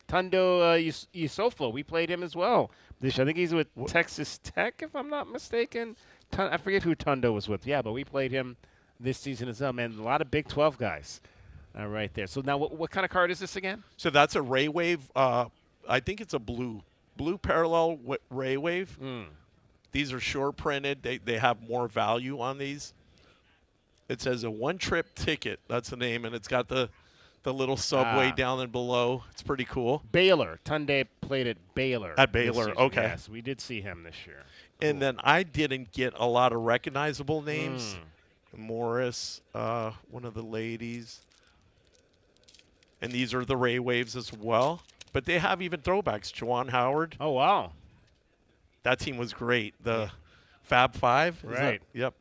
Tundo Yusoflo. We played him as well. I think he's with Texas Tech, if I'm not mistaken. I forget who Tundo was with. Yeah, but we played him this season as well. Man, a lot of Big 12 guys right there. So now what kind of card is this again? So that's a Ray Wave. I think it's a blue parallel Ray Wave. These are short printed. They have more value on these. It says a one-trip ticket. That's the name, and it's got the little subway down and below. It's pretty cool. Baylor. Tunde played at Baylor. At Baylor, okay. Yes, we did see him this year. And then I didn't get a lot of recognizable names. Morris, one of the ladies. And these are the Ray Waves as well. But they have even throwbacks. Juwan Howard. Oh, wow. That team was great. The Fab Five. Right. Yep.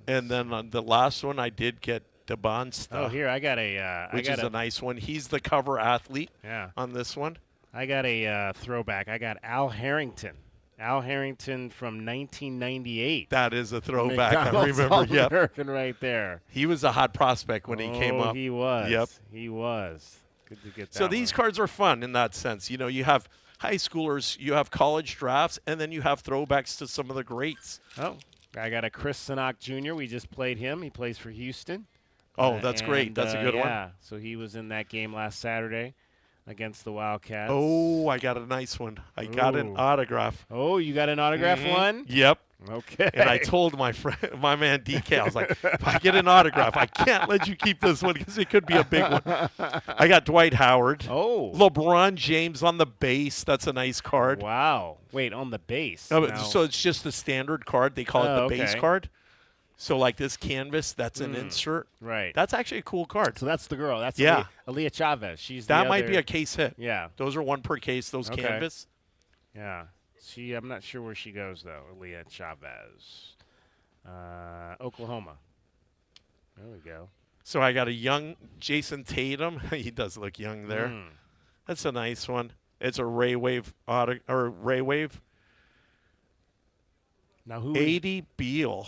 And then on the last one, I did get DeBonsta. Oh, here, I got a which is a nice one. He's the cover athlete on this one. I got a throwback. I got Al Harrington. Al Harrington from 1998. That is a throwback. I McDonald's remember. Yep. All-American right there. He was a hot prospect when he came up. He was. Yep. He was. Good to get that. So these cards are fun in that sense. You know, you have high schoolers, you have college drafts, and then you have throwbacks to some of the greats. Oh, I got a Chris Sinak Jr. We just played him. He plays for Houston. Oh, that's great. That's a good one. Yeah, so he was in that game last Saturday. against the Wildcats. Oh, I got a nice one. I got an autograph. Oh, you got an autograph one? Yep. Okay. And I told my man DK, I was like, if I get an autograph, I can't let you keep this one because it could be a big one. I got Dwight Howard. Oh. LeBron James on the base. That's a nice card. Wow. Wait, on the base. No, Now- so it's just the standard card. They call it the base okay. card. So like this canvas, that's an insert. Right. That's actually a cool card. So that's the girl. That's Yeah. Aaliyah Chavez. She's That the might other- be a case hit. Yeah. Those are one per case, those Okay. canvas. Yeah. I'm not sure where she goes, though. Aaliyah Chavez. Oklahoma. There we go. So I got a young Jason Tatum. He does look young there. That's a nice one. It's a Ray Wave Ray Wave. Now who? 80 Beal,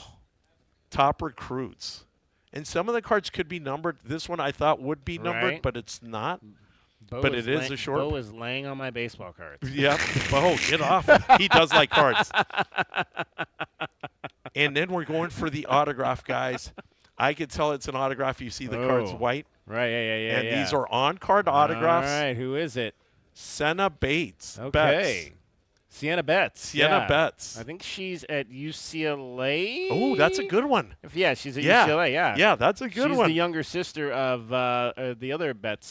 top recruits. And some of the cards could be numbered. This one I thought would be numbered, Right. but it's not. Bo but it is a short. Bo is laying on my baseball cards. Yep. Bo, get off. He does like cards. And then we're going for the autograph, guys. I could tell it's an autograph. You see the card's white. Right, yeah. And these are on-card autographs. All right, who is it? Senna Bates. Okay. Sienna Betts. Sienna Betts. I think she's at UCLA. Oh, that's a good one. Yeah, she's at UCLA, yeah. Yeah, that's a good she's one. the younger sister of the other Betts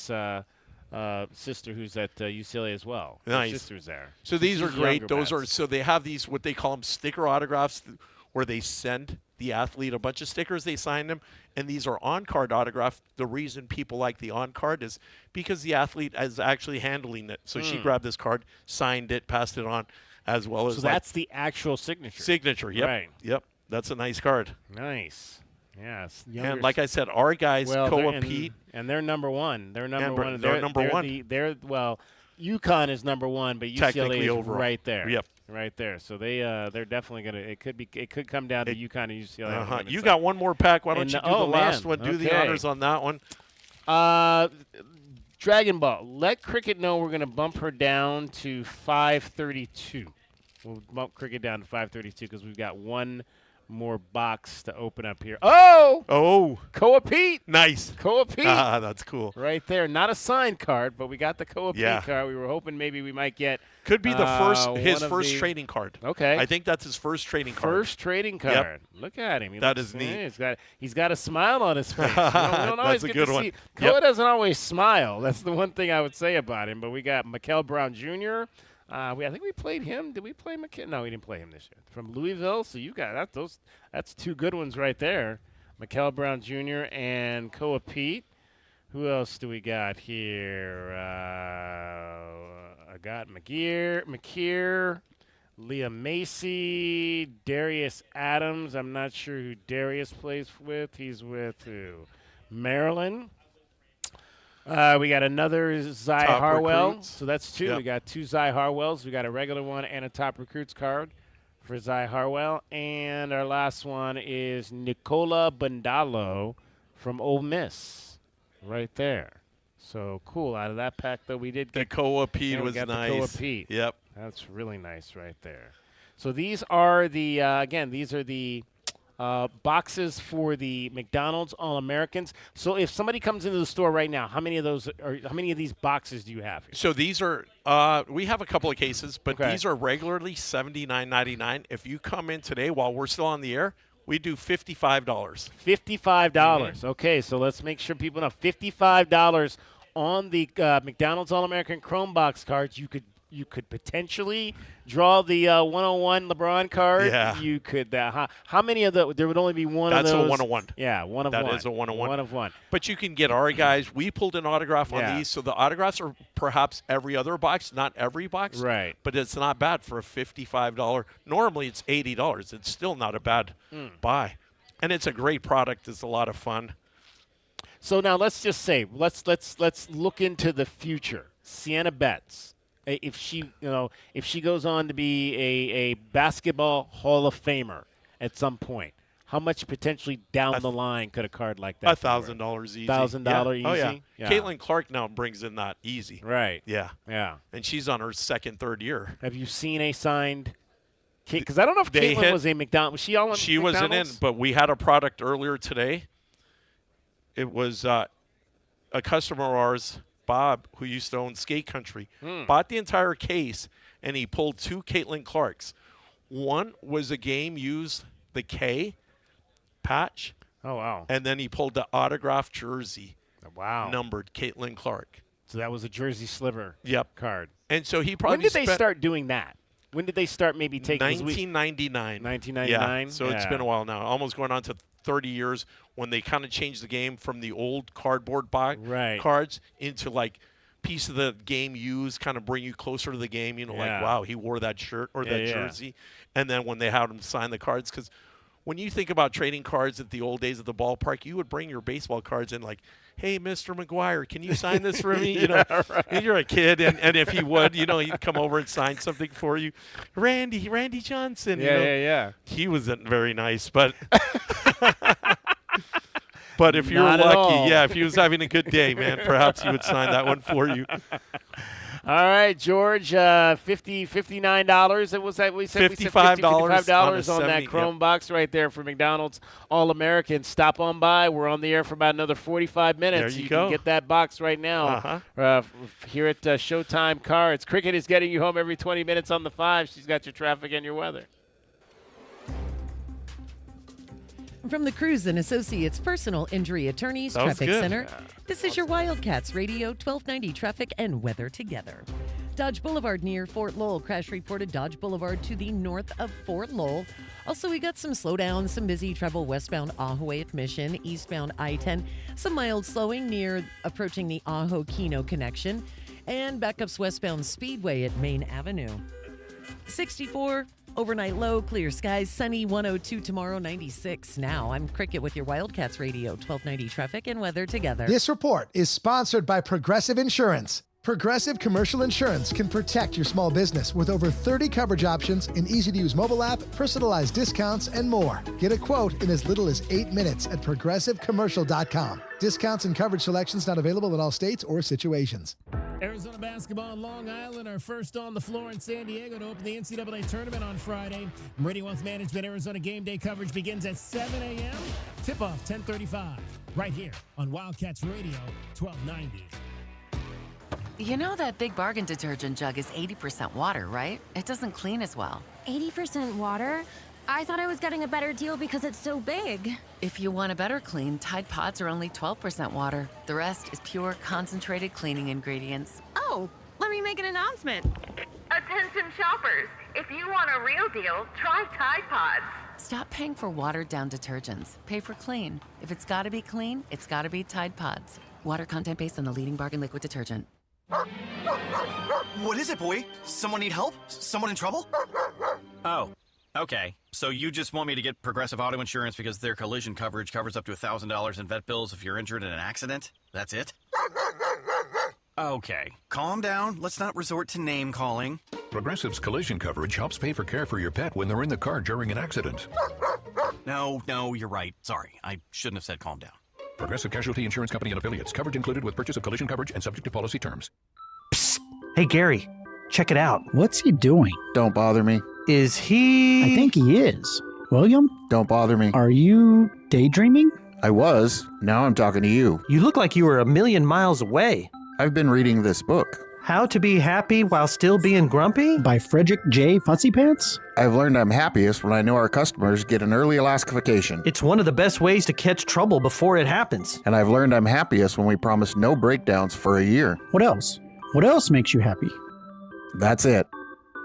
sister who's at UCLA as well. Nice. Her sister's there. So these are She's great. younger Those are Betts. so they have these what they call them sticker autographs, where they send the athlete a bunch of stickers. They sign them, and these are on-card autographs. The reason people like the on-card is because the athlete is actually handling it. So she grabbed this card, signed it, passed it on, as well as So that's the actual signature. signature. Yep. Right. Yep. That's a nice card. Nice. Yes. And like I said, our guys, Koa Peat. And they're number one. They're number one. They're number one. Well, UConn is number one, but UCLA Technically is overall. right there. Yep. Right there. So they're definitely gonna. It could come down to UConn and UCLA. You got one more pack. Why don't you do the last one? Do the Okay. honors on that one. Dragon Ball. Let Cricket know we're gonna bump her down to 532. We'll bump Cricket down to 532 because we've got one more box to open up here. Oh, Koa Peat. Nice. Koa Peat. Ah, that's cool. Right there. Not a signed card, but we got the Koa Peat Yeah. card. We were hoping maybe we might get. Could be the his one of first the- trading card. Okay. I think that's his first trading card. First trading card. Yep. Look at him. He That looks- is neat. He's got a smile on his face. We don't always That's a get good to one. see. Yep. Koa doesn't always smile. That's the one thing I would say about him. But we got Mikael Brown Jr. I think we played him. Did we play Mikael? No, we didn't play him this year. From Louisville. So you got that. That's two good ones right there. Mikael Brown Jr. and Koa Peat. Who else do we got here? I got McKeer, Leah Macy, Darius Adams. I'm not sure who Darius plays with. He's with who? Maryland. We got another Zy Top Harwell. recruits. So that's two. Yep. We got two Zy Harwells. We got a regular one and a top recruits card for Zy Harwell. And our last one is Nicola Bandalo from Ole Miss. Right there. So cool. Out of that pack, though, we did The get Koa Peat we was got nice. The Koa Peat. Yep. That's really nice right there. So these are the these are the boxes for the McDonald's All-Americans. So if somebody comes into the store right now, how many of these boxes do you have here? So these are we have a couple of cases, but Okay. these are regularly $79.99. If you come in today while we're still on the air, we do $55. $55. Okay, so let's make sure people know $55 on the McDonald's All-American Chrome Box cards. You could potentially draw the 101 LeBron card. Yeah. You could. How many of there would only be one That's of those? a 101. Yeah, one of one. That is a 101. One of one. But you can get our guys. We pulled an autograph on Yeah. these, so the autographs are perhaps every other box, not every box. Right. But it's not bad for a $55. Normally it's $80. It's still not a bad buy. And it's a great product. It's a lot of fun. So now let's just say let's look into the future. Sienna Betts, if she goes on to be a basketball Hall of Famer at some point, how much potentially down the line could a card like that? $1,000 easy. $1,000 easy. Oh yeah. Yeah. Caitlin Clark now brings in that easy. Right. Yeah. Yeah. And she's on her second, third year. Have you seen a signed? Because I don't know if They Caitlin hit- was a McDonald. Was she all in She wasn't in, McDonald's? but we had a product earlier today. It was a customer of ours Bob, who used to own Skate Country, bought the entire case, and he pulled 2 Caitlin Clarks. One was a game used the K patch. Oh, wow. And then he pulled the autographed jersey. Wow. Numbered Caitlin Clark. So that was a jersey sliver card. And so he probably When did they start doing that? When did they start maybe taking 1999. 1999? Yeah, so it's been a while now. Almost going on to 30 years when they kind of changed the game from the old cardboard cards into like piece of the game used, kind of bring you closer to the game. You know, like, wow, he wore that shirt or that jersey. And then when they had him sign the cards, because when you think about trading cards at the old days at the ballpark, you would bring your baseball cards in like, hey, Mr. McGuire, can you sign this for me? You know, and you're a kid, and if he would, you know, he'd come over and sign something for you. Randy Johnson. Yeah. He wasn't very nice, but but if you're Not at all. lucky, if he was having a good day, man, perhaps he would sign that one for you. All right, George, $59. It was that we said $55 on that Chrome box right there for McDonald's All-American. Stop on by. We're on the air for about another 45 minutes. There you can go. get that box right now here at Showtime Cards. Cricket is getting you home every 20 minutes on the 5. She's got your traffic and your weather. From the Cruz and Associates Personal Injury Attorneys Traffic Center, this is your Wildcats Radio 1290 traffic and weather together. Dodge Boulevard near Fort Lowell. Crash reported Dodge Boulevard to the north of Fort Lowell. Also, we got some slowdowns, some busy travel westbound Ahaway at Mission, eastbound I-10, some mild slowing near approaching the Ajo-Kino connection, and backups westbound Speedway at Main Avenue. 64. Overnight low, clear skies, sunny, 102 tomorrow, 96 now. I'm Cricket with your Wildcats Radio 1290 traffic and weather together. This report is sponsored by Progressive Insurance. Progressive Commercial Insurance can protect your small business with over 30 coverage options, an easy-to-use mobile app, personalized discounts, and more. Get a quote in as little as 8 minutes at progressivecommercial.com. Discounts and coverage selections not available in all states or situations. Arizona basketball on Long Island are first on the floor in San Diego to open the NCAA tournament on Friday. Meridian Wealth Management Arizona game day coverage begins at 7 a.m. Tip-off 10:35 right here on Wildcats Radio 1290. You know that Big Bargain detergent jug is 80% water, right? It doesn't clean as well. 80% water? I thought I was getting a better deal because it's so big. If you want a better clean, Tide Pods are only 12% water. The rest is pure, concentrated cleaning ingredients. Oh, let me make an announcement. Attention shoppers, if you want a real deal, try Tide Pods. Stop paying for watered-down detergents. Pay for clean. If it's gotta be clean, it's gotta be Tide Pods. Water content based on the leading bargain liquid detergent. What is it, boy? Someone need help? Someone in trouble? Oh, okay. So you just want me to get Progressive Auto Insurance because their collision coverage covers up to $1,000 in vet bills if you're injured in an accident? That's it? Okay, calm down. Let's not resort to name calling. Progressive's collision coverage helps pay for care for your pet when they're in the car during an accident. No, you're right. Sorry, I shouldn't have said calm down. Progressive Casualty Insurance Company and Affiliates. Coverage included with purchase of collision coverage and subject to policy terms. Psst. Hey, Gary, check it out. What's he doing? Don't bother me. Is he... I think he is. William? Don't bother me. Are you daydreaming? I was. Now I'm talking to you. You look like you were a million miles away. I've been reading this book. How to Be Happy While Still Being Grumpy? By Frederick J. Fussy Pants? I've learned I'm happiest when I know our customers get an early Alaskification. It's one of the best ways to catch trouble before it happens. And I've learned I'm happiest when we promise no breakdowns for a year. What else? What else makes you happy? That's it.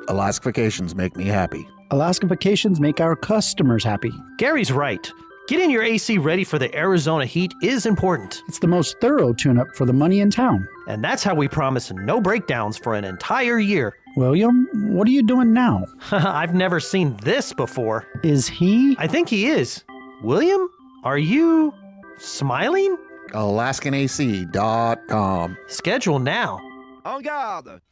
Alaskifications make me happy. Alaskifications make our customers happy. Gary's right. Getting your AC ready for the Arizona heat is important. It's the most thorough tune-up for the money in town. And that's how we promise no breakdowns for an entire year. William, what are you doing now? I've never seen this before. Is he? I think he is. William, are you smiling? AlaskanAC.com. Schedule now. En garde!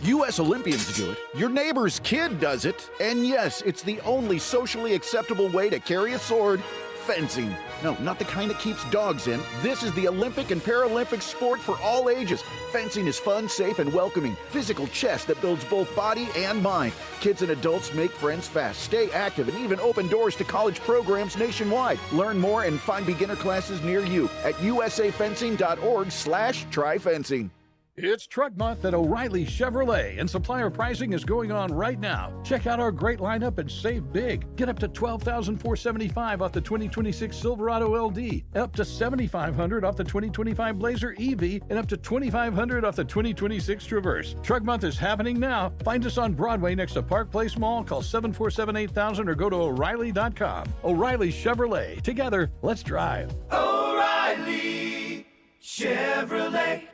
U.S. Olympians do it, your neighbor's kid does it, and yes, it's the only socially acceptable way to carry a sword fencing. No, not the kind that keeps dogs in. This is the Olympic and Paralympic sport for all ages. Fencing is fun, safe, and welcoming. Physical chess that builds both body and mind. Kids and adults make friends fast, stay active, and even open doors to college programs nationwide. Learn more and find beginner classes near you at usafencing.org/tryfencing. It's Truck Month at O'Reilly Chevrolet, and supplier pricing is going on right now. Check out our great lineup and save big. Get up to $12,475 off the 2026 Silverado LD, up to $7,500 off the 2025 Blazer EV, and up to $2,500 off the 2026 Traverse. Truck Month is happening now. Find us on Broadway next to Park Place Mall. Call 747-8000 or go to O'Reilly.com. O'Reilly Chevrolet. Together, let's drive. O'Reilly Chevrolet.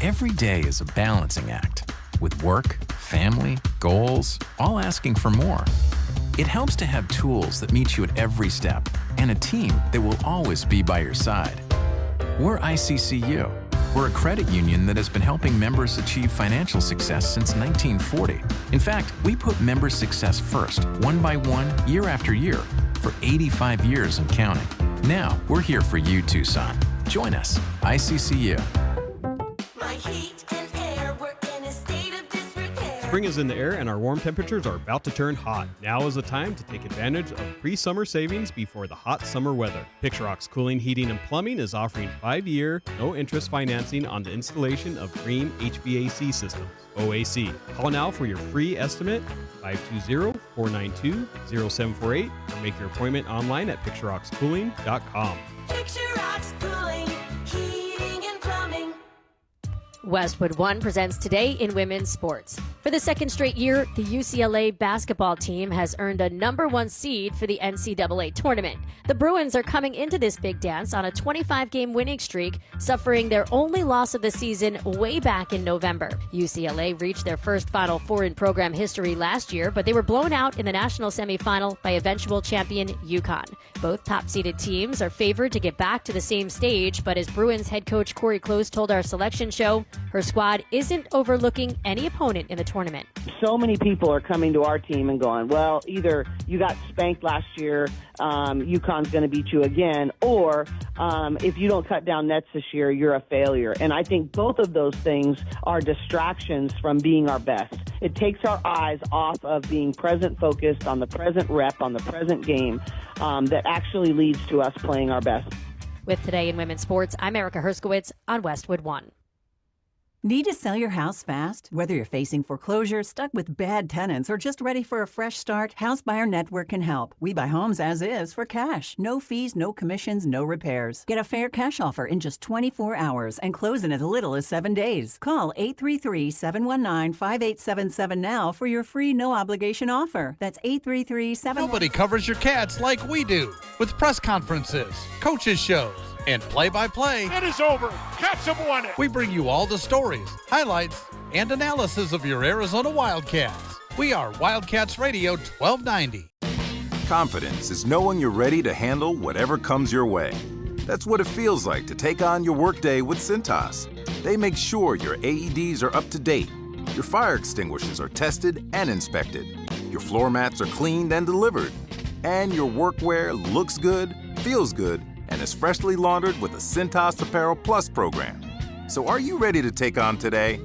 Every day is a balancing act, with work, family, goals, all asking for more. It helps to have tools that meet you at every step and a team that will always be by your side. We're ICCU. We're a credit union that has been helping members achieve financial success since 1940. In fact, we put member success first, one by one, year after year, for 85 years and counting. Now, we're here for you, Tucson. Join us, ICCU. Spring is in the air and our warm temperatures are about to turn hot. Now is the time to take advantage of pre-summer savings before the hot summer weather. Picture Rock's Cooling, Heating, and Plumbing is offering 5-year, no-interest financing on the installation of green HVAC systems, OAC. Call now for your free estimate, 520-492-0748, or make your appointment online at picturerockscooling.com. Picture Rocks Cooling, Heating, and Plumbing. Westwood One presents Today in Women's Sports. For the second straight year, the UCLA basketball team has earned a #1 seed for the NCAA tournament. The Bruins are coming into this big dance on a 25-game winning streak, suffering their only loss of the season way back in November. UCLA reached their first Final Four in program history last year, but they were blown out in the national semifinal by eventual champion UConn. Both top-seeded teams are favored to get back to the same stage, but as Bruins head coach Corey Close told our selection show, her squad isn't overlooking any opponent in the tournament. So many people are coming to our team and going, well, either you got spanked last year, UConn's going to beat you again, or if you don't cut down nets this year, you're a failure. And I think both of those things are distractions from being our best. It takes our eyes off of being present focused on the present rep, on the present game, that actually leads to us playing our best. With Today in Women's Sports, I'm Erica Herskowitz on Westwood One. Need to sell your house fast? Whether you're facing foreclosure, stuck with bad tenants, or just ready for a fresh start, House Buyer Network can help. We buy homes as is for cash. No fees, no commissions, no repairs. Get a fair cash offer in just 24 hours and close in as little as 7 days. Call 833-719-5877 now for your free no-obligation offer. That's 833-719... Nobody covers your Cats like we do. With press conferences, coaches shows, and play-by-play. It is over. Cats have won it. We bring you all the stories, highlights, and analysis of your Arizona Wildcats. We are Wildcats Radio 1290. Confidence is knowing you're ready to handle whatever comes your way. That's what it feels like to take on your workday with Cintas. They make sure your AEDs are up to date, your fire extinguishers are tested and inspected, your floor mats are cleaned and delivered, and your workwear looks good, feels good, and is freshly laundered with the Cintas Apparel Plus program. So are you ready to take on today?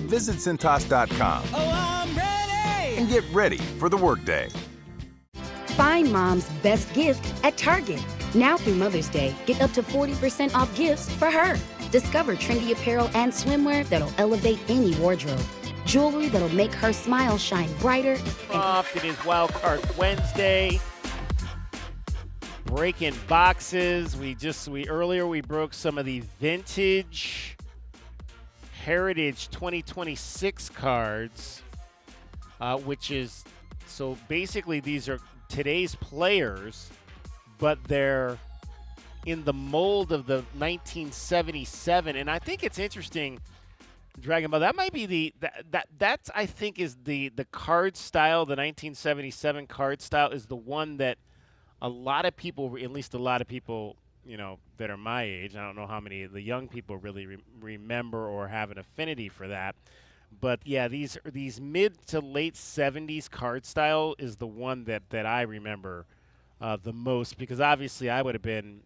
Visit Cintas.com. Oh, I'm ready! And get ready for the workday. Find mom's best gift at Target. Now through Mother's Day, get up to 40% off gifts for her. Discover trendy apparel and swimwear that'll elevate any wardrobe. Jewelry that'll make her smile shine brighter. It is Wildcard Wednesday. Breaking boxes. We earlier broke some of the vintage Heritage 2026 cards, which is, so basically these are today's players, but they're in the mold of the 1977. And I think it's interesting, Dragon Ball, that might be that's I think is the card style, the 1977 card style is the one that a lot of people, at least a lot of people, that are my age, I don't know how many of the young people really remember or have an affinity for that. But yeah, these mid to late 70s card style is the one that I remember the most, because obviously I would have been,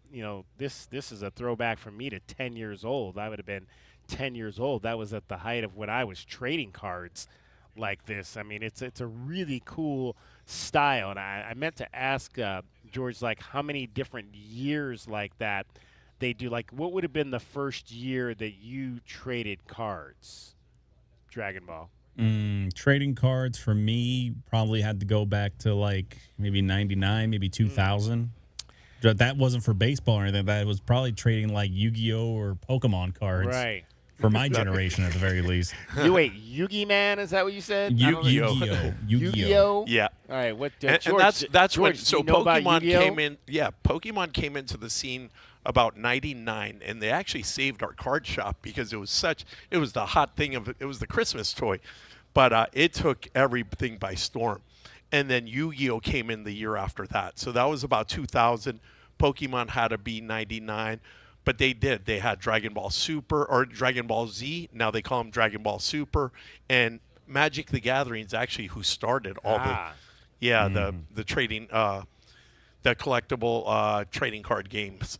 this is a throwback for me to 10 years old. I would have been 10 years old. That was at the height of when I was trading cards like this. I mean, it's a really cool style, and I meant to ask George, like, how many different years like that they do. Like, what would have been the first year that you traded cards? Dragon Ball. Trading cards for me probably had to go back to like maybe 99, maybe 2000. That wasn't for baseball or anything. That was probably trading like Yu-Gi-Oh or Pokemon cards. Right. For my generation, at the very least. Wait, Yu-Gi Man? Is that what you said? Yu-Gi-Oh. Yu-Gi-Oh. Yeah. All right. What? And George, that's George, when. So you know Pokemon Yu-Gi-Oh? came in. Yeah, Pokemon came into the scene about 99, and they actually saved our card shop because it was the hot thing it was the Christmas toy, but it took everything by storm. And then Yu-Gi-Oh came in the year after that, so that was about 2000. Pokemon had to be 99, but they had Dragon Ball Super or Dragon Ball Z. Now they call them Dragon Ball Super, and Magic the Gathering is actually who started all the trading, the collectible trading card games.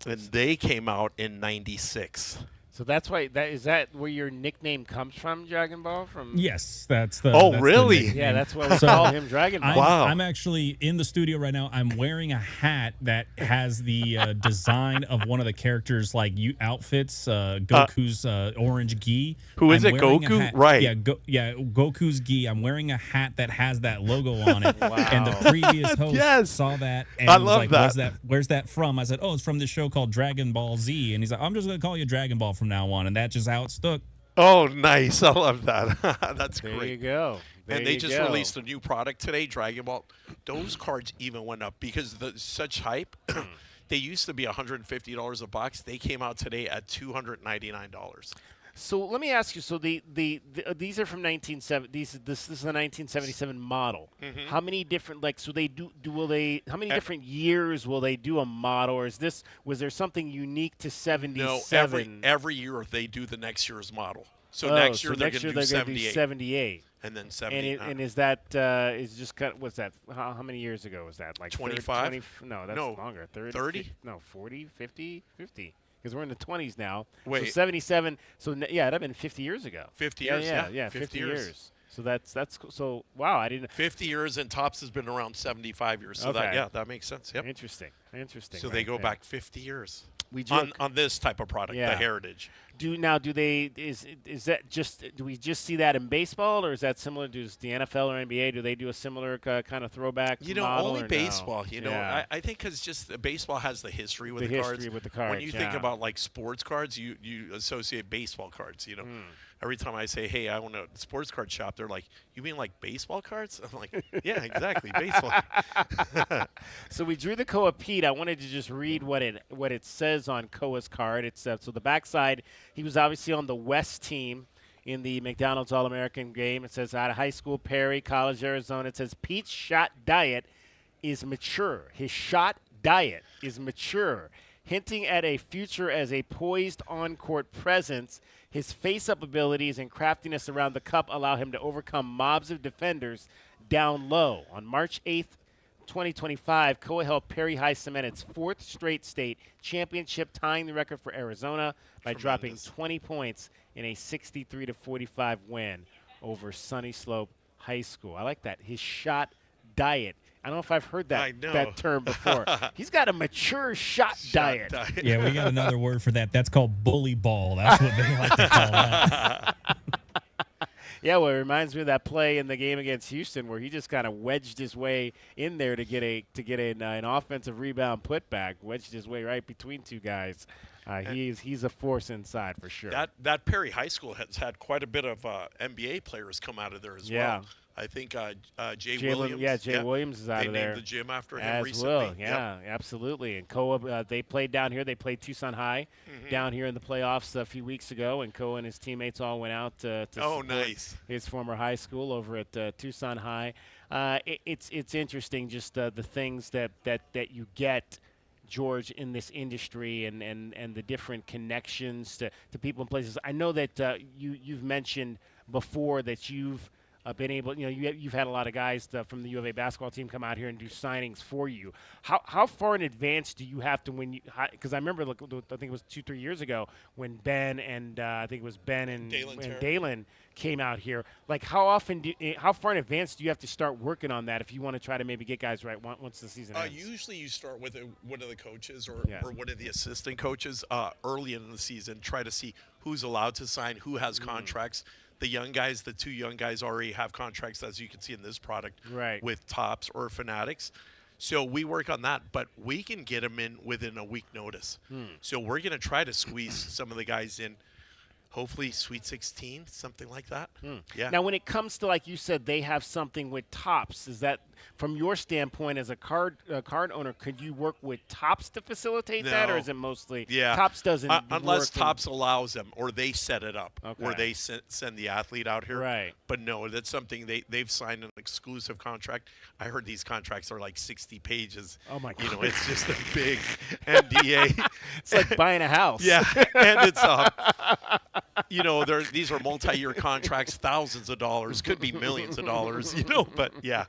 And they came out in 96. So that's why is that where your nickname comes from, Dragon Ball? Yes, that's the. Oh, that's really? The yeah, that's why we call him Dragon Ball. Wow. I'm actually in the studio right now. I'm wearing a hat that has the design of one of the characters' outfits. Goku's orange gi. Who is it? Goku? Right. Yeah, Goku's gi. I'm wearing a hat that has that logo on it. Wow. And the previous host saw that and I was love like, that. Where's that from? I said, oh, it's from this show called Dragon Ball Z. And he's like, I'm just going to call you Dragon Ball from now on. And that's just how it stuck. Oh, nice. I love that. That's there great. There you go. And they just released a new product today, Dragon Ball. Those cards even went up because such hype. They used to be $150 a box. They came out today at $299. So let me ask you. So these are from 1970. This is the 1977 model. Mm-hmm. How many different so they how many different years will they do a model, or was there something unique to 77? No, every year they do the next year's model. So next year they're going to do 78. And then 79. And is that is just what's that? How many years ago was that? Like 25? No, that's longer. 30? No, 40, 50, 50. Because we're in the 20s now. Wait. So 77. So it'd have been 50 years ago. 50 years. Yeah, 50 years. So that's cool. So wow, I didn't. 50 years, and Topps has been around 75 years. So that makes sense. Yep. Interesting. So they go back 50 years. We on this type of product, the Heritage. Do we just see that in baseball, or is that similar to the NFL or NBA? Do they do a similar kind of throwback model? Only baseball. No? I think because just baseball has the history with the cards. With the cards. When you think about like sports cards, you associate baseball cards. Every time I say, hey, I want a sports card shop, they're like, you mean like baseball cards? I'm like, yeah, exactly, baseball. So we drew the Koa Peat. I wanted to just read what it says on Koa's card. It's so the backside, he was obviously on the West team in the McDonald's All-American game. It says out of high school, Perry, college, Arizona. It says Pete's shot diet is mature. His shot diet is mature, hinting at a future as a poised on-court presence. His face-up abilities and craftiness around the cup allow him to overcome mobs of defenders down low. On March 8th, 2025, Koa helped Perry High cement its fourth straight state championship, tying the record for Arizona by dropping 20 points in a 63-45 win over Sunny Slope High School. I like that. His shot diet. I don't know if I've heard that term before. He's got a mature shot diet. Yeah, we got another word for that. That's called bully ball. That's what they like to call that. Yeah, well, it reminds me of that play in the game against Houston where he just kind of wedged his way in there to get an offensive rebound putback, wedged his way right between two guys. He's a force inside for sure. That Perry High School has had quite a bit of NBA players come out of there as well. I think Jay Williams. Williams is out of there. They named the gym after him recently. Well. Yeah, absolutely. And Koa, they played down here. They played Tucson High down here in the playoffs a few weeks ago, and Koa and his teammates all went out to support his former high school over at Tucson High. It's interesting just the things that you get, George, in this industry and the different connections to people and places. I know that you've mentioned before that you've been able, you've had a lot of guys from the U of A basketball team come out here and do signings for you. How far in advance do you have to because I remember, I think it was 2-3 years ago when Ben and I think it was Ben and Dalen came out here. Like, how far in advance do you have to start working on that if you want to try to maybe get guys right once the season ends? Usually you start with one of the coaches or one of the assistant coaches early in the season, try to see who's allowed to sign, who has contracts. The young guys, the 2 young guys already have contracts, as you can see in this product, with Tops or Fanatics. So we work on that, but we can get them in within a week notice. So we're going to try to squeeze some of the guys in, hopefully Sweet 16, something like that. Yeah. Now, when it comes to, like you said, they have something with Tops, is that from your standpoint as a card owner, could you work with Tops to facilitate that, or is it mostly Tops doesn't unless Tops allows them or they set it up or they send the athlete out here. Right. But no, that's something they've signed an exclusive contract. I heard these contracts are like 60 pages. Oh, my God. It's just a big NDA. It's like buying a house. Yeah, and it's these are multi-year contracts, thousands of dollars, could be millions of dollars, but yeah.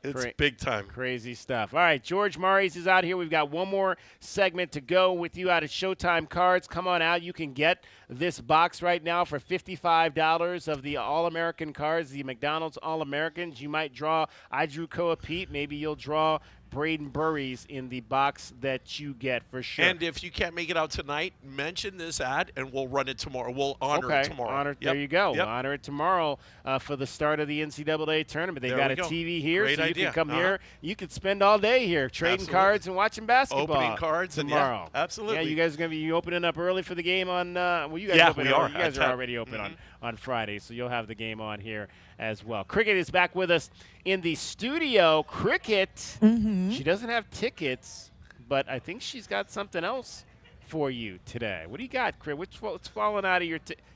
It's big time. Crazy stuff. All right, George Maurice is out here. We've got one more segment to go with you out at Showtime Cards. Come on out. You can get this box right now for $55 of the All-American cards, the McDonald's All-Americans. You might draw, I drew Koa Peat. Maybe you'll draw Brayden Burries in the box that you get for sure. And if you can't make it out tonight, mention this ad, and we'll run it tomorrow. We'll honor it tomorrow. There you go. We'll honor it tomorrow for the start of the NCAA tournament. They've got a TV here, Great so you idea. can come here. You could spend all day here trading cards and watching basketball. Opening cards tomorrow. Absolutely. Yeah, you guys are going to be opening up early for the game on you guys open we are. You guys are already open on Friday, so you'll have the game on here as well. Cricket is back with us in the studio. Cricket, she doesn't have tickets, but I think she's got something else for you today. What do you got, Cricket? What's falling out of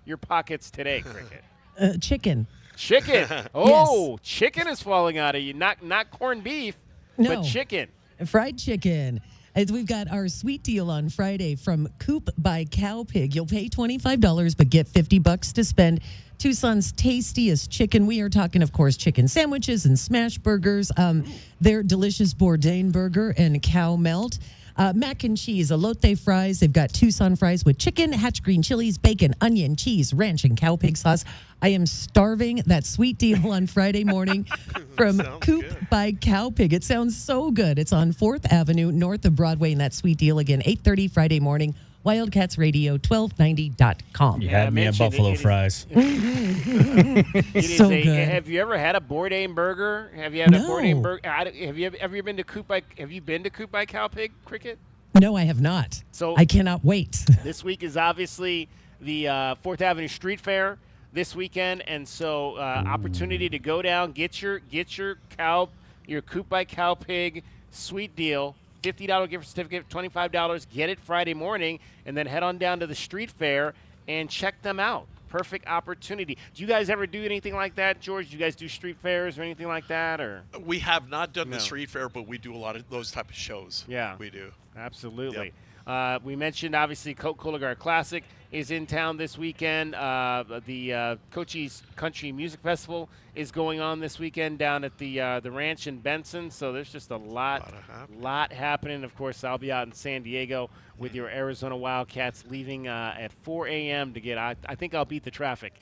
your pockets today, Cricket? Chicken. Chicken. Oh, Chicken is falling out of you. Not corned beef, but chicken. Fried chicken. As we've got our sweet deal on Friday from Coop by Cowpig. You'll pay $25, but get $50 to spend. Tucson's tastiest chicken. We are talking, of course, chicken sandwiches and smash burgers. Their delicious Bourdain burger and cow melt. Mac and cheese, elote fries. They've got Tucson fries with chicken, hatch green chilies, bacon, onion, cheese, ranch, and cow pig sauce. I am starving. That sweet deal on Friday morning from Coop by Cowpig. It sounds so good. It's on 4th Avenue, north of Broadway, and that sweet deal again, 8:30 Friday morning. Wildcats Radio, 1290.com. You had me at Buffalo fries. So good. Have you ever had a Bourdain burger? Have you had a Bourdain burger? Have you ever been to Coop by? Have you been to Coop by Cowpig, Cricket? No, I have not. So I cannot wait. This week is obviously the 4th Avenue Street Fair this weekend, and so opportunity to go down, get your Coop by Cowpig sweet deal. $50 gift certificate, $25. Get it Friday morning, and then head on down to the street fair and check them out. Perfect opportunity. Do you guys ever do anything like that, George? Do you guys do street fairs or anything like that? Or we have not done the street fair, but we do a lot of those type of shows. Yeah, we do. Absolutely. Yep. We mentioned, obviously, Cologar Classic is in town this weekend. The Cochise Country Music Festival is going on this weekend down at the ranch in Benson. So there's just a lot happening. Of course, I'll be out in San Diego with your Arizona Wildcats leaving at 4 a.m. to get I think I'll beat the traffic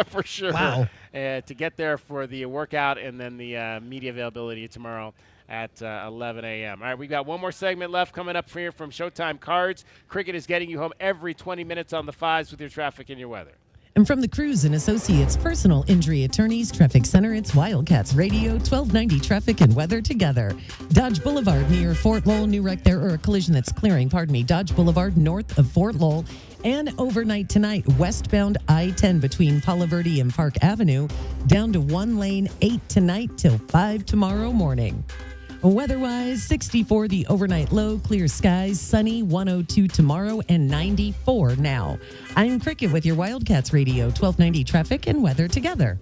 for sure. Wow. To get there for the workout and then the media availability tomorrow at 11 a.m. All right, we've got one more segment left coming up here from Showtime Cards. Cricket is getting you home every 20 minutes on the fives with your traffic and your weather. And from the Cruz and Associates Personal Injury Attorneys Traffic Center, it's Wildcats Radio, 1290 Traffic and Weather together. Dodge Boulevard near Fort Lowell, new wreck there, or a collision that's clearing, Dodge Boulevard north of Fort Lowell. And overnight tonight, westbound I-10 between Palo Verde and Park Avenue, down to 1 lane, 8 tonight till 5 tomorrow morning. Weather-wise, 64 the overnight low, clear skies, sunny, 102 tomorrow, and 94 now. I'm Cricket with your Wildcats Radio, 1290 Traffic and Weather together.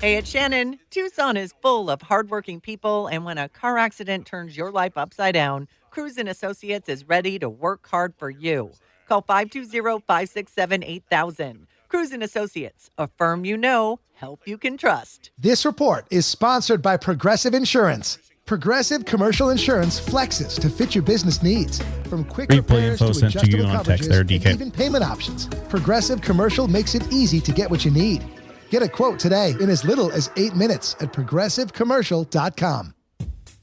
Hey, it's Shannon. Tucson is full of hardworking people, and when a car accident turns your life upside down, Cruz and Associates is ready to work hard for you. Call 520-567-8000. Cruise & Associates, a firm you know, help you can trust. This report is sponsored by Progressive Insurance. Progressive Commercial Insurance flexes to fit your business needs. From quick Replay repairs info to sent to you adjustable on text coverages there, and DK. even payment options. Progressive Commercial makes it easy to get what you need. Get a quote today in as little as 8 minutes at progressivecommercial.com.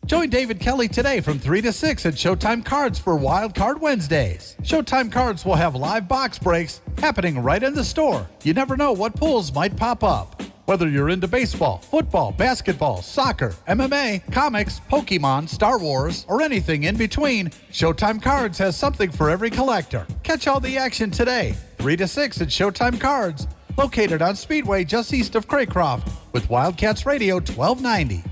Join David Kelly today from 3 to 6 at Showtime Cards for Wildcard Wednesdays. Showtime Cards will have live box breaks happening right in the store. You never know what pulls might pop up. Whether you're into baseball, football, basketball, soccer, MMA, comics, Pokemon, Star Wars, or anything in between, Showtime Cards has something for every collector. Catch all the action today, 3 to 6 at Showtime Cards, located on Speedway just east of Craycroft, with Wildcats Radio 1290.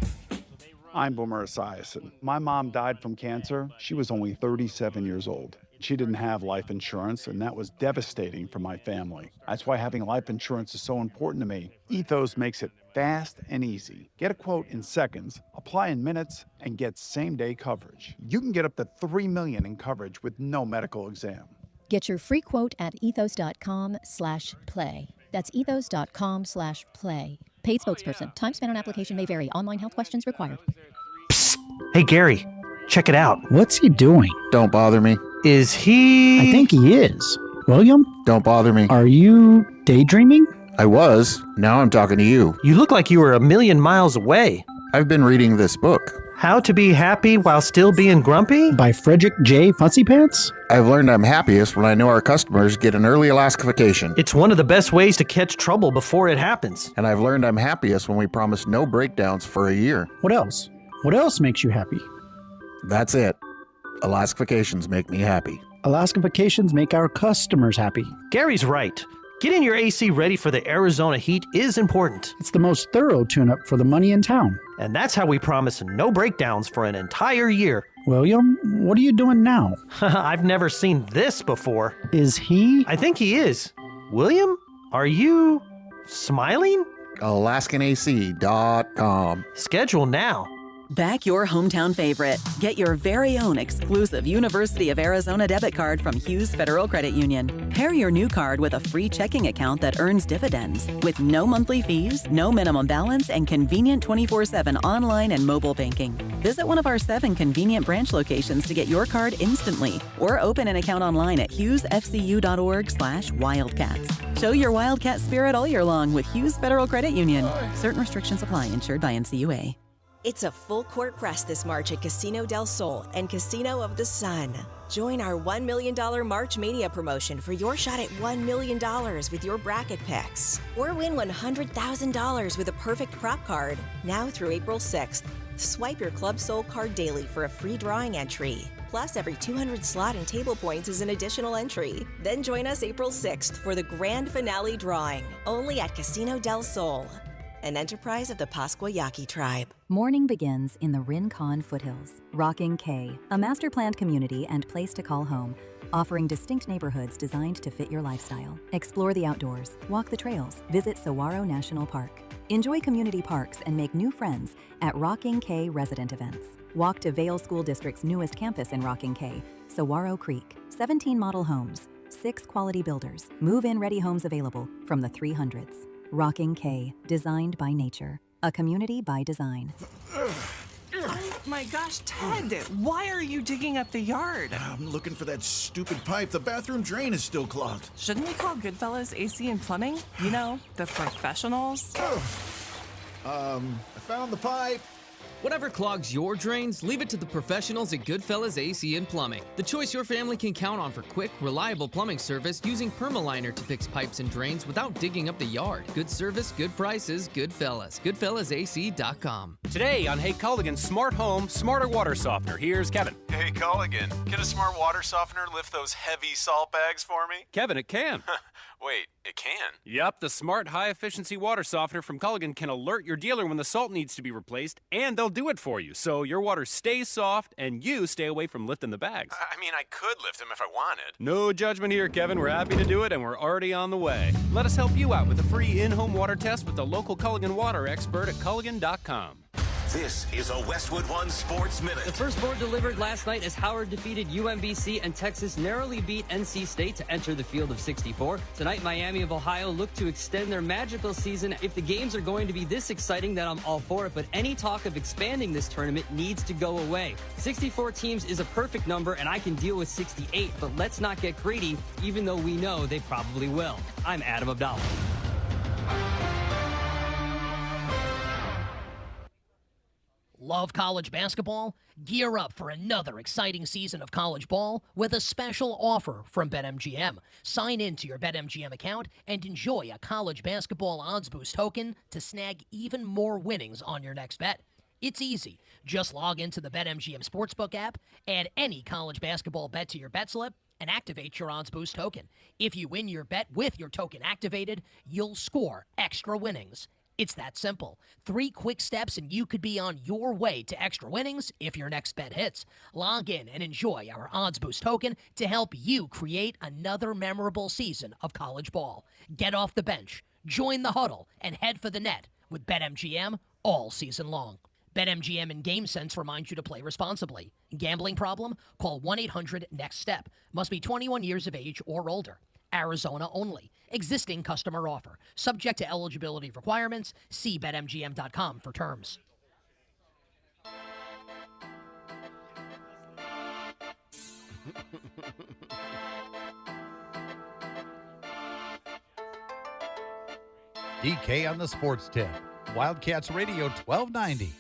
I'm Boomer Esiason. My mom died from cancer. She was only 37 years old. She didn't have life insurance, and that was devastating for my family. That's why having life insurance is so important to me. Ethos makes it fast and easy. Get a quote in seconds, apply in minutes, and get same-day coverage. You can get up to $3 million in coverage with no medical exam. Get your free quote at ethos.com/play. That's ethos.com/play. Paid spokesperson. Time spent on application may vary. Online health questions required. Psst. Hey, Gary, check it out. What's he doing? Don't bother me. Is he... I think he is. William? Don't bother me. Are you daydreaming? I was. Now I'm talking to you. You look like you were a million miles away. I've been reading this book. How to Be Happy While Still Being Grumpy? By Frederick J. Fuzzypants? I've learned I'm happiest when I know our customers get an early Alaskification. It's one of the best ways to catch trouble before it happens. And I've learned I'm happiest when we promise no breakdowns for a year. What else? What else makes you happy? That's it. Alaskifications make me happy. Alaskifications make our customers happy. Gary's right. Getting your AC ready for the Arizona heat is important. It's the most thorough tune-up for the money in town. And that's how we promise no breakdowns for an entire year. William, what are you doing now? I've never seen this before. Is he? I think he is. William, are you smiling? AlaskanAC.com. Schedule now. Back your hometown favorite. Get your very own exclusive University of Arizona debit card from Hughes Federal Credit Union. Pair your new card with a free checking account that earns dividends with no monthly fees, no minimum balance, and convenient 24/7 online and mobile banking. Visit one of our 7 convenient branch locations to get your card instantly or open an account online at hughesfcu.org/wildcats. Show your Wildcat spirit all year long with Hughes Federal Credit Union. Certain restrictions apply. Insured by NCUA. It's a full court press this March at Casino del Sol and Casino of the Sun. Join our $1 million March Mania promotion for your shot at $1 million with your bracket picks. Or win $100,000 with a perfect prop card now through April 6th. Swipe your Club Soul card daily for a free drawing entry. Plus, every 200 slot and table points is an additional entry. Then join us April 6th for the grand finale drawing, only at Casino del Sol, an enterprise of the Pasquayaki tribe. Morning begins in the Rincon foothills. Rocking K, a master-planned community and place to call home, offering distinct neighborhoods designed to fit your lifestyle. Explore the outdoors, walk the trails, visit Saguaro National Park. Enjoy community parks and make new friends at Rocking K resident events. Walk to Vail School District's newest campus in Rocking K, Saguaro Creek. 17 model homes, 6 quality builders, move-in ready homes available from the 300s. Rocking K, designed by nature, a community by design. Oh my gosh, Ted, why are you digging up the yard? I'm looking for that stupid pipe. The bathroom drain is still clogged. Shouldn't we call Goodfellas AC and Plumbing? You know, the professionals? I found the pipe. Whatever clogs your drains, leave it to the professionals at Goodfellas AC and Plumbing. The choice your family can count on for quick, reliable plumbing service using Permaliner to fix pipes and drains without digging up the yard. Good service, good prices, Goodfellas. GoodfellasAC.com. Today on Hey Culligan's Smart Home, Smarter Water Softener, here's Kevin. Hey Culligan, can a smart water softener lift those heavy salt bags for me? Kevin, it can. Wait, it can? Yep, the smart high-efficiency water softener from Culligan can alert your dealer when the salt needs to be replaced, and they'll do it for you, so your water stays soft and you stay away from lifting the bags. I mean, I could lift them if I wanted. No judgment here, Kevin. We're happy to do it, and we're already on the way. Let us help you out with a free in-home water test with the local Culligan water expert at Culligan.com. This is a Westwood One Sports Minute. The firstborn delivered last night as Howard defeated UMBC and Texas narrowly beat NC State to enter the field of 64. Tonight, Miami of Ohio look to extend their magical season. If the games are going to be this exciting, then I'm all for it. But any talk of expanding this tournament needs to go away. 64 teams is a perfect number, and I can deal with 68. But let's not get greedy, even though we know they probably will. I'm Adam Abdallah. Love college basketball? Gear up for another exciting season of college ball with a special offer from BetMGM. Sign in to your BetMGM account and enjoy a college basketball odds boost token to snag even more winnings on your next bet. It's easy. Just log into the BetMGM Sportsbook app, add any college basketball bet to your bet slip, and activate your odds boost token. If you win your bet with your token activated, you'll score extra winnings. It's that simple. 3 quick steps and you could be on your way to extra winnings if your next bet hits. Log in and enjoy our Odds Boost token to help you create another memorable season of college ball. Get off the bench, join the huddle, and head for the net with BetMGM all season long. BetMGM and GameSense remind you to play responsibly. Gambling problem? Call 1-800-NEXT-STEP. Must be 21 years of age or older. Arizona only. Existing customer offer. Subject to eligibility requirements. See BetMGM.com for terms. DK on the sports tip. Wildcats Radio 1290.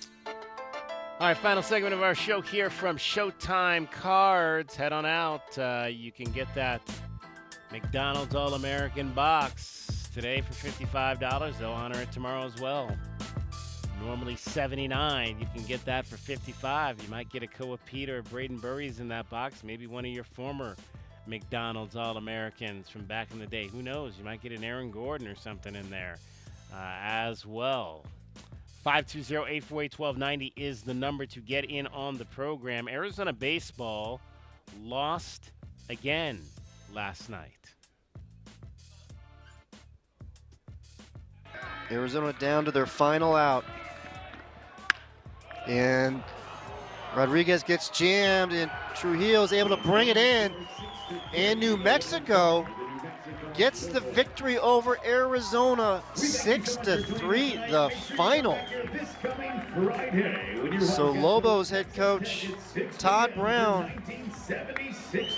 All right, final segment of our show here from Showtime Cards. Head on out. You can get that McDonald's All-American box today for $55. They'll honor it tomorrow as well. Normally $79. You can get that for $55. You might get a Peat or Brayden Burries in that box. Maybe one of your former McDonald's All-Americans from back in the day. Who knows? You might get an Aaron Gordon or something in there as well. 520-848-1290 is the number to get in on the program. Arizona baseball lost again last night. Arizona down to their final out. And Rodriguez gets jammed, and Trujillo is able to bring it in. And New Mexico gets the victory over Arizona, 6-3, the final. So Lobos head coach Todd Brown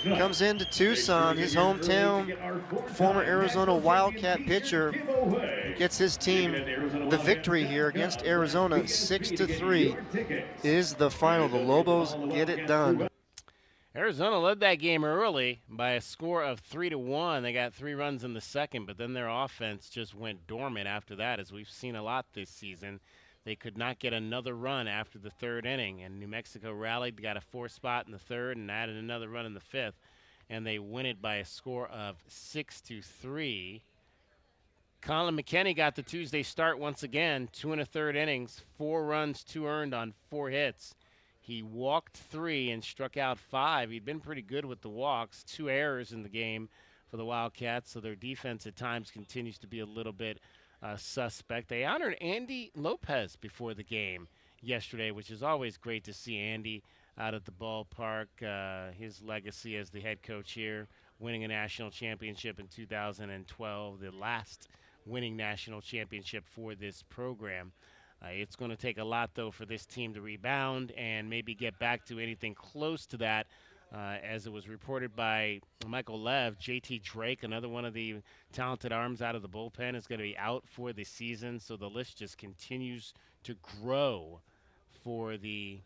comes into Tucson, his hometown, former Arizona Wildcat pitcher, gets his team the victory here against Arizona. 6-3 is the final. The Lobos get it done. Arizona led that game early by a score of 3-1. They got 3 runs in the second, but then their offense just went dormant after that, as we've seen a lot this season. They could not get another run after the third inning, and New Mexico rallied, got a 4th spot in the third, and added another run in the 5th, and they win it by a score of 6-3. Colin McKenney got the Tuesday start once again, 2 1/3 innings, 4 runs, 2 earned on 4 hits. He walked 3 and struck out 5. He'd been pretty good with the walks. 2 errors in the game for the Wildcats, so their defense at times continues to be a little bit suspect. They honored Andy Lopez before the game yesterday, which is always great to see Andy out at the ballpark. His legacy as the head coach here, winning a national championship in 2012, the last winning national championship for this program. It's going to take a lot, though, for this team to rebound and maybe get back to anything close to that. As it was reported by Michael Lev, JT Drake, another one of the talented arms out of the bullpen, is going to be out for the season. So the list just continues to grow for the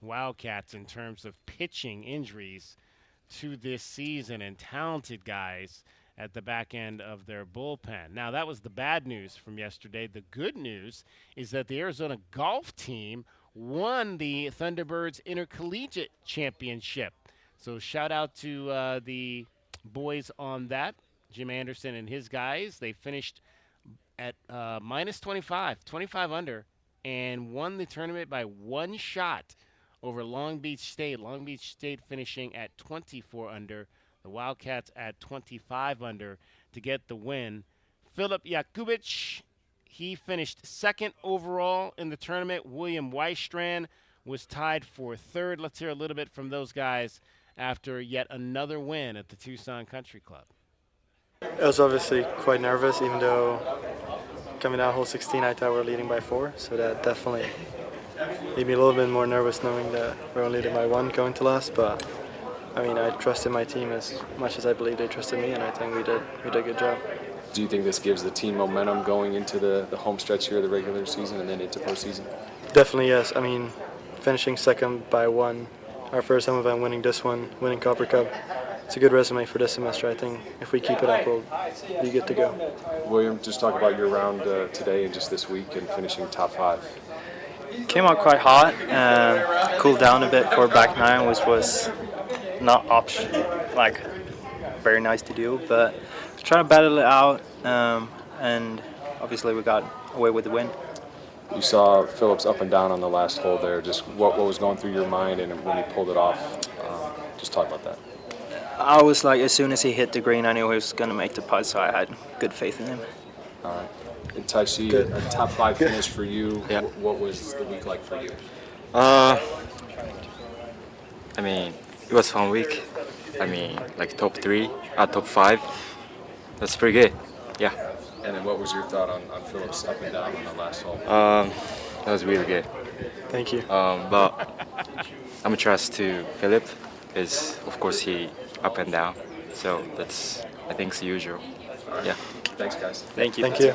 Wildcats in terms of pitching injuries to this season and talented guys at the back end of their bullpen. Now, that was the bad news from yesterday. The good news is that the Arizona golf team won the Thunderbirds Intercollegiate Championship. So shout out to the boys on that, Jim Anderson and his guys. They finished at minus 25 under, and won the tournament by 1 shot over Long Beach State. Long Beach State finishing at 24 under. The Wildcats at 25 under to get the win. Filip Jakubich, He finished second overall in the tournament. William Weistrand was tied for third. Let's hear a little bit from those guys after yet another win at the Tucson Country Club. I was obviously quite nervous, even though coming out hole 16, I thought we were leading by 4. So that definitely made me a little bit more nervous knowing that we were only leading by 1 going to last. But I mean, I trusted my team as much as I believe they trusted me, and I think we did a good job. Do you think this gives the team momentum going into the home stretch here of the regular season and then into postseason? Definitely, yes. I mean, finishing second by 1, our first home event, winning this one, winning Copper Cup. It's a good resume for this semester. I think if we keep it up, we'll be good to go. William, just talk about your round today and just this week and finishing top 5. Came out quite hot, cooled down a bit for back 9, which was not very nice to do, but trying to battle it out, and obviously we got away with the win. You saw Phillips up and down on the last hole there. Just what was going through your mind, and when he pulled it off, just talk about that. I was like, as soon as he hit the green, I knew he was going to make the putt, so I had good faith in him. All right. And Taishi, a top 5 finish for you. Yeah. What was the week like for you? I mean, it was a fun week. I mean, like top 5. That's pretty good. Yeah. And then what was your thought on Phillips up and down on the last hole? That was really good. Thank you. But I'm a trust to Philip. Is of course he up and down. So that's, I think, it's the usual. Yeah. Thanks, guys. Thank you. Thank you.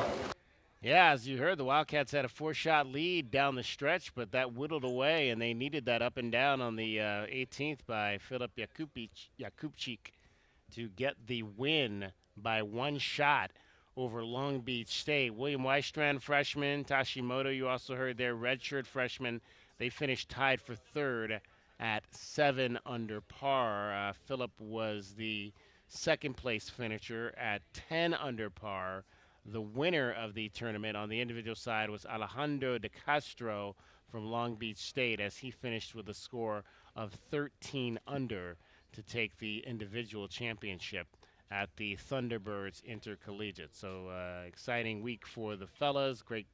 Yeah, as you heard, the Wildcats had a 4-shot lead down the stretch, but that whittled away, and they needed that up and down on the 18th by Filip Jakubczyk to get the win by 1 shot over Long Beach State. William Weistrand, freshman. Tashimoto, you also heard their redshirt freshman. They finished tied for third at 7 under par. Philip was the second-place finisher at 10 under par. The winner of the tournament on the individual side was Alejandro de Castro from Long Beach State, as he finished with a score of 13 under to take the individual championship at the Thunderbirds Intercollegiate. So exciting week for the fellas. Great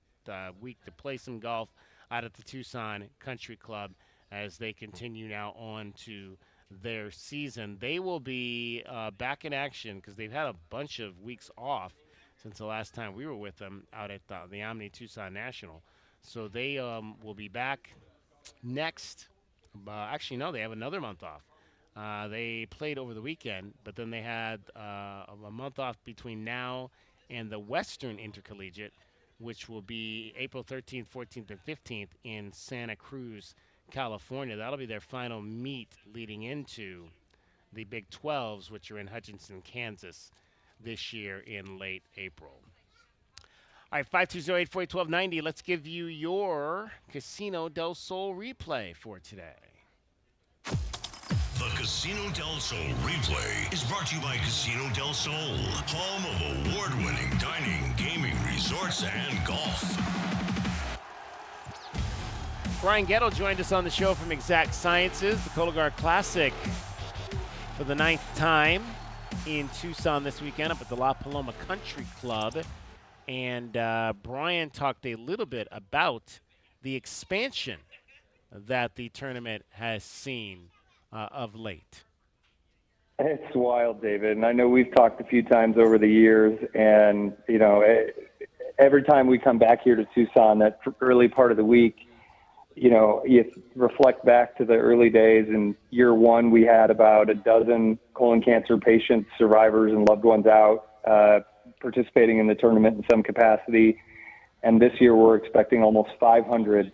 week to play some golf out at the Tucson Country Club as they continue now on to their season. They will be back in action because they've had a bunch of weeks off since the last time we were with them out at the Omni Tucson National. So they will be back next. Actually, no, they have another month off. They played over the weekend, but then they had a month off between now and the Western Intercollegiate, which will be April 13th, 14th, and 15th in Santa Cruz, California. That'll be their final meet leading into the Big 12s, which are in Hutchinson, Kansas, this year in late April. All right, 520-848-1290. Let's give you your Casino del Sol replay for today. The Casino del Sol replay is brought to you by Casino del Sol, home of award-winning dining, gaming, resorts, and golf. Brian Gettle joined us on the show from Exact Sciences, the Cologuard Classic for the 9th time in Tucson this weekend up at the La Paloma Country Club. And Brian talked a little bit about the expansion that the tournament has seen of late. It's wild, David. And I know we've talked a few times over the years. And, you know, every time we come back here to Tucson, that early part of the week, you know, you reflect back to the early days. In year 1, we had about a dozen colon cancer patients, survivors, and loved ones out participating in the tournament in some capacity. And this year we're expecting almost 500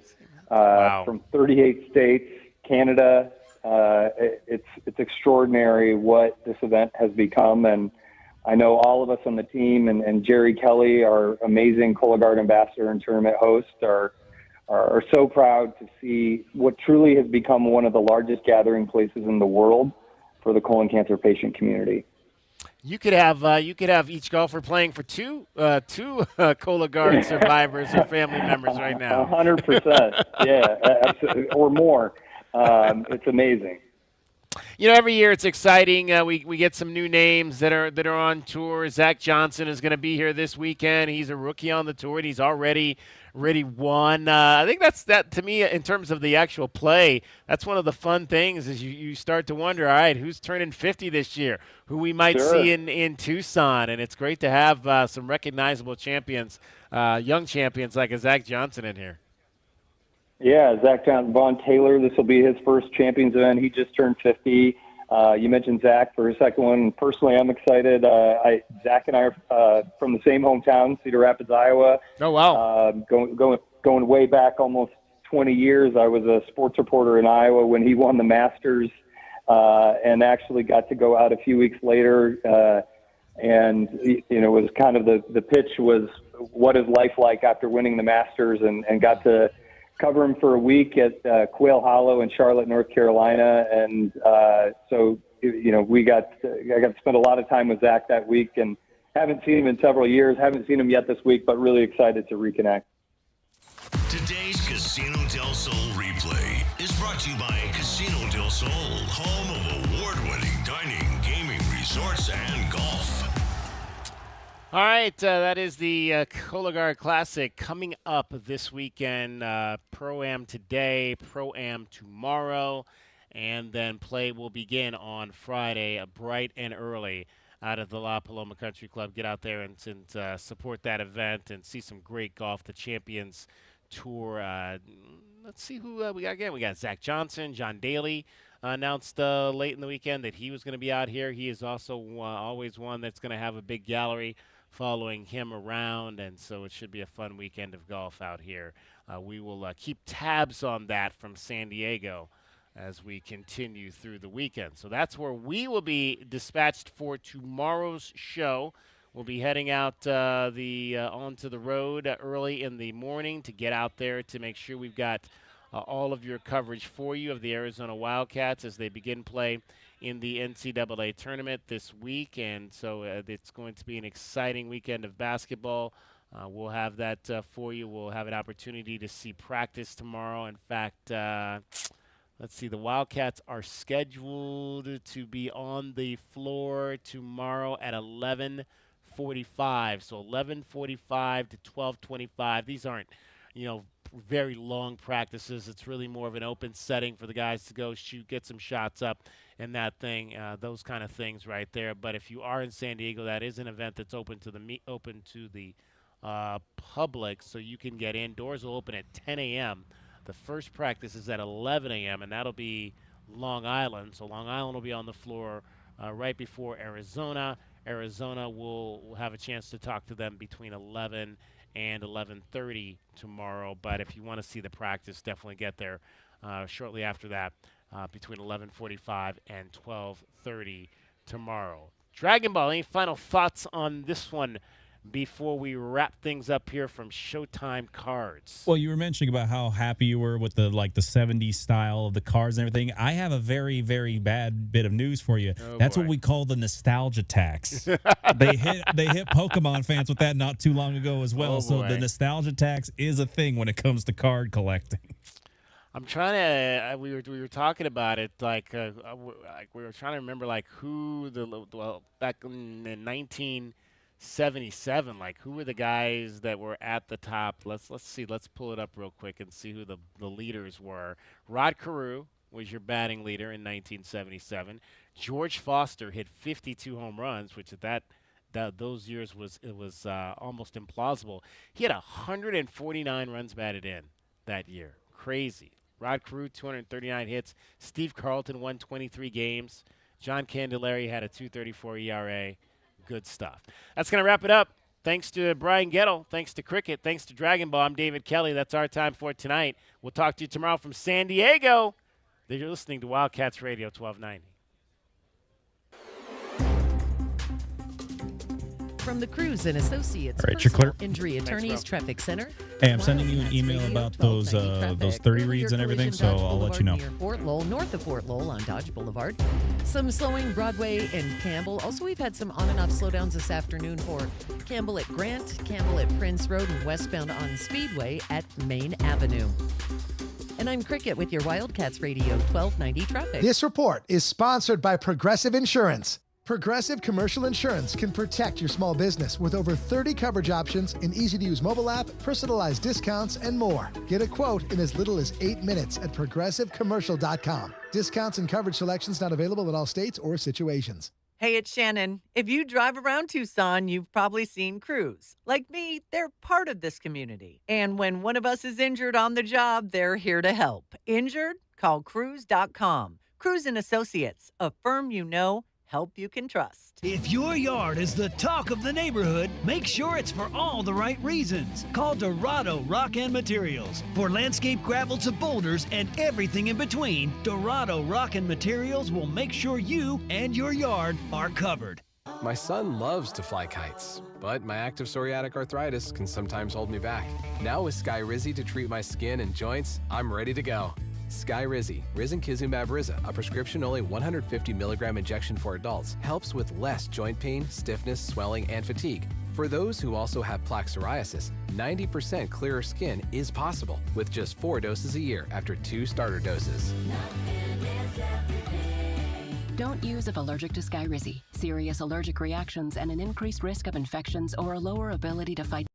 from 38 states, Canada. It's extraordinary what this event has become. And I know all of us on the team and Jerry Kelly, our amazing Cologuard ambassador and tournament host, are so proud to see what truly has become one of the largest gathering places in the world for the colon cancer patient community. You could have each golfer playing for two Cologuard survivors or family members right now. 100%, yeah, absolutely, or more. It's amazing. Every year it's exciting. We get some new names that are on tour. Zach Johnson is going to be here this weekend. He's a rookie on the tour, and he's already won. I think that to me, in terms of the actual play, that's one of the fun things is you start to wonder, all right, who's turning 50 this year, who we might see in Tucson, and it's great to have some recognizable champions, young champions like a Zach Johnson in here. Yeah, Zach Johnson, Vaughn Taylor, this will be his first Champions event. He just turned 50. You mentioned Zach for his second one. Personally, I'm excited. Zach and I are from the same hometown, Cedar Rapids, Iowa. Oh, wow. Going way back almost 20 years. I was a sports reporter in Iowa when he won the Masters and actually got to go out a few weeks later. And, it was kind of the pitch was, what is life like after winning the Masters, and got to cover him for a week at Quail Hollow in Charlotte, North Carolina. And so, I got to spend a lot of time with Zach that week, and haven't seen him in several years. Haven't seen him yet this week, but really excited to reconnect. Today's Casino del Sol replay is brought to you by Casino del Sol, home of award-winning dining, gaming, resorts, and golf. All right, that is the Cologuard Classic coming up this weekend. Pro-Am today, Pro-Am tomorrow, and then play will begin on Friday, bright and early, out of the La Paloma Country Club. Get out there and support that event and see some great golf. The Champions Tour. Let's see who we got again. We got Zach Johnson, John Daly. Announced late in the weekend that he was going to be out here. He is also always one that's going to have a big gallery following him around, and so it should be a fun weekend of golf out here. We will keep tabs on that from San Diego as we continue through the weekend. So that's where we will be dispatched for tomorrow's show. We'll be heading out onto the road early in the morning to get out there to make sure we've got all of your coverage for you of the Arizona Wildcats as they begin play in the NCAA tournament this week. And so it's going to be an exciting weekend of basketball. We'll have that for you. We'll have an opportunity to see practice tomorrow. In fact, let's see, the Wildcats are scheduled to be on the floor tomorrow at 11:45. So 11:45 to 12:25. These aren't, very long practices. It's really more of an open setting for the guys to go shoot, get some shots up, and that thing, those kind of things right there. But if you are in San Diego, that is an event that's open to the public, so you can get in. Doors will open at 10 a.m. The first practice is at 11 a.m., and that'll be Long Island. So Long Island will be on the floor right before Arizona. Arizona will have a chance to talk to them between 11 and 11:30 tomorrow. But if you want to see the practice, definitely get there shortly after that, between 11:45 and 12:30 tomorrow. Dragon Ball, any final thoughts on this one before we wrap things up here from Showtime Cards? Well, you were mentioning about how happy you were with the 70s style of the cards and everything. I have a very, very bad bit of news for you. That's what we call the nostalgia tax. They hit Pokemon fans with that not too long ago as well. So the nostalgia tax is a thing when it comes to card collecting. I'm trying to. We were talking about it we were trying to remember who back in 1977, who were the guys that were at the top. Let's see. Let's pull it up real quick and see who the leaders were. Rod Carew was your batting leader in 1977. George Foster hit 52 home runs, which at those years was almost implausible. He had 149 runs batted in that year. Crazy. Rod Carew, 239 hits. Steve Carlton won 23 games. John Candelaria had a 2.34 ERA. Good stuff. That's going to wrap it up. Thanks to Brian Gettle. Thanks to Cricket. Thanks to Dragon Ball. I'm David Kelly. That's our time for tonight. We'll talk to you tomorrow from San Diego. You're listening to Wildcats Radio 1290. From the Cruz and Associates All right, Personal Injury Attorneys Traffic Center. Hey, I'm sending you an email about those 30 reads and everything, so I'll let you know. Near Fort Lowell, north of Fort Lowell on Dodge Boulevard. Some slowing Broadway and Campbell. Also, we've had some on and off slowdowns this afternoon for Campbell at Grant, Campbell at Prince Road, and westbound on Speedway at Main Avenue. And I'm Cricket with your Wildcats Radio 1290 traffic. This report is sponsored by Progressive Insurance. Progressive Commercial Insurance can protect your small business with over 30 coverage options, an easy-to-use mobile app, personalized discounts, and more. Get a quote in as little as 8 minutes at progressivecommercial.com. Discounts and coverage selections not available in all states or situations. Hey, it's Shannon. If you drive around Tucson, you've probably seen crews. Like me, they're part of this community. And when one of us is injured on the job, they're here to help. Injured? Call Crews.com. Crews and Associates, a firm you know, help you can trust. If your yard is the talk of the neighborhood, make sure it's for all the right reasons. Call Dorado Rock and Materials. For landscape gravel to boulders and everything in between, Dorado Rock and Materials will make sure you and your yard are covered. My son loves to fly kites, but my active psoriatic arthritis can sometimes hold me back. Now with Skyrizi to treat my skin and joints, I'm ready to go. Skyrizi, Risankizumab Riza, a prescription-only 150 milligram injection for adults, helps with less joint pain, stiffness, swelling, and fatigue. For those who also have plaque psoriasis, 90% clearer skin is possible with just 4 doses a year after 2 starter doses. Don't use if allergic to Skyrizi. Serious allergic reactions and an increased risk of infections or a lower ability to fight